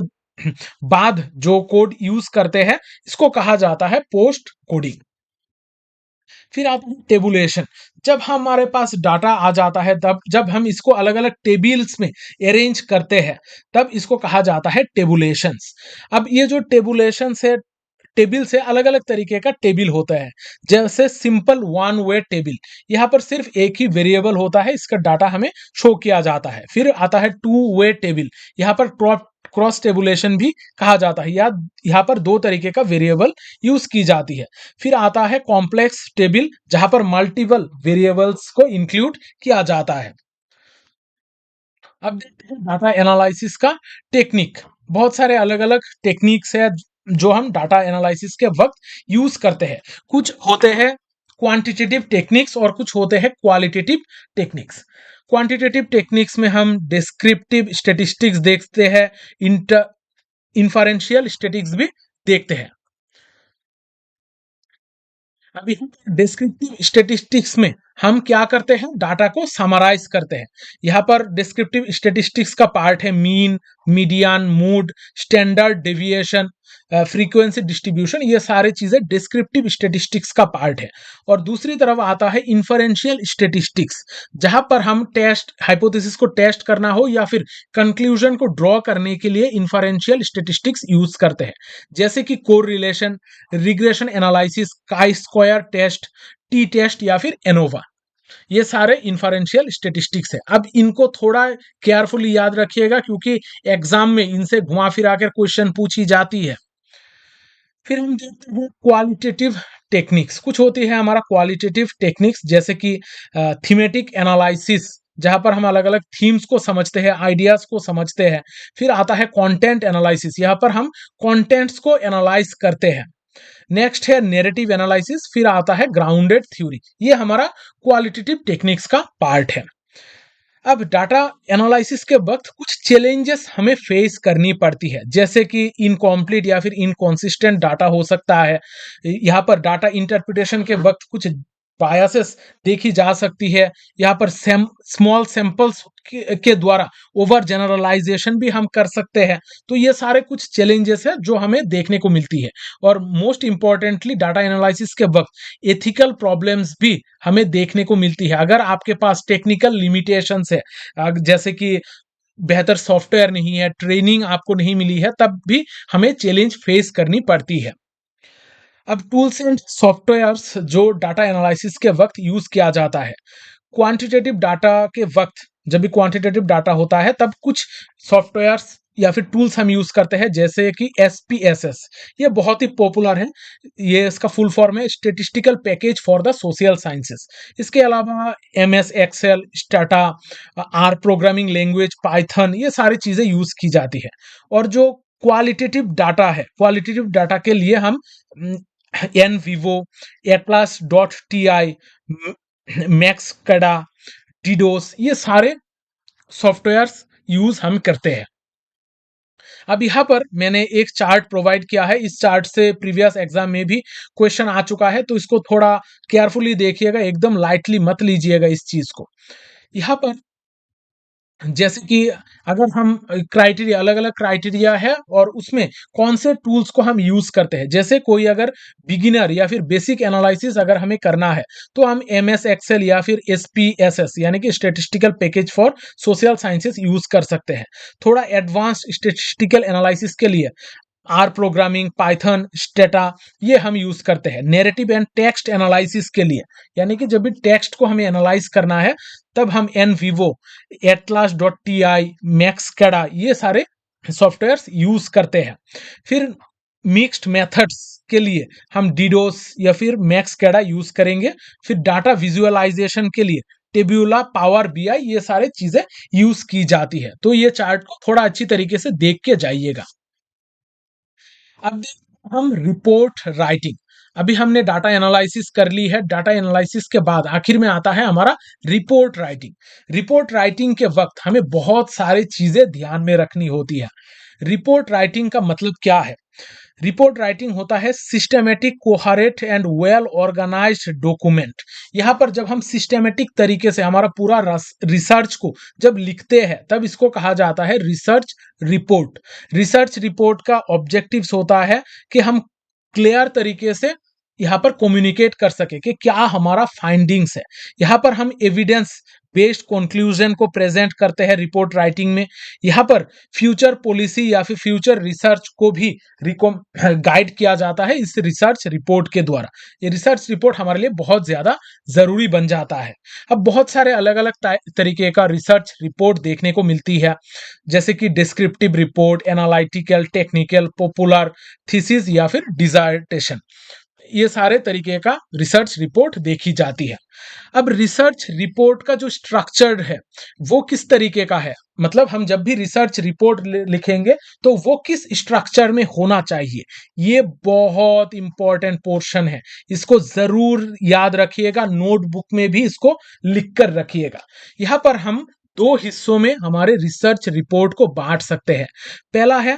बाद जो कोड यूज करते हैं, इसको कहा जाता है पोस्ट कोडिंग। फिर आता है टेबुलेशन। जब हमारे पास डाटा आ जाता है, तब जब हम इसको अलग अलग टेबल्स में अरेंज करते हैं, तब इसको कहा जाता है टेबुलेशंस। अब ये जो टेबुलेशंस है, टेबल से अलग-अलग तरीके का टेबल होता है। जैसे सिंपल वन वे टेबल, यहाँ पर सिर्फ एक ही वेरिएबल होता है, इसका डाटा हमें शो किया जाता है। फिर आता है टू वे टेबल, यहाँ पर क्रॉस टेबुलेशन भी कहा जाता है, या यहाँ पर दो तरीके का वेरिएबल यूज की जाती है। फिर आता है कॉम्प्लेक्स टेबल, जहां पर मल्टीपल वेरिएबल्स को इंक्लूड किया जाता है। अब देखते हैं डाटा एनालिसिस का टेक्निक। बहुत सारे अलग-अलग टेक्निक्स है जो हम डाटा एनालिसिस के वक्त यूज करते हैं। कुछ होते हैं क्वांटिटेटिव टेक्निक्स और कुछ होते हैं क्वालिटेटिव टेक्निक्स। क्वांटिटेटिव टेक्निक्स में हम डिस्क्रिप्टिव स्टैटिस्टिक्स देखते हैं, इन्फरेंशियल स्टैटिस्टिक्स भी देखते हैं। अभी डिस्क्रिप्टिव स्टैटिस्टिक्स में हम क्या करते हैं, डाटा को समराइज करते हैं। यहाँ पर डिस्क्रिप्टिव स्टैटिस्टिक्स का पार्ट है mean, median, mode, standard deviation, frequency distribution, ये सारी चीजें डिस्क्रिप्टिव स्टैटिस्टिक्स का पार्ट है। और दूसरी तरफ आता है इन्फरेंशियल स्टैटिस्टिक्स, जहां पर हम टेस्ट हाइपोथेसिस को टेस्ट करना हो या फिर कंक्लूजन को ड्रॉ करने के लिए इन्फरेंशियल स्टैटिस्टिक्स यूज करते हैं। जैसे कि correlation, regression analysis, chi square test, t test या फिर एनोवा, ये सारे इन्फरेंशियल स्टैटिस्टिक्स है। अब इनको थोड़ा केयरफुली याद रखिएगा, क्योंकि एग्जाम में इनसे घुमा फिरा कर क्वेश्चन पूछी जाती है। फिर हम देखते हैं क्वालिटेटिव टेक्निक्स। कुछ होती है हमारा क्वालिटेटिव टेक्निक्स, जैसे कि थीमेटिक एनालिसिस, जहां पर हम अलग अलग थीम्स को समझते हैं, आइडियाज को समझते हैं। फिर आता है कंटेंट एनालिसिस, यहाँ पर हम कंटेंट्स को एनालाइज करते हैं। नेक्स्ट है नैरेटिव एनालिसिस, फिर आता है ग्राउंडेड थ्योरी। ये हमारा क्वालिटेटिव टेक्निक्स का पार्ट है। अब डाटा एनालिसिस के वक्त कुछ चैलेंजेस हमें फेस करनी पड़ती है, जैसे कि इनकॉम्प्लीट या फिर इनकॉन्सिस्टेंट डाटा हो सकता है। यहाँ पर डाटा इंटरप्रिटेशन के वक्त कुछ बायसेस देखी जा सकती है। यहाँ पर स्मॉल सैंपल्स के द्वारा ओवर जनरलाइजेशन भी हम कर सकते हैं। तो ये सारे कुछ चैलेंजेस है जो हमें देखने को मिलती है। और मोस्ट इंपॉर्टेंटली डाटा एनालिसिस के वक्त एथिकल प्रॉब्लम्स भी हमें देखने को मिलती है। अगर आपके पास टेक्निकल लिमिटेशंस है, जैसे कि बेहतर सॉफ्टवेयर नहीं है, ट्रेनिंग आपको नहीं मिली है, तब भी हमें चैलेंज फेस करनी पड़ती है। अब टूल्स एंड सॉफ्टवेयर्स जो डाटा एनालिसिस के वक्त यूज किया जाता है। क्वांटिटेटिव डाटा के वक्त, जब भी क्वांटिटेटिव डाटा होता है, तब कुछ सॉफ्टवेयर्स या फिर टूल्स हम यूज करते हैं, जैसे कि SPSS। ये बहुत ही पॉपुलर है। ये इसका फुल फॉर्म है statistical package for the social sciences. इसके अलावा MS Excel, Stata, R programming language, Python, ये सारी चीजें यूज की जाती है। और जो क्वालिटेटिव डाटा है, क्वालिटेटिव डाटा के लिए हम NVivo, atlas.ti, मैक्सकड़ा, डिडोस, ये सारे सॉफ्टवेयर्स यूज हम करते हैं। अब यहाँ पर मैंने एक चार्ट प्रोवाइड किया है। इस चार्ट से प्रीवियस एग्जाम में भी क्वेश्चन आ चुका है, तो इसको थोड़ा केयरफुली देखिएगा, एकदम लाइटली मत लीजिएगा इस चीज को। यहाँ पर जैसे कि अगर हम क्राइटेरिया, अलग अलग क्राइटेरिया है और उसमें कौन से टूल्स को हम यूज करते हैं। जैसे कोई अगर बिगिनर या फिर बेसिक एनालिसिस अगर हमें करना है, तो हम MS एक्सेल या फिर SPSS यानी कि statistical package for social sciences use कर सकते हैं। थोड़ा एडवांस स्टेटिस्टिकल एनालिसिस के लिए आर प्रोग्रामिंग, पाइथन, स्टेटा, ये हम यूज करते हैं। नैरेटिव एंड टेक्स्ट एनालिसिस के लिए, यानी कि जब भी टेक्स्ट को हमें एनालाइज करना है, तब हम NVivo, atlas.ti, मैक्सकड़ा, ये सारे सॉफ्टवेयर्स यूज करते हैं। फिर मिक्स्ड मेथड्स के लिए हम डिडोस या फिर मैक्सकड़ा यूज करेंगे। फिर डाटा विजुअलाइजेशन के लिए टेब्यूला, पावर BI, ये सारे चीजें यूज की जाती है। तो ये चार्ट को थोड़ा अच्छी तरीके से देख के जाइएगा। अब हम रिपोर्ट राइटिंग। अभी हमने डाटा एनालिसिस कर ली है। डाटा एनालिसिस के बाद आखिर में आता है हमारा रिपोर्ट राइटिंग। रिपोर्ट राइटिंग के वक्त हमें बहुत सारी चीजें ध्यान में रखनी होती है। रिपोर्ट राइटिंग का मतलब क्या है? रिपोर्ट राइटिंग होता है systematic, coherent and well organised document. यहाँ पर जब हम सिस्टमेटिक तरीके से हमारा पूरा रिसर्च को जब लिखते हैं, तब इसको कहा जाता है रिसर्च रिपोर्ट। रिसर्च रिपोर्ट का ऑब्जेक्टिव्स होता है कि हम क्लियर तरीके से यहाँ पर कम्युनिकेट कर सके कि क्या हमारा फाइंडिंग्स है। यहाँ पर हम एविडेंस बेस्ड कंक्लूजन को प्रेजेंट करते हैं रिपोर्ट राइटिंग में। यहाँ पर फ्यूचर पॉलिसी या फिर फ्यूचर रिसर्च को भी गाइड किया जाता है इस रिसर्च रिपोर्ट के द्वारा। ये रिसर्च रिपोर्ट हमारे लिए बहुत ज्यादा जरूरी बन जाता है। अब बहुत सारे अलग अलग तरीके का रिसर्च रिपोर्ट देखने को मिलती है, जैसे कि descriptive report, analytical, technical, popular, thesis या फिर डिसर्टेशन। ये सारे तरीके का रिसर्च रिपोर्ट देखी जाती है। अब रिसर्च रिपोर्ट का जो स्ट्रक्चर्ड है वो किस तरीके का है, मतलब हम जब भी रिसर्च रिपोर्ट लिखेंगे तो वो किस स्ट्रक्चर में होना चाहिए, ये बहुत इंपॉर्टेंट पोर्शन है। इसको जरूर याद रखिएगा, नोटबुक में भी इसको लिख कर रखिएगा। यहाँ पर हम दो हिस्सों में हमारे रिसर्च रिपोर्ट को बांट सकते हैं। पहला है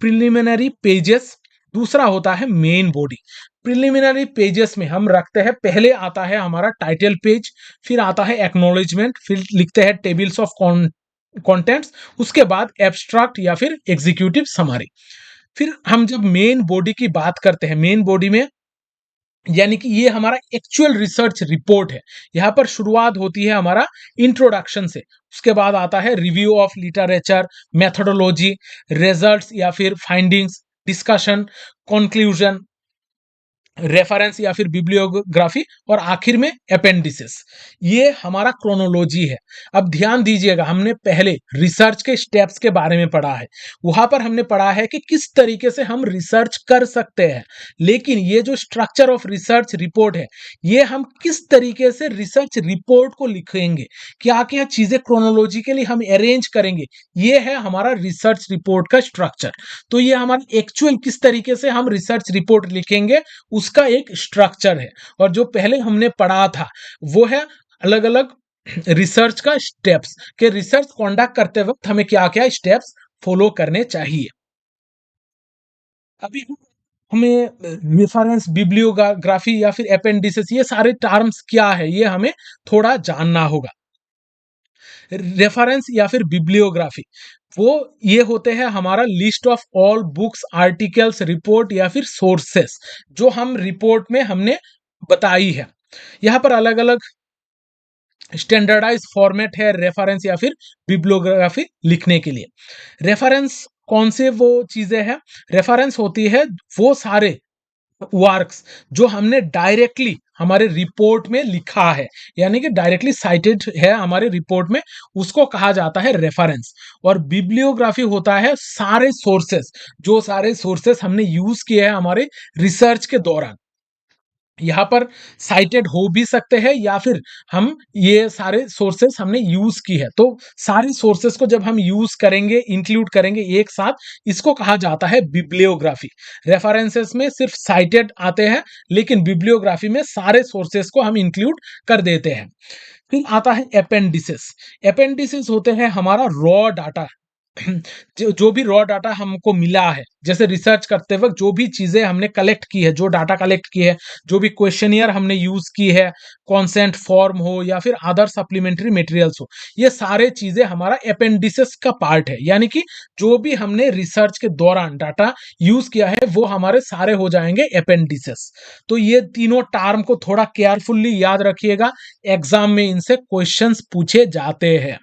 प्रिलिमिनरी पेजेस, दूसरा होता है मेन बॉडी। प्रिलिमिनरी पेजेस में हम रखते हैं, पहले आता है हमारा टाइटल पेज, फिर आता है एक्नॉलेजमेंट, फिर लिखते हैं टेबल्स ऑफ कंटेंट्स, उसके बाद एब्स्ट्रैक्ट या फिर एग्जीक्यूटिव समरी। फिर हम जब मेन बॉडी की बात करते हैं, मेन बॉडी में यानी कि ये हमारा एक्चुअल रिसर्च रिपोर्ट है। यहाँ पर शुरुआत होती है हमारा इंट्रोडक्शन से, उसके बाद आता है review of literature, methodology, results या फिर फाइंडिंग्स, डिस्कशन, कंक्लूजन, रेफरेंस या फिर बिब्लियोग्राफी, और आखिर में अपेंडिसेस। ये हमारा क्रोनोलॉजी है। अब ध्यान दीजिएगा, हमने पहले रिसर्च के स्टेप्स के बारे में पढ़ा है, वहां पर हमने पढ़ा है कि किस तरीके से हम रिसर्च कर सकते हैं, लेकिन ये जो स्ट्रक्चर ऑफ रिसर्च रिपोर्ट है, ये हम किस तरीके से रिसर्च रिपोर्ट को लिखेंगे, क्या क्या चीजें क्रोनोलॉजिकली हम अरेंज करेंगे, ये है हमारा रिसर्च रिपोर्ट का स्ट्रक्चर। तो ये हमारा एक्चुअल किस तरीके से हम रिसर्च रिपोर्ट लिखेंगे उसका एक स्ट्रक्चर है। और जो पहले हमने पढ़ा था वो है अलग अलग रिसर्च का स्टेप्स, के रिसर्च कंडक्ट करते वक्त हमें क्या क्या स्टेप्स फॉलो करने चाहिए। अभी हमें रेफरेंस, बिब्लियोग्राफी या फिर अपेंडिसेस, ये सारे टर्म्स क्या है ये हमें थोड़ा जानना होगा। रेफरेंस या फिर बिब्लियोग्राफी, वो ये होते हैं हमारा list of all books, articles, report या फिर सोर्सेस जो हम रिपोर्ट में हमने बताई है। यहाँ पर अलग अलग स्टैंडर्डाइज फॉर्मेट है रेफरेंस या फिर बिब्लियोग्राफी लिखने के लिए। रेफरेंस कौन से वो चीजें हैं, रेफरेंस होती है वो सारे वर्क्स जो हमने डायरेक्टली हमारे रिपोर्ट में लिखा है, यानी कि डायरेक्टली साइटेड है हमारे रिपोर्ट में, उसको कहा जाता है रेफरेंस। और बिब्लियोग्राफी होता है सारे सोर्सेस, जो सारे सोर्सेस हमने यूज किए हैं हमारे रिसर्च के दौरान। यहाँ पर साइटेड हो भी सकते हैं या फिर हम ये सारे सोर्सेस हमने यूज की है, तो सारे सोर्सेस को जब हम यूज करेंगे, इंक्लूड करेंगे एक साथ, इसको कहा जाता है बिब्लियोग्राफी। रेफरेंसेस में सिर्फ साइटेड आते हैं, लेकिन बिब्लियोग्राफी में सारे सोर्सेस को हम इंक्लूड कर देते हैं। फिर आता है अपेंडिसेस। अपेंडिसेस होते हैं हमारा रॉ डाटा, जो भी रॉ डाटा हमको मिला है, जैसे रिसर्च करते वक्त जो भी चीजें हमने कलेक्ट की है, जो डाटा कलेक्ट की है, जो भी क्वेश्चनियर हमने यूज की है, कॉन्सेंट फॉर्म हो या फिर अदर सप्लीमेंट्री मटेरियल्स हो, ये सारे चीजें हमारा अपेंडिसेस का पार्ट है। यानी कि जो भी हमने रिसर्च के दौरान डाटा यूज किया है वो हमारे सारे हो जाएंगे अपेंडिसेस। तो ये तीनों टर्म को थोड़ा केयरफुल्ली याद रखिएगा, एग्जाम में इनसे क्वेश्चंस पूछे जाते हैं।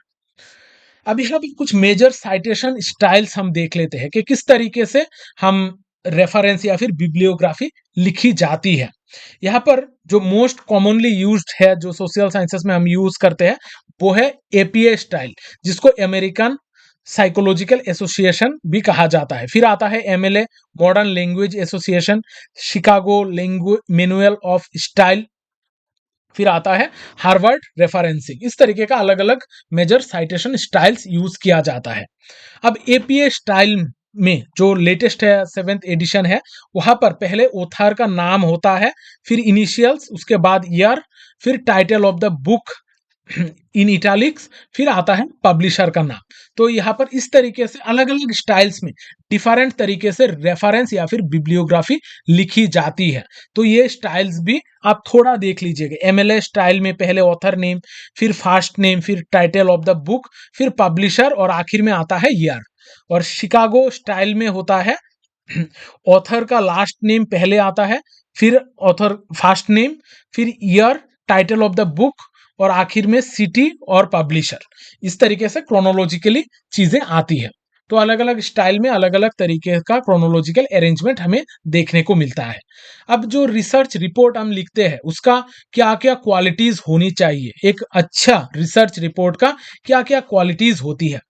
अब यहाँ पे कुछ मेजर साइटेशन स्टाइल्स हम देख लेते हैं कि किस तरीके से हम रेफरेंस या फिर बिब्लियोग्राफी लिखी जाती है। यहाँ पर जो मोस्ट कॉमनली यूज्ड है, जो सोशल साइंसेस में हम यूज करते हैं, वो है एपीए स्टाइल, जिसको अमेरिकन साइकोलॉजिकल एसोसिएशन भी कहा जाता है। फिर आता है MLA, modern language association, Chicago language manual of style, फिर आता है हार्वर्ड रेफरेंसिंग। इस तरीके का अलग अलग मेजर साइटेशन स्टाइल्स यूज किया जाता है। अब एपीए स्टाइल में जो लेटेस्ट है, 7th एडिशन है, वहां पर पहले ऑथर का नाम होता है, फिर इनिशियल्स, उसके बाद ईयर, फिर title of the book in italics, फिर आता है पब्लिशर का नाम। तो यहाँ पर इस तरीके से अलग अलग स्टाइल्स में डिफरेंट तरीके से रेफरेंस या फिर बिब्लियोग्राफी लिखी जाती है। तो ये स्टाइल्स भी आप थोड़ा देख लीजिएगा। एमएलए स्टाइल में पहले ऑथर नेम, फिर फर्स्ट नेम, फिर टाइटल ऑफ द बुक, फिर पब्लिशर, और आखिर में आता है ईयर। और शिकागो स्टाइल में होता है ऑथर का लास्ट नेम पहले आता है, फिर ऑथर फर्स्ट नेम, फिर year, title of the book, और आखिर में सिटी और पब्लिशर। इस तरीके से क्रोनोलॉजिकली चीजें आती है। तो अलग अलग स्टाइल में अलग अलग तरीके का क्रोनोलॉजिकल अरेंजमेंट हमें देखने को मिलता है। अब जो रिसर्च रिपोर्ट हम लिखते हैं उसका क्या क्या क्वालिटीज होनी चाहिए, एक अच्छा रिसर्च रिपोर्ट का क्या क्या क्वालिटीज होती है।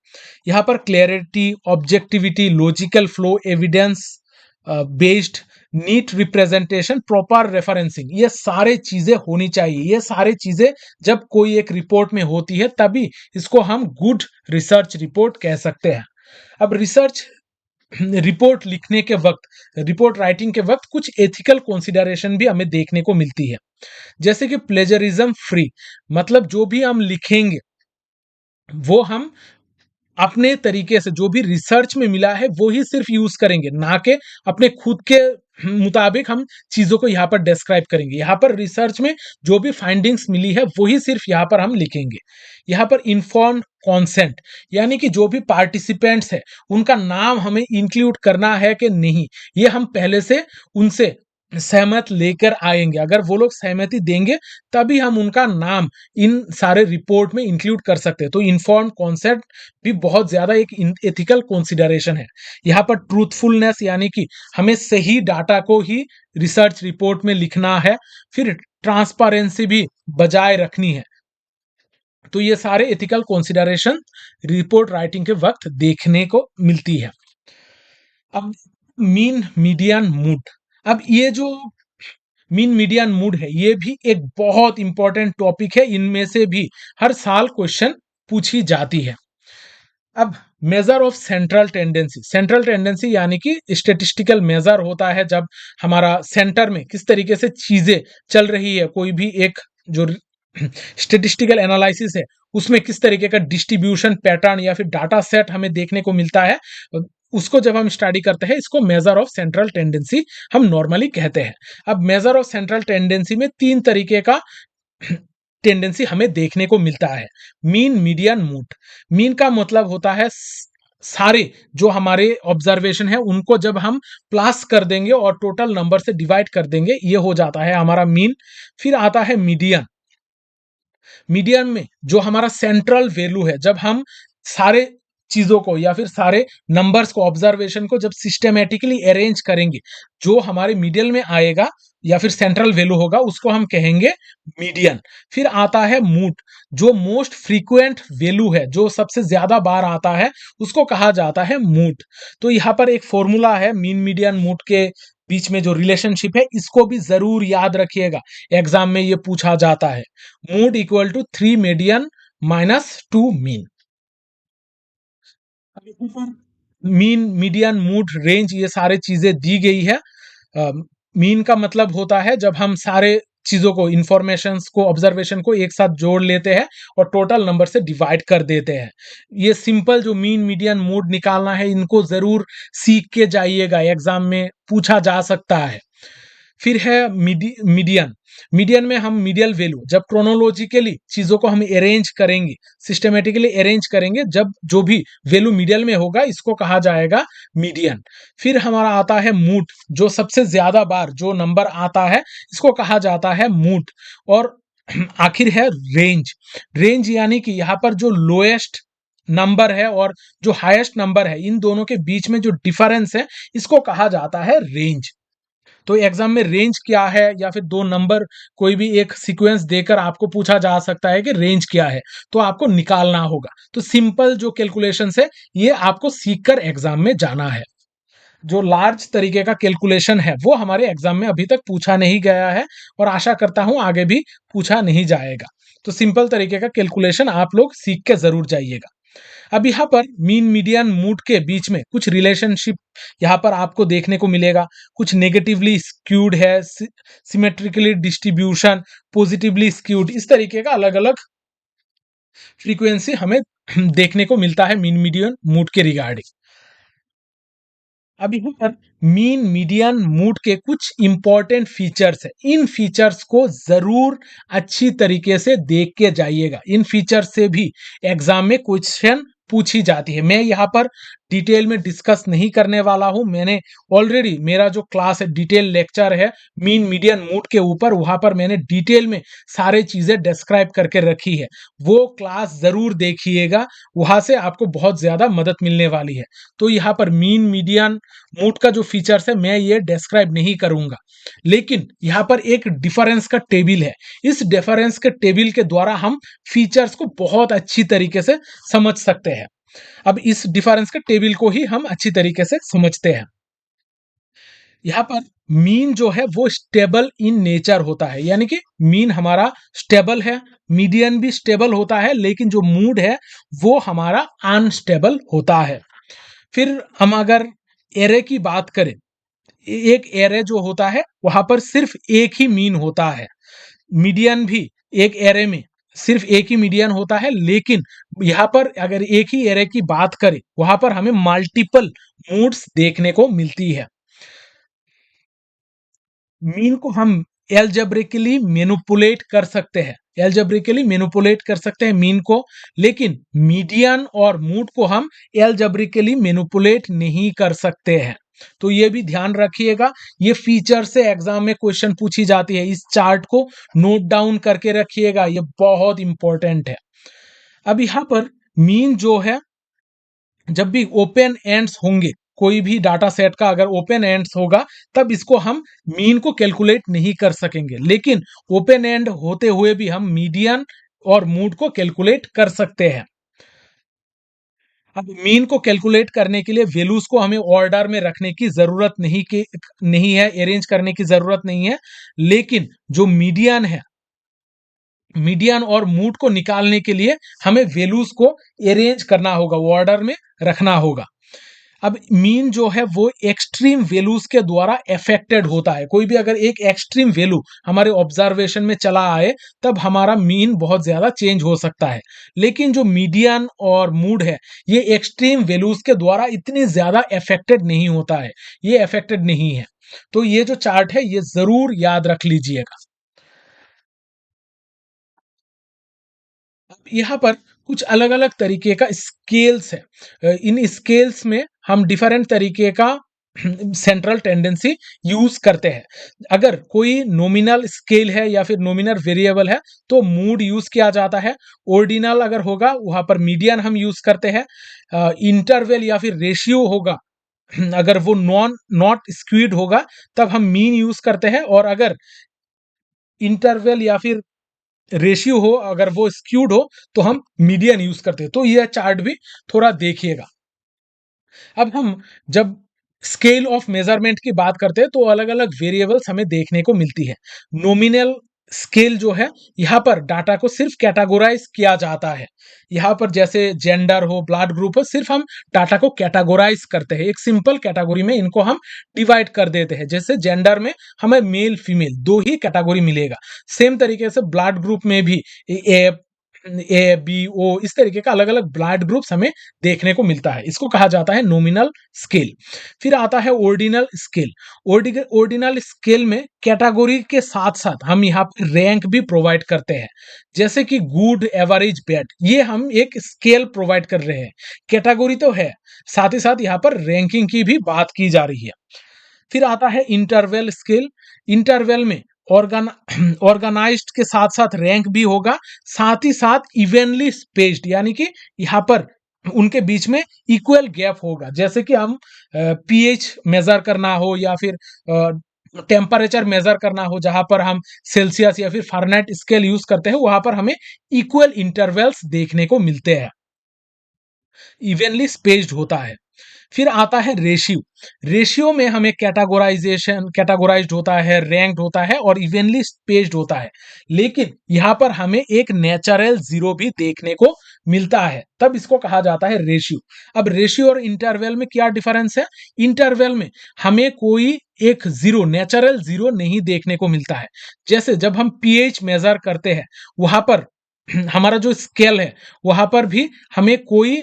यहाँ पर clarity, objectivity, logical flow, evidence based, neat representation, proper referencing, ये सारे चीजें होनी चाहिए। ये सारे चीजें जब कोई एक रिपोर्ट में होती है तभी इसको हम गुड रिसर्च रिपोर्ट कह सकते हैं। अब रिसर्च रिपोर्ट लिखने के वक्त, रिपोर्ट राइटिंग के वक्त कुछ एथिकल कंसीडरेशन भी हमें देखने को मिलती है। जैसे कि प्लेजरिज्म फ्री, मतलब जो भी हम लिखेंगे वो हम अपने तरीके से जो भी रिसर्च में मिला है वो ही सिर्फ यूज करेंगे, ना कि अपने खुद के मुताबिक हम चीजों को यहाँ पर डिस्क्राइब करेंगे। यहाँ पर रिसर्च में जो भी फाइंडिंग्स मिली है वही सिर्फ यहाँ पर हम लिखेंगे। यहाँ पर इन्फॉर्म्ड कॉन्सेंट, यानी कि जो भी पार्टिसिपेंट्स है उनका नाम हमें इंक्लूड करना है कि नहीं, ये हम पहले से उनसे सहमत लेकर आएंगे। अगर वो लोग सहमति देंगे तभी हम उनका नाम इन सारे रिपोर्ट में इंक्लूड कर सकते हैं। तो इन्फॉर्म्ड कॉन्सेंट भी बहुत ज्यादा एक एथिकल कंसीडरेशन है। यहाँ पर ट्रूथफुलनेस, यानी कि हमें सही डाटा को ही रिसर्च रिपोर्ट में लिखना है। फिर ट्रांसपेरेंसी भी बजाय रखनी है। तो ये सारे एथिकल कंसीडरेशन रिपोर्ट राइटिंग के वक्त देखने को मिलती है। अब मीन मीडियन मूड, अब ये जो मीन मीडियन मूड है ये भी एक बहुत इंपॉर्टेंट टॉपिक है। इनमें से भी हर साल क्वेश्चन पूछी जाती है। अब measure of central tendency, central tendency यानी कि स्टेटिस्टिकल मेजर होता है जब हमारा सेंटर में किस तरीके से चीजें चल रही है, कोई भी एक जो स्टेटिस्टिकल एनालिसिस है उसमें किस तरीके का डिस्ट्रीब्यूशन पैटर्न या फिर डाटा सेट हमें देखने को मिलता है, उसको जब हम स्टडी करते हैं इसको मेजर ऑफ सेंट्रल टेंडेंसी हम नॉर्मली कहते हैं। अब मेजर ऑफ सेंट्रल टेंडेंसी में तीन तरीके का टेंडेंसी हमें देखने को मिलता है। Mean, median, mood. मीन का मतलब होता है सारे जो हमारे ऑब्जर्वेशन है उनको जब हम प्लस कर देंगे और टोटल नंबर से डिवाइड कर देंगे, ये हो जाता है हमारा मीन। फिर आता है मीडियन। मीडियन में जो हमारा सेंट्रल वैल्यू है, जब हम सारे चीजों को या फिर सारे नंबर्स को, ऑब्जर्वेशन को जब सिस्टमेटिकली अरेंज करेंगे, जो हमारे मिडिल में आएगा या फिर सेंट्रल वैल्यू होगा उसको हम कहेंगे मीडियन। फिर आता है मूड, जो मोस्ट फ्रीक्वेंट वैल्यू है, जो सबसे ज्यादा बार आता है उसको कहा जाता है मूड। तो यहाँ पर एक फॉर्मूला है मीन मीडियन मूड के बीच में जो रिलेशनशिप है, इसको भी जरूर याद रखिएगा, एग्जाम में ये पूछा जाता है। Mode equal to 3 median minus 2 mean. Mean, median, mode, range, ये सारे चीजें दी गई है। मीन का मतलब होता है जब हम सारे चीजों को, इंफॉर्मेशंस को, ऑब्जर्वेशन को एक साथ जोड़ लेते हैं और टोटल नंबर से डिवाइड कर देते हैं। ये सिंपल जो मीन, मीडियन, मूड निकालना है इनको जरूर सीख के जाइएगा, एग्जाम में पूछा जा सकता है। फिर है मीडियन। मीडियन में हम मीडियल वैल्यू, जब क्रोनोलॉजिकली चीजों को हम अरेंज करेंगे, सिस्टमेटिकली अरेंज करेंगे, जब जो भी वैल्यू मीडियल में होगा इसको कहा जाएगा मीडियन। फिर हमारा आता है मूड, जो सबसे ज्यादा बार जो नंबर आता है इसको कहा जाता है मूड। और आखिर है रेंज। रेंज यानी कि यहाँ पर जो लोएस्ट नंबर है और जो हाईएस्ट नंबर है, इन दोनों के बीच में जो डिफरेंस है इसको कहा जाता है रेंज। तो एग्जाम में रेंज क्या है, या फिर दो नंबर कोई भी एक सीक्वेंस देकर आपको पूछा जा सकता है कि रेंज क्या है, तो आपको निकालना होगा। तो सिंपल जो कैलकुलेशन है ये आपको सीखकर एग्जाम में जाना है। जो लार्ज तरीके का कैलकुलेशन है वो हमारे एग्जाम में अभी तक पूछा नहीं गया है और आशा करता हूं आगे भी पूछा नहीं जाएगा। तो सिंपल तरीके का कैलकुलेशन आप लोग सीख के जरूर जाइएगा। अब यहाँ पर मीन, मीडियन, मूड के बीच में कुछ रिलेशनशिप यहाँ पर आपको देखने को मिलेगा। कुछ नेगेटिवली स्क्यूड है, सिमेट्रिकली डिस्ट्रीब्यूशन, पॉजिटिवली स्क्यूड, इस तरीके का अलग अलग फ्रीक्वेंसी हमें देखने को मिलता है मीन, मीडियन, मूड के रिगार्डिंग। अब यहाँ पर मीन, मीडियन, मूड के कुछ इंपॉर्टेंट फीचर्स है, इन फीचर्स को जरूर अच्छी तरीके से देख के जाइएगा। इन फीचर्स से भी एग्जाम में क्वेश्चन पूछी जाती है। मैं यहाँ पर डिटेल में डिस्कस नहीं करने वाला हूँ। मैंने ऑलरेडी मेरा जो क्लास है, डिटेल लेक्चर है मीन, मीडियन, मूड के ऊपर, वहाँ पर मैंने डिटेल में सारी चीज़ें डिस्क्राइब करके रखी है। वो क्लास ज़रूर देखिएगा, वहाँ से आपको बहुत ज़्यादा मदद मिलने वाली है। तो यहाँ पर मीन, मीडियन, मूड का जो फीचर्स है मैं ये डिस्क्राइब नहीं करूँगा। लेकिन यहाँ पर एक डिफरेंस का टेबल है। इस डिफरेंस के टेबल के द्वारा हम फीचर्स को बहुत अच्छी तरीके से समझ सकते हैं। अब इस डिफरेंस के टेबल को ही हम अच्छी तरीके से समझते हैं। यहाँ पर मीन जो है वो स्टेबल इन नेचर होता है, यानी कि मीन हमारा स्टेबल है, मीडियन भी स्टेबल होता है, लेकिन जो मूड है वो हमारा अनस्टेबल होता है। फिर हम अगर एरे की बात करें, एक एरे जो होता है वहां पर सिर्फ एक ही मीन होता है। मीडियन भी एक एरे में सिर्फ एक ही मीडियन होता है, लेकिन यहाँ पर अगर एक ही एरे की बात करें वहां पर हमें मल्टीपल मूड्स देखने को मिलती है। मीन को हम एल्जेब्रिकली मैनिपुलेट कर सकते हैं, एल्जेब्रिकली मैनिपुलेट कर सकते हैं मीन को, लेकिन मीडियन और मूड को हम एल्जेब्रिकली मैनिपुलेट नहीं कर सकते हैं। तो ये भी ध्यान रखिएगा, ये फीचर से एग्जाम में क्वेश्चन पूछी जाती है। इस चार्ट को नोट डाउन करके रखिएगा, ये बहुत इंपॉर्टेंट है। अब यहाँ पर मीन जो है, जब भी ओपन एंड्स होंगे, कोई भी डाटा सेट का अगर ओपन एंड्स होगा तब इसको हम मीन को कैलकुलेट नहीं कर सकेंगे, लेकिन ओपन एंड होते हुए भी हम मीडियन और मूड को कैलकुलेट कर सकते हैं। अब मीन को कैलकुलेट करने के लिए वैल्यूज को हमें ऑर्डर में रखने की जरूरत नहीं है, अरेंज करने की जरूरत नहीं है, लेकिन जो मीडियन है, मीडियन और मूड को निकालने के लिए हमें वैल्यूज को अरेंज करना होगा, ऑर्डर में रखना होगा। अब मीन जो है वो एक्सट्रीम वैल्यूज के द्वारा अफेक्टेड होता है। कोई भी अगर एक एक्सट्रीम वैल्यू हमारे ऑब्जर्वेशन में चला आए तब हमारा मीन बहुत ज्यादा चेंज हो सकता है, लेकिन जो मीडियन और मूड है ये एक्सट्रीम वैल्यूज के द्वारा इतनी ज्यादा अफेक्टेड नहीं होता है, ये अफेक्टेड नहीं है। तो ये जो चार्ट है ये जरूर याद रख लीजिएगा। अब यहाँ पर कुछ अलग अलग तरीके का स्केल्स है। इन स्केल्स में हम डिफरेंट तरीके का सेंट्रल टेंडेंसी यूज करते हैं। अगर कोई नॉमिनल स्केल है या फिर नॉमिनल वेरिएबल है तो मूड यूज किया जाता है। ऑर्डिनल अगर होगा वहां पर मीडियन हम यूज करते हैं। इंटरवल या फिर रेशियो होगा, अगर वो नॉट स्क्वीड होगा तब हम मीन यूज करते हैं, और अगर इंटरवल या फिर रेशियो हो, अगर वो स्क्यूड हो तो हम मीडियन यूज करते हैं। तो यह चार्ट भी थोड़ा देखिएगा। अब हम जब स्केल ऑफ मेजरमेंट की बात करते हैं तो अलग अलग वेरिएबल्स हमें देखने को मिलती है। नॉमिनल स्केल जो है, यहाँ पर डाटा को सिर्फ कैटेगोराइज किया जाता है। यहाँ पर जैसे जेंडर हो, ब्लड ग्रुप हो, सिर्फ हम डाटा को कैटेगोराइज करते हैं, एक सिंपल कैटेगरी में इनको हम डिवाइड कर देते हैं। जैसे जेंडर में हमें मेल फीमेल दो ही कैटेगरी मिलेगा, सेम तरीके से ब्लड ग्रुप में भी ए ए बी ओ इस तरीके का अलग अलग ब्लड ग्रुप्स हमें देखने को मिलता है। इसको कहा जाता है नॉमिनल स्केल। फिर आता है ऑर्डिनल स्केल। ऑर्डिनल स्केल में कैटेगरी के साथ साथ हम यहाँ पे रैंक भी प्रोवाइड करते हैं, जैसे कि गुड, एवरेज, बैड, ये हम एक स्केल प्रोवाइड कर रहे हैं। कैटेगरी तो है, साथ ही साथ यहाँ पर रैंकिंग की भी बात की जा रही है। फिर आता है इंटरवल स्केल। इंटरवल में ऑर्गन ऑर्गेनाइज्ड के साथ साथ रैंक भी होगा, साथ ही साथ इवनली स्पेस्ड, यानी कि यहाँ पर उनके बीच में इक्वल गैप होगा। जैसे कि हम पीएच मेजर करना हो या फिर टेम्परेचर मेजर करना हो, जहां पर हम सेल्सियस या फिर फारेनहाइट स्केल यूज करते हैं, वहां पर हमें इक्वल इंटरवल्स देखने को मिलते हैं, इवनली स्पेस्ड होता है। फिर आता है रेशियो। रेशियो में हमें कैटेगोराइज्ड होता है, रैंक्ड होता है और इवनली स्पेस्ड होता है, लेकिन यहाँ पर हमें एक नेचुरल जीरो भी देखने को मिलता है, तब इसको कहा जाता है रेशियो। अब रेशियो और इंटरवल में क्या डिफरेंस है? इंटरवल में हमें कोई एक जीरो, नेचुरल जीरो नहीं देखने को मिलता है। जैसे जब हम पीएच मेजर करते हैं वहां पर हमारा जो स्केल है वहां पर भी हमें कोई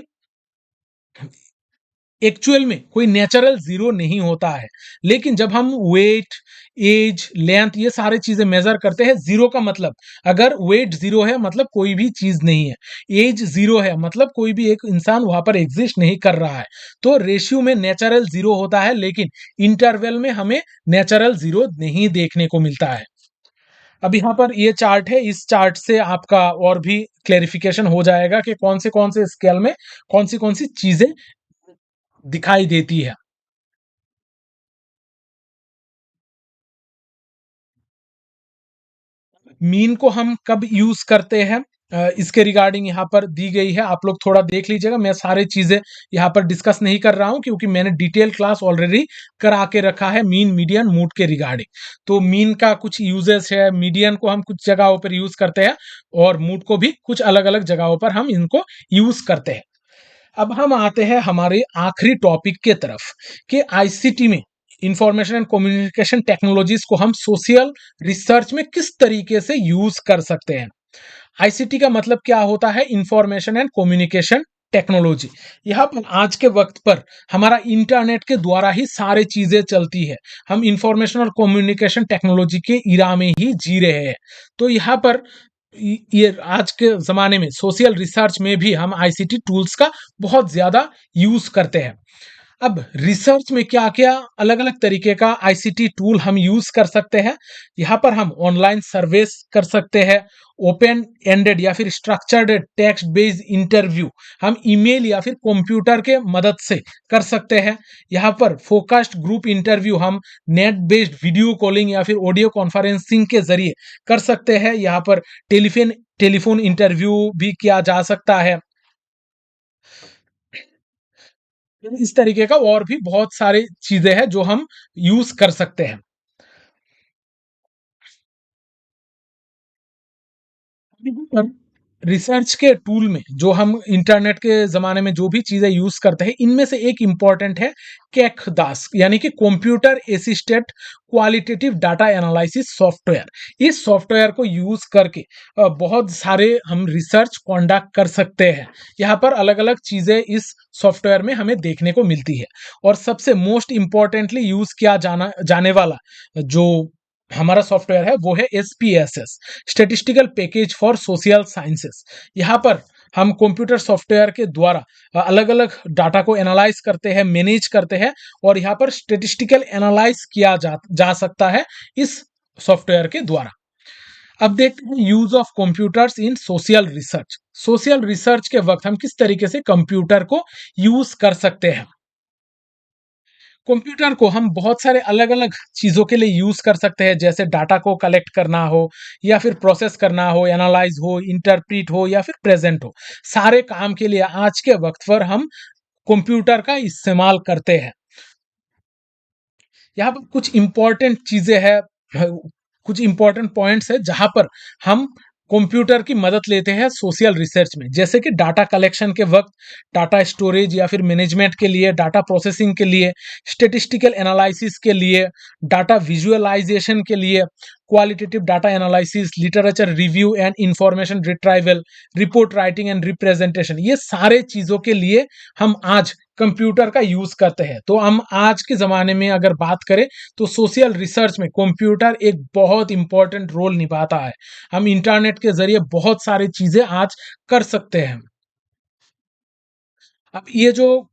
एक्चुअल में कोई नेचुरल जीरो नहीं होता है, लेकिन जब हम वेट, एज, लेंथ ये सारी चीजें मेजर करते हैं, जीरो का मतलब अगर वेट जीरो है मतलब कोई भी चीज नहीं है, एज जीरो है मतलब कोई भी एक इंसान वहां पर एग्जिस्ट नहीं कर रहा है। तो रेशियो में नेचुरल जीरो होता है, लेकिन इंटरवल में हमें नेचुरल जीरो नहीं देखने को मिलता है। अब यहाँ पर ये चार्ट है, इस चार्ट से आपका और भी क्लेरिफिकेशन हो जाएगा कि कौन से स्केल में कौन सी चीजें दिखाई देती है। मीन को हम कब यूज करते हैं, इसके रिगार्डिंग यहाँ पर दी गई है, आप लोग थोड़ा देख लीजिएगा। मैं सारी चीजें यहाँ पर डिस्कस नहीं कर रहा हूँ क्योंकि मैंने डिटेल क्लास ऑलरेडी करा के रखा है मीन, मीडियन, मूड के रिगार्डिंग। तो मीन का कुछ यूजेस है, मीडियन को हम कुछ जगहों पर यूज करते हैं और मूड को भी कुछ अलग अलग जगहों पर हम इनको यूज करते हैं। अब हम आते हैं हमारे आखिरी टॉपिक के तरफ कि आईसीटी में, इंफॉर्मेशन एंड कम्युनिकेशन टेक्नोलॉजीज को हम सोशल रिसर्च में किस तरीके से यूज कर सकते हैं। आईसीटी का मतलब क्या होता है, इंफॉर्मेशन एंड कम्युनिकेशन टेक्नोलॉजी। यहाँ पर आज के वक्त पर हमारा इंटरनेट के द्वारा ही सारी चीजें चलती है, हम इंफॉर्मेशन और कम्युनिकेशन टेक्नोलॉजी के इरा में ही जी रहे हैं। तो यहाँ पर ये आज के ज़माने में सोशल रिसर्च में भी हम आईसीटी टूल्स का बहुत ज़्यादा यूज़ करते हैं। अब रिसर्च में क्या-क्या अलग-अलग तरीके का आईसीटी टूल हम यूज़ कर सकते हैं। यहाँ पर हम ऑनलाइन सर्वेस कर सकते हैं, ओपन एंडेड या फिर स्ट्रक्चर्ड टेक्स्ट बेस्ड इंटरव्यू हम ईमेल या फिर कंप्यूटर के मदद से कर सकते हैं। यहाँ पर फोकस्ड ग्रुप इंटरव्यू हम नेट बेस्ड वीडियो कॉलिंग या फिर ऑडियो कॉन्फ्रेंसिंग के ज़रिए कर सकते हैं। यहाँ पर टेलीफ़ोन इंटरव्यू भी किया जा सकता है। इस तरीके का और भी बहुत सारी चीजें हैं जो हम यूज कर सकते हैं। पर रिसर्च के टूल में जो हम इंटरनेट के जमाने में जो भी चीजें यूज करते हैं, इनमें से एक इंपॉर्टेंट है केक दास, यानी कि computer assisted qualitative data analysis software. इस सॉफ्टवेयर को यूज करके बहुत सारे हम रिसर्च कंडक्ट कर सकते हैं। यहाँ पर अलग अलग चीजें इस सॉफ्टवेयर में हमें देखने को मिलती है। और सबसे मोस्ट इंपॉर्टेंटली यूज किया जाने वाला जो हमारा सॉफ्टवेयर है वो है SPSS, statistical package for social sciences. यहाँ पर हम कंप्यूटर सॉफ्टवेयर के द्वारा अलग अलग डाटा को एनालाइज करते हैं, मैनेज करते हैं, और यहाँ पर स्टेटिस्टिकल एनालाइज किया जा सकता है इस सॉफ्टवेयर के द्वारा। अब देखते हैं use of computers in social research. Social research के वक्त हम किस तरीके से कंप्यूटर को यूज कर सकते हैं। कंप्यूटर को हम बहुत सारे अलग-अलग चीज़ों के लिए यूज़ कर सकते हैं, जैसे डाटा को कलेक्ट करना हो या फिर प्रोसेस करना हो, एनालाइज़ हो, इंटरप्रेट हो या फिर प्रेज़ेंट हो। सारे काम के लिए आज के वक़्त पर हम कंप्यूटर का इस्तेमाल करते हैं। यहाँ पर कुछ इम्पोर्टेंट चीज़ें हैं, कुछ इम्पोर्टेंट पॉइंट्स हैं जहाँ पर हम कंप्यूटर की मदद लेते हैं सोशल रिसर्च में। जैसे कि डाटा कलेक्शन के वक़्त, डाटा स्टोरेज या फिर मैनेजमेंट के लिए, डाटा प्रोसेसिंग के लिए, स्टैटिस्टिकल एनालिसिस के लिए, डाटा विजुअलाइज़ेशन के लिए, qualitative data analysis, literature review and information retrieval, report writing and representation, ये सारे चीज़ों के लिए हम आज कंप्यूटर का यूज़ करते हैं। तो हम आज के ज़माने में अगर बात करें तो सोशल रिसर्च में कंप्यूटर एक बहुत इंपॉर्टेंट रोल निभाता है। हम इंटरनेट के ज़रिए बहुत सारी चीज़ें आज कर सकते हैं। अब ये जो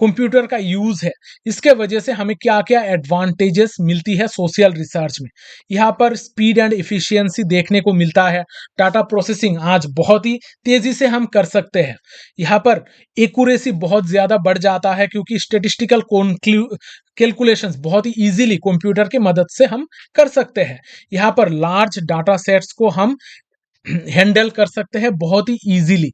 कंप्यूटर का यूज़ है, इसके वजह से हमें क्या-क्या एडवांटेजेस मिलती है सोशल रिसर्च में। यहाँ पर स्पीड एंड एफिशिएंसी देखने को मिलता है। डाटा प्रोसेसिंग आज बहुत ही तेज़ी से हम कर सकते हैं। यहाँ पर एक्यूरेसी बहुत ज़्यादा बढ़ जाता है क्योंकि स्टैटिस्टिकल कैलकुलेशंस बहुत ही ईज़िली कंप्यूटर की मदद से हम कर सकते हैं। यहाँ पर लार्ज डाटा सेट्स को हम हैंडल कर सकते हैं बहुत ही ईज़िली।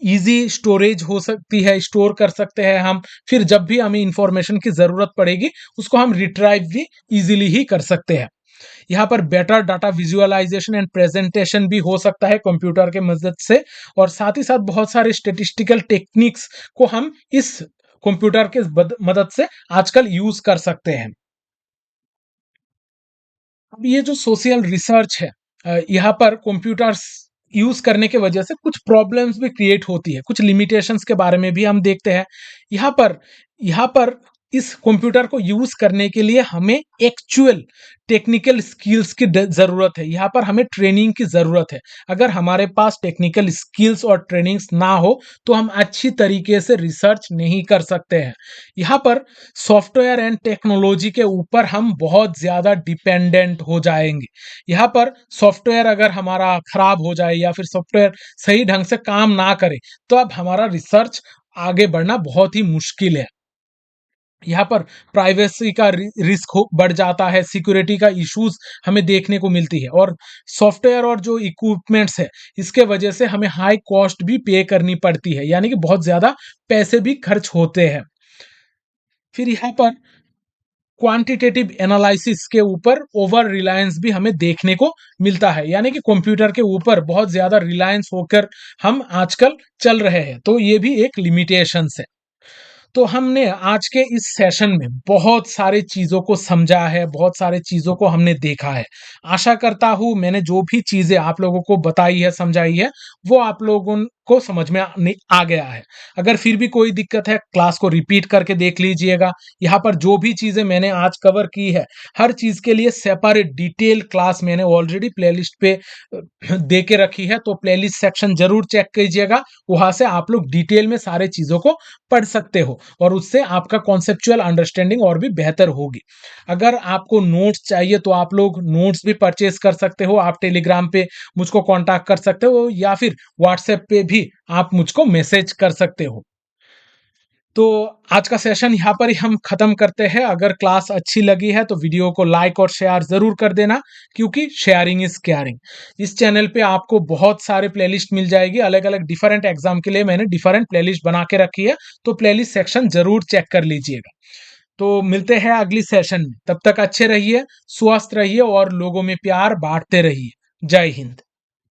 ईज़ी स्टोरेज हो सकती है, स्टोर कर सकते हैं हम, फिर जब भी हमें इंफॉर्मेशन की ज़रूरत पड़ेगी, उसको हम रिट्राइव भी ईज़िली ही कर सकते हैं। यहाँ पर better data visualisation and presentation भी हो सकता है कंप्यूटर के मदद से, और साथ ही साथ बहुत सारे स्टैटिस्टिकल टेक्निक्स को हम इस कंप्यूटर के मदद से आजकल यूज़ कर सकते हैं। अब ये जो सोशल रिसर्च है, यहाँ पर कंप्यूटर्स यूज करने की वजह से कुछ प्रॉब्लम्स भी क्रिएट होती है, कुछ लिमिटेशंस के बारे में भी हम देखते हैं। यहाँ पर इस कंप्यूटर को यूज करने के लिए हमें एक्चुअल टेक्निकल स्किल्स की जरूरत है। यहाँ पर हमें ट्रेनिंग की जरूरत है। अगर हमारे पास टेक्निकल स्किल्स और ट्रेनिंग्स ना हो तो हम अच्छी तरीके से रिसर्च नहीं कर सकते हैं। यहाँ पर सॉफ्टवेयर एंड टेक्नोलॉजी के ऊपर हम बहुत ज्यादा डिपेंडेंट हो जाएंगे। यहाँ पर सॉफ्टवेयर अगर हमारा खराब हो जाए या फिर सॉफ्टवेयर सही ढंग से काम ना करे तो अब हमारा रिसर्च आगे बढ़ना बहुत ही मुश्किल है। यहाँ पर प्राइवेसी का रिस्क बढ़ जाता है, सिक्योरिटी का इश्यूज हमें देखने को मिलती है, और सॉफ्टवेयर और जो इक्विपमेंट्स है इसके वजह से हमें हाई कॉस्ट भी पे करनी पड़ती है, यानी कि बहुत ज्यादा पैसे भी खर्च होते हैं। फिर यहाँ पर क्वांटिटेटिव एनालिसिस के ऊपर ओवर रिलायंस भी हमें देखने को मिलता है, यानी कि कंप्यूटर के ऊपर बहुत ज्यादा रिलायंस होकर हम आजकल चल रहे हैं, तो ये भी एक लिमिटेशंस है। तो हमने आज के इस सेशन में बहुत सारी चीजों को समझा है, बहुत सारी चीजों को हमने देखा है। आशा करता हूं मैंने जो भी चीजें आप लोगों को बताई है, समझाई है, वो आप लोगों को समझ में आ गया है। अगर फिर भी कोई दिक्कत है, क्लास को रिपीट करके देख लीजिएगा। यहाँ पर जो भी चीजें मैंने आज कवर की है, हर चीज के लिए सेपरेट डिटेल क्लास मैंने ऑलरेडी प्लेलिस्ट पे दे के रखी है, तो प्लेलिस्ट सेक्शन जरूर चेक कीजिएगा। वहां से आप लोग डिटेल में सारे चीजों को पढ़ सकते हो और उससे आपका कॉन्सेप्चुअल अंडरस्टैंडिंग और भी बेहतर होगी। अगर आपको नोट्स चाहिए तो आप लोग नोट्स भी परचेज कर सकते हो। आप टेलीग्राम पे मुझको कांटेक्ट कर सकते हो या फिर व्हाट्सएप पे भी आप मुझको मैसेज कर सकते हो। तो आज का सेशन यहाँ पर ही हम खत्म करते हैं। अगर क्लास अच्छी लगी है तो वीडियो को लाइक और शेयर जरूर कर देना, क्योंकि शेयरिंग इज केयरिंग। इस चैनल पे आपको बहुत सारे प्लेलिस्ट मिल जाएगी, अलग अलग डिफरेंट एग्जाम के लिए मैंने डिफरेंट प्लेलिस्ट बना के रखी है, तो प्लेलिस्ट सेक्शन जरूर चेक कर लीजिएगा। तो मिलते हैं अगली सेशन में, तब तक अच्छे रहिए, स्वस्थ रहिए और लोगों में प्यार बांटते रहिए। जय हिंद।